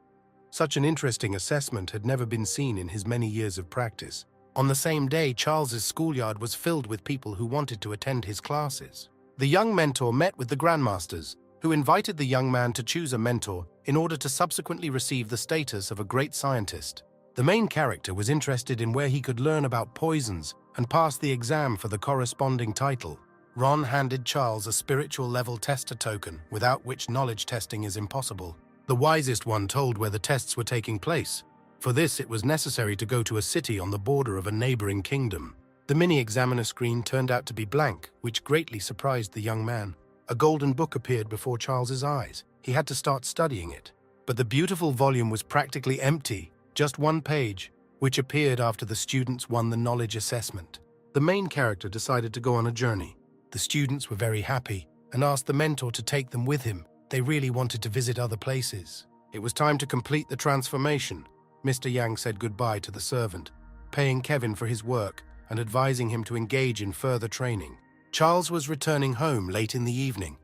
Such an interesting assessment had never been seen in his many years of practice. On the same day, Charles's schoolyard was filled with people who wanted to attend his classes. The young mentor met with the Grandmasters, who invited the young man to choose a mentor in order to subsequently receive the status of a great scientist. The main character was interested in where he could learn about poisons and pass the exam for the corresponding title. Ron handed Charles a spiritual level tester token, without which knowledge testing is impossible. The wisest one told where the tests were taking place. For this, it was necessary to go to a city on the border of a neighboring kingdom. The mini-examiner screen turned out to be blank, which greatly surprised the young man. A golden book appeared before Charles's eyes. He had to start studying it. But the beautiful volume was practically empty, just one page, which appeared after the students won the knowledge assessment. The main character decided to go on a journey. The students were very happy and asked the mentor to take them with him. They really wanted to visit other places. It was time to complete the transformation. Mr. Yang said goodbye to the servant, paying Kevin for his work and advising him to engage in further training. Charles was returning home late in the evening.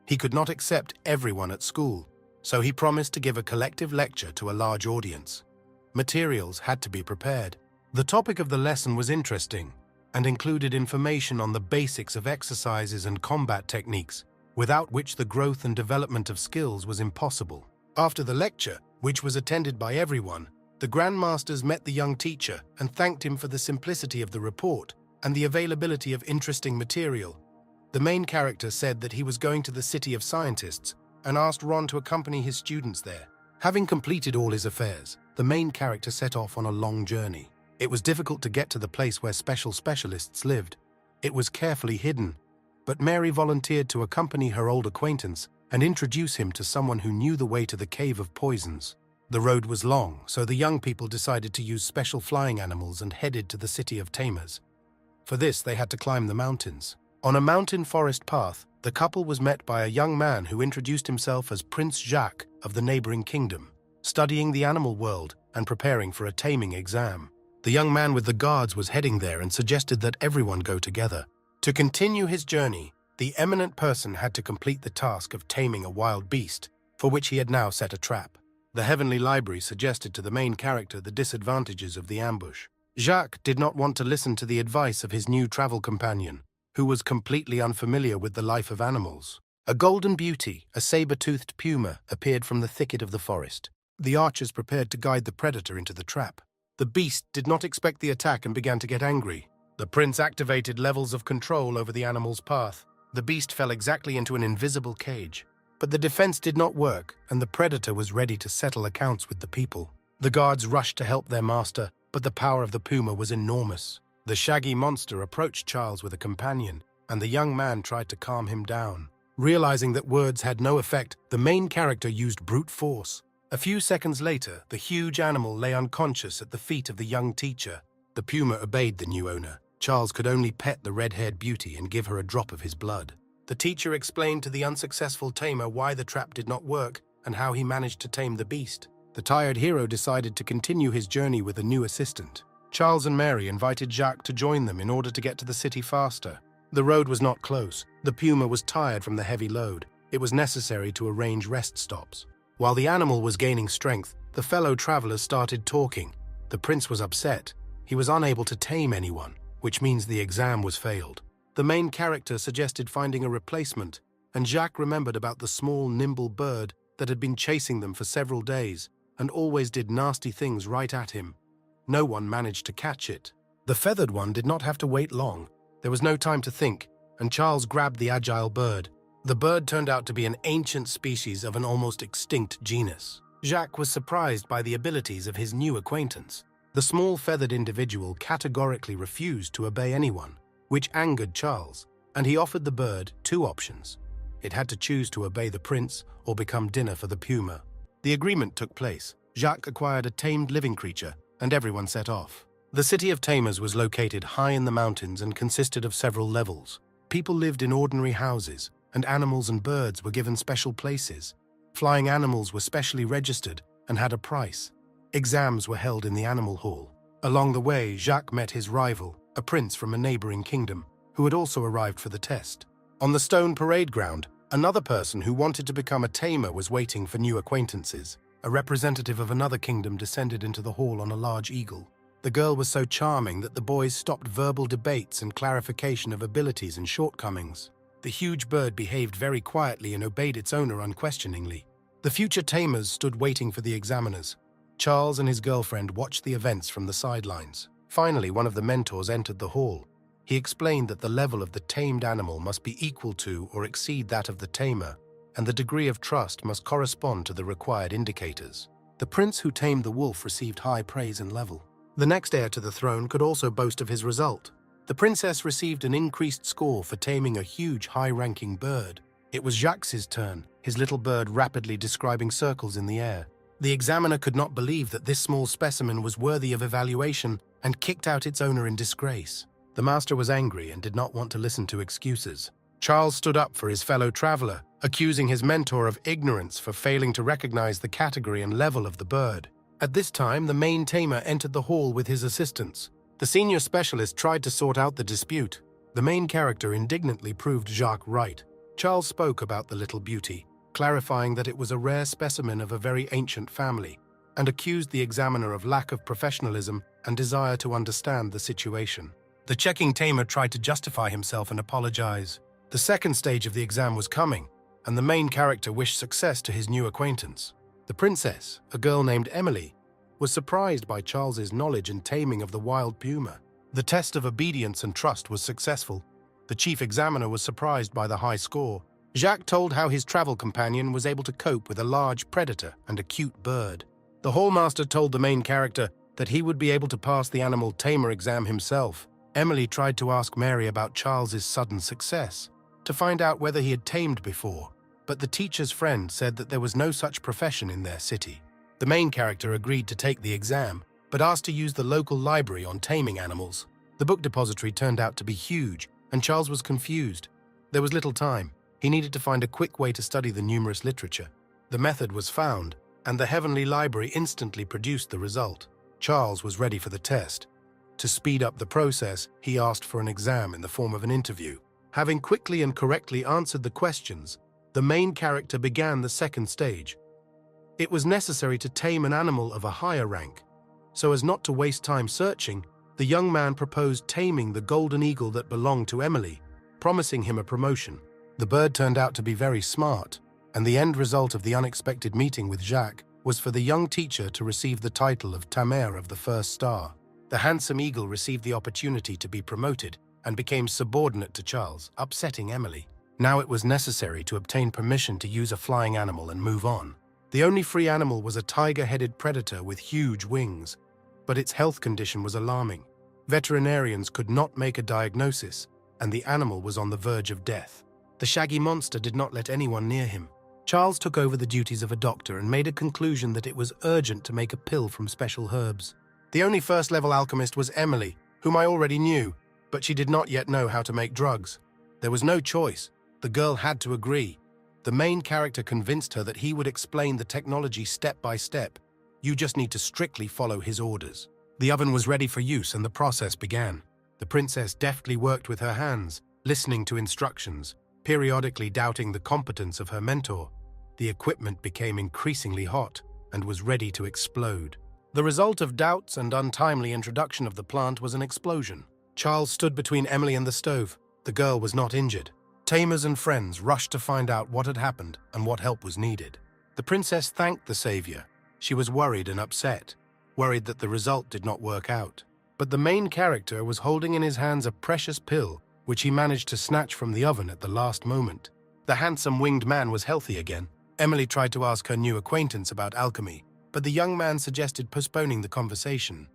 He could not accept everyone at school, so he promised to give a collective lecture to a large audience. Materials had to be prepared. The topic of the lesson was interesting and included information on the basics of exercises and combat techniques, without which the growth and development of skills was impossible. After the lecture, which was attended by everyone, the Grandmasters met the young teacher and thanked him for the simplicity of the report and the availability of interesting material. The main character said that he was going to the City of Scientists and asked Ron to accompany his students there. Having completed all his affairs, the main character set off on a long journey. It was difficult to get to the place where specialists lived. It was carefully hidden, but Mary volunteered to accompany her old acquaintance and introduce him to someone who knew the way to the Cave of Poisons. The road was long, so the young people decided to use special flying animals and headed to the city of Tamers. For this, they had to climb the mountains. On a mountain forest path, the couple was met by a young man who introduced himself as Prince Jacques of the neighboring kingdom, studying the animal world and preparing for a taming exam. The young man with the guards was heading there and suggested that everyone go together. To continue his journey, the eminent person had to complete the task of taming a wild beast, for which he had now set a trap. The Heavenly Library suggested to the main character the disadvantages of the ambush. Jacques did not want to listen to the advice of his new travel companion, who was completely unfamiliar with the life of animals. A golden beauty, a saber-toothed puma, appeared from the thicket of the forest. The archers prepared to guide the predator into the trap. The beast did not expect the attack and began to get angry. The prince activated levels of control over the animal's path. The beast fell exactly into an invisible cage. But the defense did not work, and the predator was ready to settle accounts with the people. The guards rushed to help their master, but the power of the puma was enormous. The shaggy monster approached Charles with a companion, and the young man tried to calm him down. Realizing that words had no effect, the main character used brute force. A few seconds later, the huge animal lay unconscious at the feet of the young teacher. The puma obeyed the new owner. Charles could only pet the red-haired beauty and give her a drop of his blood. The teacher explained to the unsuccessful tamer why the trap did not work and how he managed to tame the beast. The tired hero decided to continue his journey with a new assistant. Charles and Mary invited Jacques to join them in order to get to the city faster. The road was not close. The puma was tired from the heavy load. It was necessary to arrange rest stops. While the animal was gaining strength, the fellow travelers started talking. The prince was upset. He was unable to tame anyone, which means the exam was failed. The main character suggested finding a replacement, and Jacques remembered about the small, nimble bird that had been chasing them for several days and always did nasty things right at him. No one managed to catch it. The feathered one did not have to wait long. There was no time to think, and Charles grabbed the agile bird. The bird turned out to be an ancient species of an almost extinct genus. Jacques was surprised by the abilities of his new acquaintance. The small feathered individual categorically refused to obey anyone, which angered Charles, and he offered the bird two options. It had to choose to obey the prince or become dinner for the puma. The agreement took place. Jacques acquired a tamed living creature, and everyone set off. The city of Tamers was located high in the mountains and consisted of several levels. People lived in ordinary houses, and animals and birds were given special places. Flying animals were specially registered and had a price. Exams were held in the animal hall. Along the way, Jacques met his rival, a prince from a neighboring kingdom, who had also arrived for the test. On the stone parade ground, another person who wanted to become a tamer was waiting for new acquaintances. A representative of another kingdom descended into the hall on a large eagle. The girl was so charming that the boys stopped verbal debates and clarification of abilities and shortcomings. The huge bird behaved very quietly and obeyed its owner unquestioningly. The future tamers stood waiting for the examiners. Charles and his girlfriend watched the events from the sidelines. Finally, one of the mentors entered the hall. He explained that the level of the tamed animal must be equal to or exceed that of the tamer, and the degree of trust must correspond to the required indicators. The prince who tamed the wolf received high praise and level. The next heir to the throne could also boast of his result. The princess received an increased score for taming a huge, high-ranking bird. It was Jacques' turn, his little bird rapidly describing circles in the air. The examiner could not believe that this small specimen was worthy of evaluation and kicked out its owner in disgrace. The master was angry and did not want to listen to excuses. Charles stood up for his fellow traveler, accusing his mentor of ignorance for failing to recognize the category and level of the bird. At this time, the main tamer entered the hall with his assistants. The senior specialist tried to sort out the dispute. The main character indignantly proved Jacques right. Charles spoke about the little beauty, clarifying that it was a rare specimen of a very ancient family, and accused the examiner of lack of professionalism and desire to understand the situation. The checking tamer tried to justify himself and apologize. The second stage of the exam was coming, and the main character wished success to his new acquaintance. The princess, a girl named Emily, was surprised by Charles's knowledge and taming of the wild puma. The test of obedience and trust was successful. The chief examiner was surprised by the high score. Jacques told how his travel companion was able to cope with a large predator and a cute bird. The hallmaster told the main character that he would be able to pass the animal tamer exam himself. Emily tried to ask Mary about Charles's sudden success, to find out whether he had tamed before, but the teacher's friend said that there was no such profession in their city. The main character agreed to take the exam, but asked to use the local library on taming animals. The book depository turned out to be huge, and Charles was confused. There was little time. He needed to find a quick way to study the numerous literature. The method was found, and the Heavenly Library instantly produced the result. Charles was ready for the test. To speed up the process, he asked for an exam in the form of an interview. Having quickly and correctly answered the questions, the main character began the second stage. It was necessary to tame an animal of a higher rank. So as not to waste time searching, the young man proposed taming the golden eagle that belonged to Emily, promising him a promotion. The bird turned out to be very smart, and the end result of the unexpected meeting with Jacques was for the young teacher to receive the title of Tamer of the First Star. The handsome eagle received the opportunity to be promoted and became subordinate to Charles, upsetting Emily. Now it was necessary to obtain permission to use a flying animal and move on. The only free animal was a tiger-headed predator with huge wings, but its health condition was alarming. Veterinarians could not make a diagnosis, and the animal was on the verge of death. The shaggy monster did not let anyone near him. Charles took over the duties of a doctor and made a conclusion that it was urgent to make a pill from special herbs. The only first-level alchemist was Emily, whom I already knew, but she did not yet know how to make drugs. There was no choice. The girl had to agree. The main character convinced her that he would explain the technology step by step. You just need to strictly follow his orders. The oven was ready for use and the process began. The princess deftly worked with her hands, listening to instructions, periodically doubting the competence of her mentor. The equipment became increasingly hot and was ready to explode. The result of doubts and untimely introduction of the plant was an explosion. Charles stood between Emily and the stove. The girl was not injured. Tamers and friends rushed to find out what had happened and what help was needed. The princess thanked the savior. She was worried and upset, worried that the result did not work out. But the main character was holding in his hands a precious pill, which he managed to snatch from the oven at the last moment. The handsome winged man was healthy again. Emily tried to ask her new acquaintance about alchemy, but the young man suggested postponing the conversation.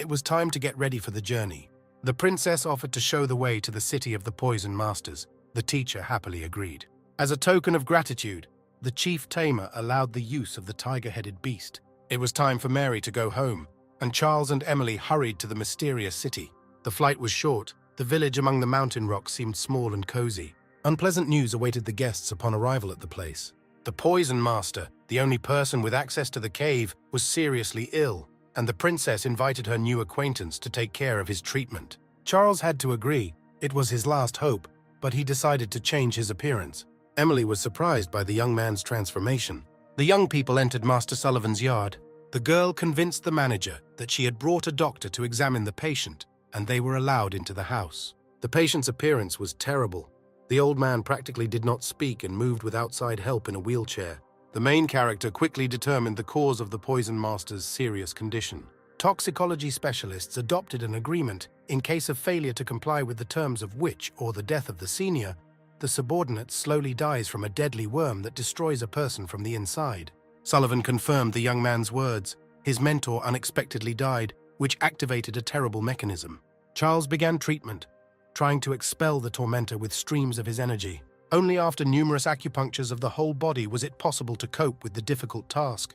It was time to get ready for the journey. The princess offered to show the way to the city of the poison masters. The teacher happily agreed. As a token of gratitude, the chief Tamer allowed the use of the tiger-headed beast. It was time for Mary to go home, and Charles and Emily hurried to the mysterious city. The flight was short. The village among the mountain rocks seemed small and cozy. Unpleasant news awaited the guests upon arrival at the place. The poison master, the only person with access to the cave, was seriously ill, and the princess invited her new acquaintance to take care of his treatment. Charles had to agree. It was his last hope, but he decided to change his appearance. Emily was surprised by the young man's transformation. The young people entered Master Sullivan's yard. The girl convinced the manager that she had brought a doctor to examine the patient, and they were allowed into the house. The patient's appearance was terrible. The old man practically did not speak and moved with outside help in a wheelchair. The main character quickly determined the cause of the poison master's serious condition. Toxicology specialists adopted an agreement in case of failure to comply with the terms of which, or the death of the senior, the subordinate slowly dies from a deadly worm that destroys a person from the inside. Sullivan confirmed the young man's words. His mentor unexpectedly died, which activated a terrible mechanism. Charles began treatment, trying to expel the tormentor with streams of his energy. Only after numerous acupunctures of the whole body was it possible to cope with the difficult task.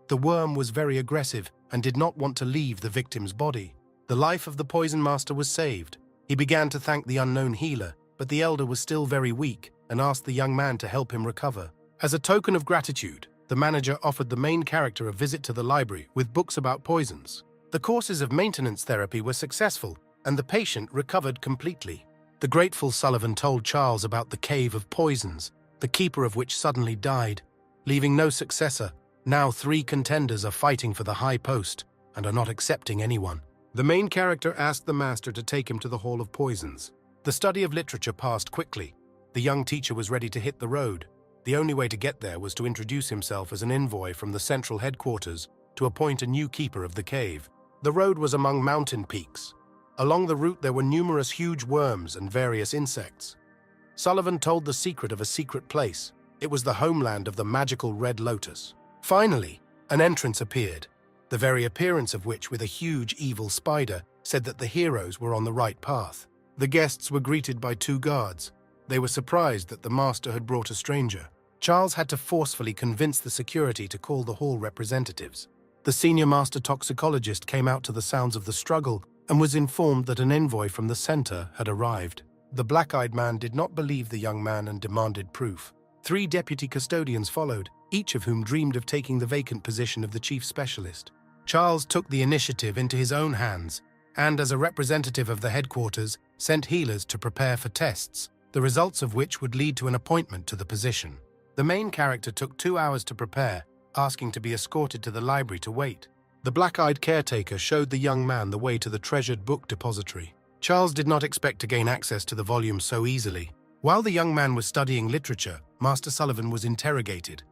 The worm was very aggressive and did not want to leave the victim's body. The life of the poison master was saved. He began to thank the unknown healer, but the elder was still very weak and asked the young man to help him recover. As a token of gratitude, the manager offered the main character a visit to the library with books about poisons. The courses of maintenance therapy were successful, and the patient recovered completely. The grateful Sullivan told Charles about the cave of poisons, the keeper of which suddenly died, leaving no successor. Now 3 contenders are fighting for the high post and are not accepting anyone. The main character asked the master to take him to the Hall of Poisons. The study of literature passed quickly. The young teacher was ready to hit the road. The only way to get there was to introduce himself as an envoy from the central headquarters to appoint a new keeper of the cave. The road was among mountain peaks. Along the route there were numerous huge worms and various insects. Sullivan told the secret of a secret place. It was the homeland of the magical red lotus. Finally, an entrance appeared, the very appearance of which, with a huge evil spider, said that the heroes were on the right path. The guests were greeted by 2 guards. They were surprised that the master had brought a stranger. Charles had to forcefully convince the security to call the hall representatives. The senior master toxicologist came out to the sounds of the struggle and was informed that an envoy from the center had arrived. The black-eyed man did not believe the young man and demanded proof. 3 deputy custodians followed, each of whom dreamed of taking the vacant position of the chief specialist. Charles took the initiative into his own hands and, as a representative of the headquarters, sent healers to prepare for tests, the results of which would lead to an appointment to the position. The main character took 2 hours to prepare, asking to be escorted to the library to wait. The black-eyed caretaker showed the young man the way to the treasured book depository. Charles did not expect to gain access to the volume so easily. While the young man was studying literature, Master Sullivan was interrogated.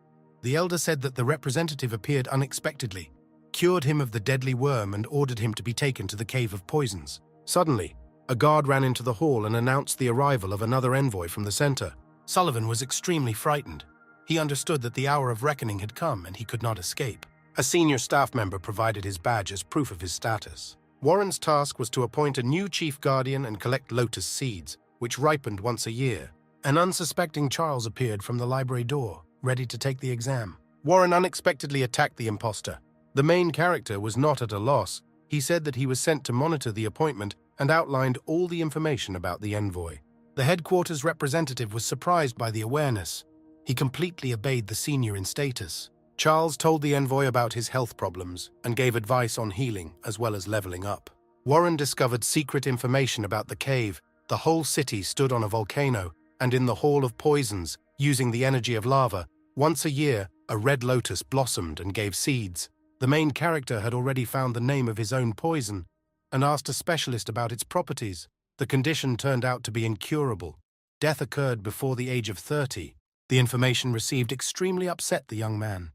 The elder said that the representative appeared unexpectedly, cured him of the deadly worm and ordered him to be taken to the cave of poisons. Suddenly, a guard ran into the hall and announced the arrival of another envoy from the center. Sullivan was extremely frightened. He understood that the hour of reckoning had come and he could not escape. A senior staff member provided his badge as proof of his status. Warren's task was to appoint a new chief guardian and collect lotus seeds, which ripened once a year. An unsuspecting Charles appeared from the library door, ready to take the exam. Warren unexpectedly attacked the imposter. The main character was not at a loss. He said that he was sent to monitor the appointment and outlined all the information about the envoy. The headquarters representative was surprised by the awareness. He completely obeyed the senior in status. Charles told the envoy about his health problems and gave advice on healing as well as leveling up. Warren discovered secret information about the cave. The whole city stood on a volcano, and in the Hall of Poisons, using the energy of lava, once a year, a red lotus blossomed and gave seeds. The main character had already found the name of his own poison and asked a specialist about its properties. The condition turned out to be incurable. Death occurred before the age of 30. The information received extremely upset the young man.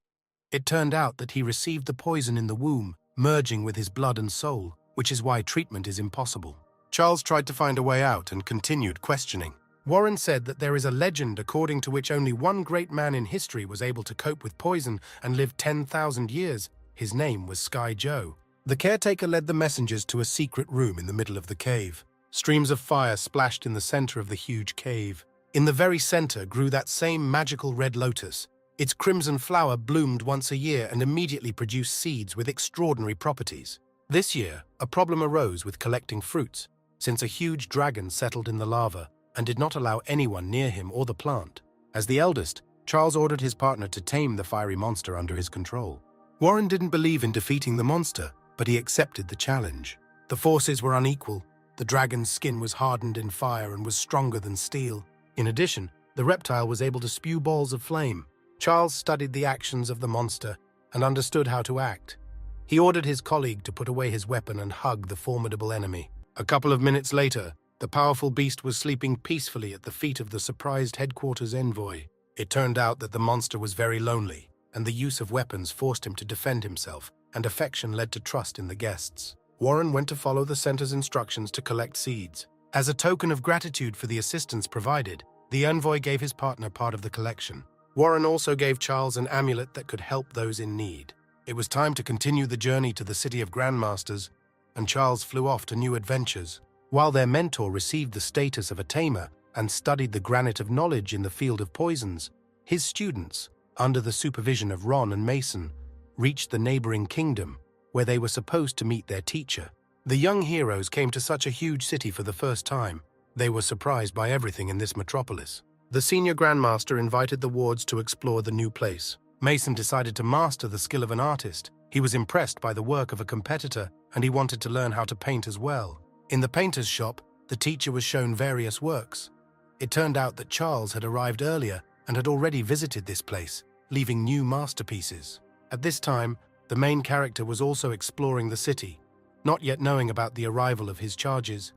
It turned out that he received the poison in the womb, merging with his blood and soul, which is why treatment is impossible. Charles tried to find a way out and continued questioning. Warren said that there is a legend according to which only one great man in history was able to cope with poison and live 10,000 years. His name was Sky Joe. The caretaker led the messengers to a secret room in the middle of the cave. Streams of fire splashed in the center of the huge cave. In the very center grew that same magical red lotus. Its crimson flower bloomed once a year and immediately produced seeds with extraordinary properties. This year, a problem arose with collecting fruits, since a huge dragon settled in the lava and did not allow anyone near him or the plant. As the eldest, Charles ordered his partner to tame the fiery monster under his control. Warren didn't believe in defeating the monster, but he accepted the challenge. The forces were unequal. The dragon's skin was hardened in fire and was stronger than steel. In addition, the reptile was able to spew balls of flame. Charles studied the actions of the monster and understood how to act. He ordered his colleague to put away his weapon and hug the formidable enemy. A couple of minutes later, the powerful beast was sleeping peacefully at the feet of the surprised headquarters envoy. It turned out that the monster was very lonely, and the use of weapons forced him to defend himself, and affection led to trust in the guests. Warren went to follow the center's instructions to collect seeds. As a token of gratitude for the assistance provided, the envoy gave his partner part of the collection. Warren also gave Charles an amulet that could help those in need. It was time to continue the journey to the city of grandmasters, and Charles flew off to new adventures. While their mentor received the status of a tamer and studied the granite of knowledge in the field of poisons, his students, under the supervision of Ron and Mason, reached the neighboring kingdom, where they were supposed to meet their teacher. The young heroes came to such a huge city for the first time. They were surprised by everything in this metropolis. The senior grandmaster invited the wards to explore the new place. Mason decided to master the skill of an artist. He was impressed by the work of a competitor, and he wanted to learn how to paint as well. In the painter's shop, the teacher was shown various works. It turned out that Charles had arrived earlier and had already visited this place, leaving new masterpieces. At this time, the main character was also exploring the city, not yet knowing about the arrival of his charges.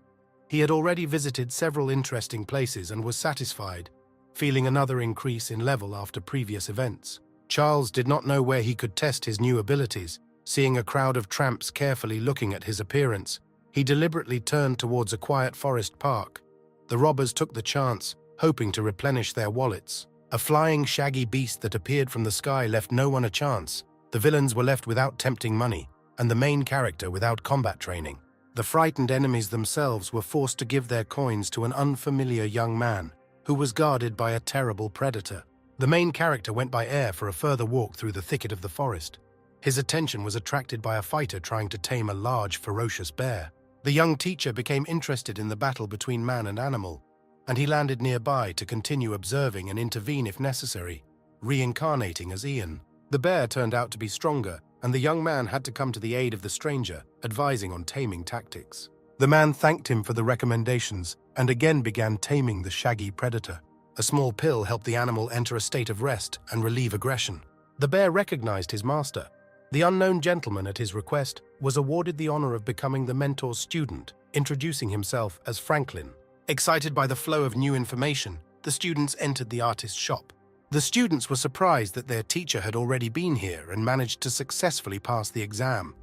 He had already visited several interesting places and was satisfied, feeling another increase in level after previous events. Charles did not know where he could test his new abilities. Seeing a crowd of tramps carefully looking at his appearance, he deliberately turned towards a quiet forest park. The robbers took the chance, hoping to replenish their wallets. A flying, shaggy beast that appeared from the sky left no one a chance. The villains were left without tempting money, and the main character without combat training. The frightened enemies themselves were forced to give their coins to an unfamiliar young man, who was guarded by a terrible predator. The main character went by air for a further walk through the thicket of the forest. His attention was attracted by a fighter trying to tame a large, ferocious bear. The young teacher became interested in the battle between man and animal, and he landed nearby to continue observing and intervene if necessary, reincarnating as Ian. The bear turned out to be stronger, and the young man had to come to the aid of the stranger, advising on taming tactics. The man thanked him for the recommendations and again began taming the shaggy predator. A small pill helped the animal enter a state of rest and relieve aggression. The bear recognized his master. The unknown gentleman, at his request, was awarded the honor of becoming the mentor's student, introducing himself as Franklin. Excited by the flow of new information, the students entered the artist's shop. The students were surprised that their teacher had already been here and managed to successfully pass the exam.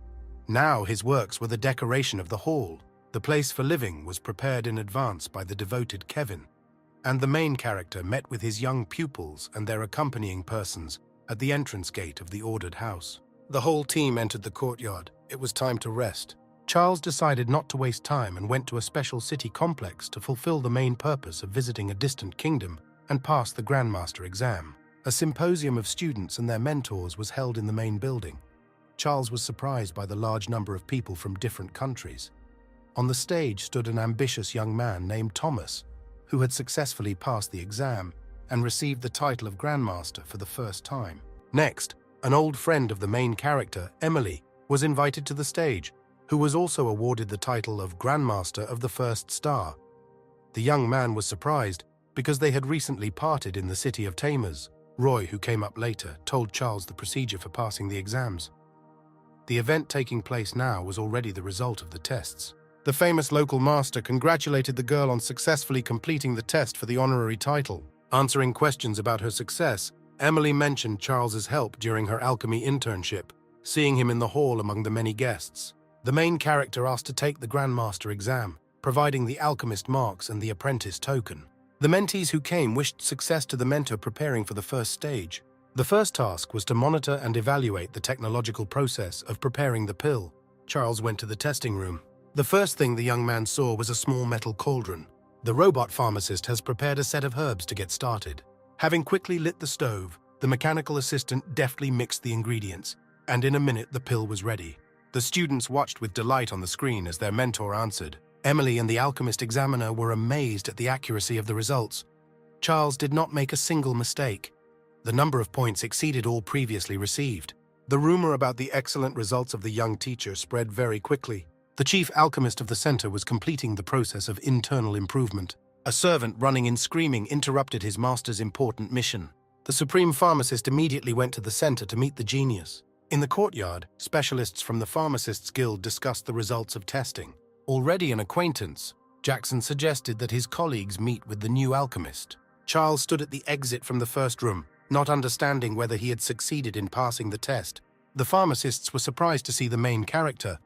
Now his works were the decoration of the hall. The place for living was prepared in advance by the devoted Kevin, and the main character met with his young pupils and their accompanying persons at the entrance gate of the ordered house. The whole team entered the courtyard. It was time to rest. Charles decided not to waste time and went to a special city complex to fulfill the main purpose of visiting a distant kingdom and pass the grandmaster exam. A symposium of students and their mentors was held in the main building. Charles was surprised by the large number of people from different countries. On the stage stood an ambitious young man named Thomas, who had successfully passed the exam and received the title of grandmaster for the first time. Next, an old friend of the main character, Emily, was invited to the stage, who was also awarded the title of grandmaster of the first star. The young man was surprised because they had recently parted in the city of Tamers. Roy, who came up later, told Charles the procedure for passing the exams. The event taking place now was already the result of the tests. The famous local master congratulated the girl on successfully completing the test for the honorary title. Answering questions about her success, Emily mentioned Charles's help during her alchemy internship, seeing him in the hall among the many guests. The main character asked to take the grandmaster exam, providing the alchemist marks and the apprentice token. The mentees who came wished success to the mentor preparing for the first stage. The first task was to monitor and evaluate the technological process of preparing the pill. Charles went to the testing room. The first thing the young man saw was a small metal cauldron. The robot pharmacist has prepared a set of herbs to get started. Having quickly lit the stove, the mechanical assistant deftly mixed the ingredients, and in a minute the pill was ready. The students watched with delight on the screen as their mentor answered. Emily and the Alchemist examiner were amazed at the accuracy of the results. Charles did not make a single mistake. The number of points exceeded all previously received. The rumor about the excellent results of the young teacher spread very quickly. The chief alchemist of the center was completing the process of internal improvement. A servant running in screaming interrupted his master's important mission. The supreme pharmacist immediately went to the center to meet the genius. In the courtyard, specialists from the Pharmacists Guild discussed the results of testing. Already an acquaintance, Jackson suggested that his colleagues meet with the new alchemist. Charles stood at the exit from the first room, not understanding whether he had succeeded in passing the test. The pharmacists were surprised to see the main character.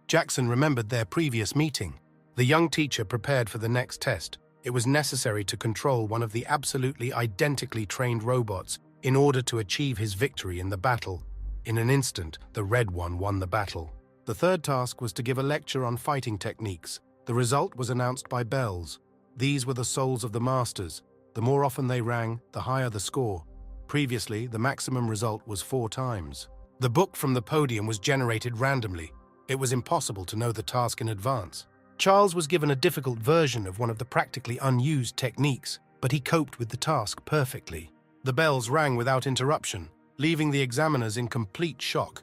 Jackson remembered their previous meeting. The young teacher prepared for the next test. It was necessary to control one of the absolutely identically trained robots in order to achieve his victory in the battle. In an instant, the red one won the battle. The third task was to give a lecture on fighting techniques. The result was announced by bells. These were the souls of the masters. The more often they rang, the higher the score. Previously, the maximum result was 4 times. The book from the podium was generated randomly. It was impossible to know the task in advance. Charles was given a difficult version of one of the practically unused techniques, but he coped with the task perfectly. The bells rang without interruption, leaving the examiners in complete shock.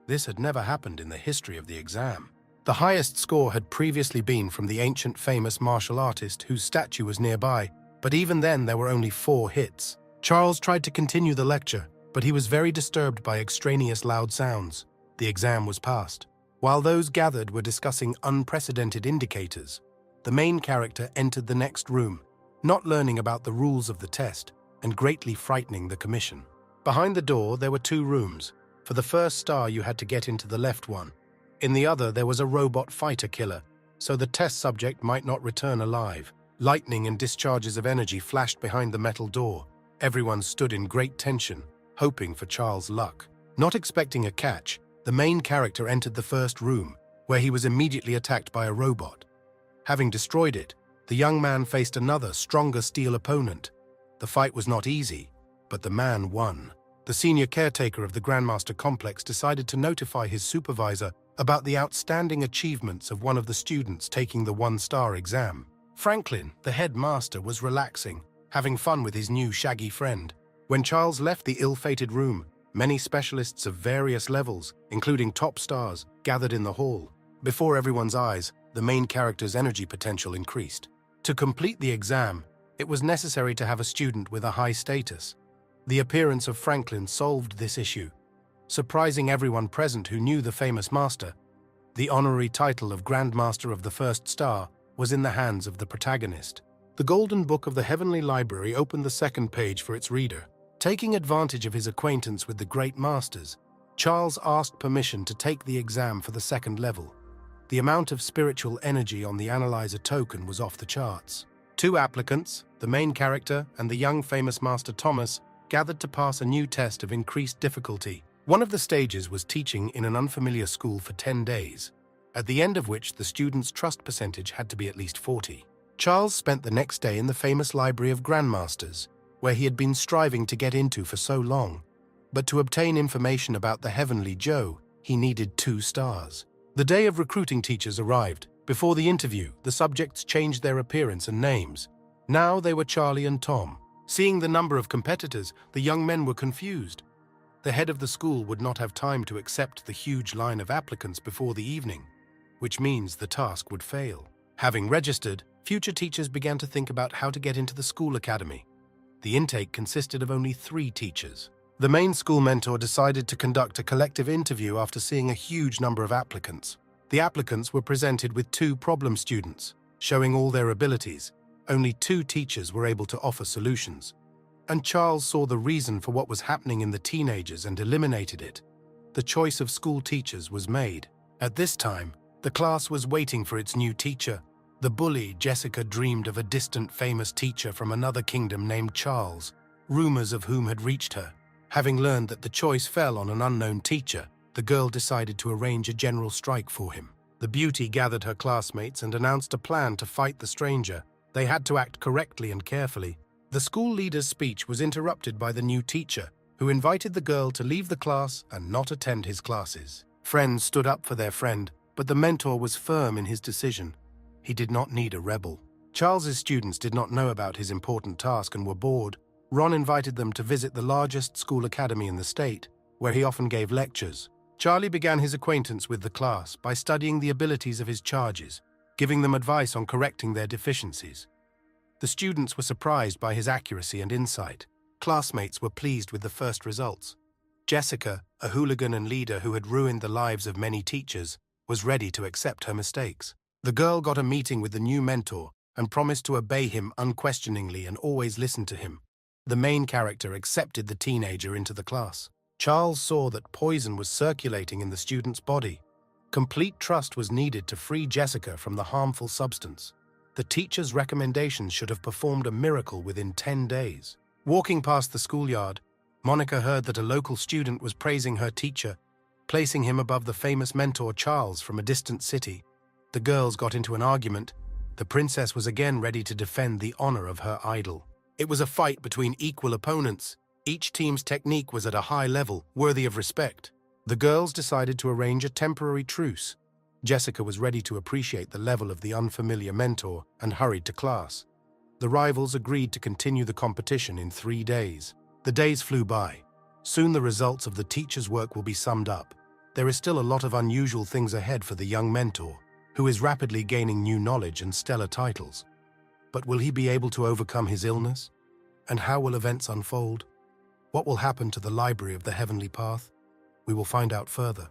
This had never happened in the history of the exam. The highest score had previously been from the ancient famous martial artist whose statue was nearby, but even then there were only 4 hits. Charles tried to continue the lecture, but he was very disturbed by extraneous loud sounds. The exam was passed. While those gathered were discussing unprecedented indicators, the main character entered the next room, not learning about the rules of the test and greatly frightening the commission. Behind the door there were 2 rooms. For the first star you had to get into the left one. In the other there was a robot fighter killer, so the test subject might not return alive. Lightning and discharges of energy flashed behind the metal door. Everyone stood in great tension, hoping for Charles' luck. Not expecting a catch, the main character entered the first room, where he was immediately attacked by a robot. Having destroyed it, the young man faced another, stronger steel opponent. The fight was not easy, but the man won. The senior caretaker of the Grandmaster complex decided to notify his supervisor about the outstanding achievements of one of the students taking the 1-star exam. Franklin, the headmaster, was relaxing, having fun with his new shaggy friend. When Charles left the ill-fated room, many specialists of various levels, including top stars, gathered in the hall. Before everyone's eyes, the main character's energy potential increased. To complete the exam, it was necessary to have a student with a high status. The appearance of Franklin solved this issue, surprising everyone present who knew the famous master. The honorary title of Grandmaster of the First Star was in the hands of the protagonist. The Golden Book of the Heavenly Library opened the second page for its reader. Taking advantage of his acquaintance with the great masters, Charles asked permission to take the exam for the second level. The amount of spiritual energy on the analyzer token was off the charts. 2 applicants, the main character and the young famous master Thomas, gathered to pass a new test of increased difficulty. One of the stages was teaching in an unfamiliar school for 10 days, at the end of which the student's trust percentage had to be at least 40. Charles spent the next day in the famous library of grandmasters, where he had been striving to get into for so long. But to obtain information about the Heavenly Joe, he needed 2 stars. The day of recruiting teachers arrived. Before the interview, the subjects changed their appearance and names. Now they were Charlie and Tom. Seeing the number of competitors, the young men were confused. The head of the school would not have time to accept the huge line of applicants before the evening, which means the task would fail. Having registered, future teachers began to think about how to get into the school academy. The intake consisted of only 3 teachers. The main school mentor decided to conduct a collective interview after seeing a huge number of applicants. The applicants were presented with 2 problem students, showing all their abilities. Only 2 teachers were able to offer solutions. And Charles saw the reason for what was happening in the teenagers and eliminated it. The choice of school teachers was made. At this time, the class was waiting for its new teacher. The bully, Jessica, dreamed of a distant famous teacher from another kingdom named Charles, rumors of whom had reached her. Having learned that the choice fell on an unknown teacher, the girl decided to arrange a general strike for him. The beauty gathered her classmates and announced a plan to fight the stranger. They had to act correctly and carefully. The school leader's speech was interrupted by the new teacher, who invited the girl to leave the class and not attend his classes. Friends stood up for their friend, but the mentor was firm in his decision. He did not need a rebel. Charles's students did not know about his important task and were bored. Ron invited them to visit the largest school academy in the state, where he often gave lectures. Charlie began his acquaintance with the class by studying the abilities of his charges, giving them advice on correcting their deficiencies. The students were surprised by his accuracy and insight. Classmates were pleased with the first results. Jessica, a hooligan and leader who had ruined the lives of many teachers, was ready to accept her mistakes. The girl got a meeting with the new mentor and promised to obey him unquestioningly and always listen to him. The main character accepted the teenager into the class. Charles saw that poison was circulating in the student's body. Complete trust was needed to free Jessica from the harmful substance. The teacher's recommendations should have performed a miracle within 10 days. Walking past the schoolyard, Monica heard that a local student was praising her teacher, placing him above the famous mentor Charles from a distant city. The girls got into an argument. The princess was again ready to defend the honor of her idol. It was a fight between equal opponents. Each team's technique was at a high level, worthy of respect. The girls decided to arrange a temporary truce. Jessica was ready to appreciate the level of the unfamiliar mentor and hurried to class. The rivals agreed to continue the competition in 3 days. The days flew by. Soon the results of the teacher's work will be summed up. There is still a lot of unusual things ahead for the young mentor, who is rapidly gaining new knowledge and stellar titles. But will he be able to overcome his illness? And how will events unfold? What will happen to the Library of the Heavenly Path? We will find out further.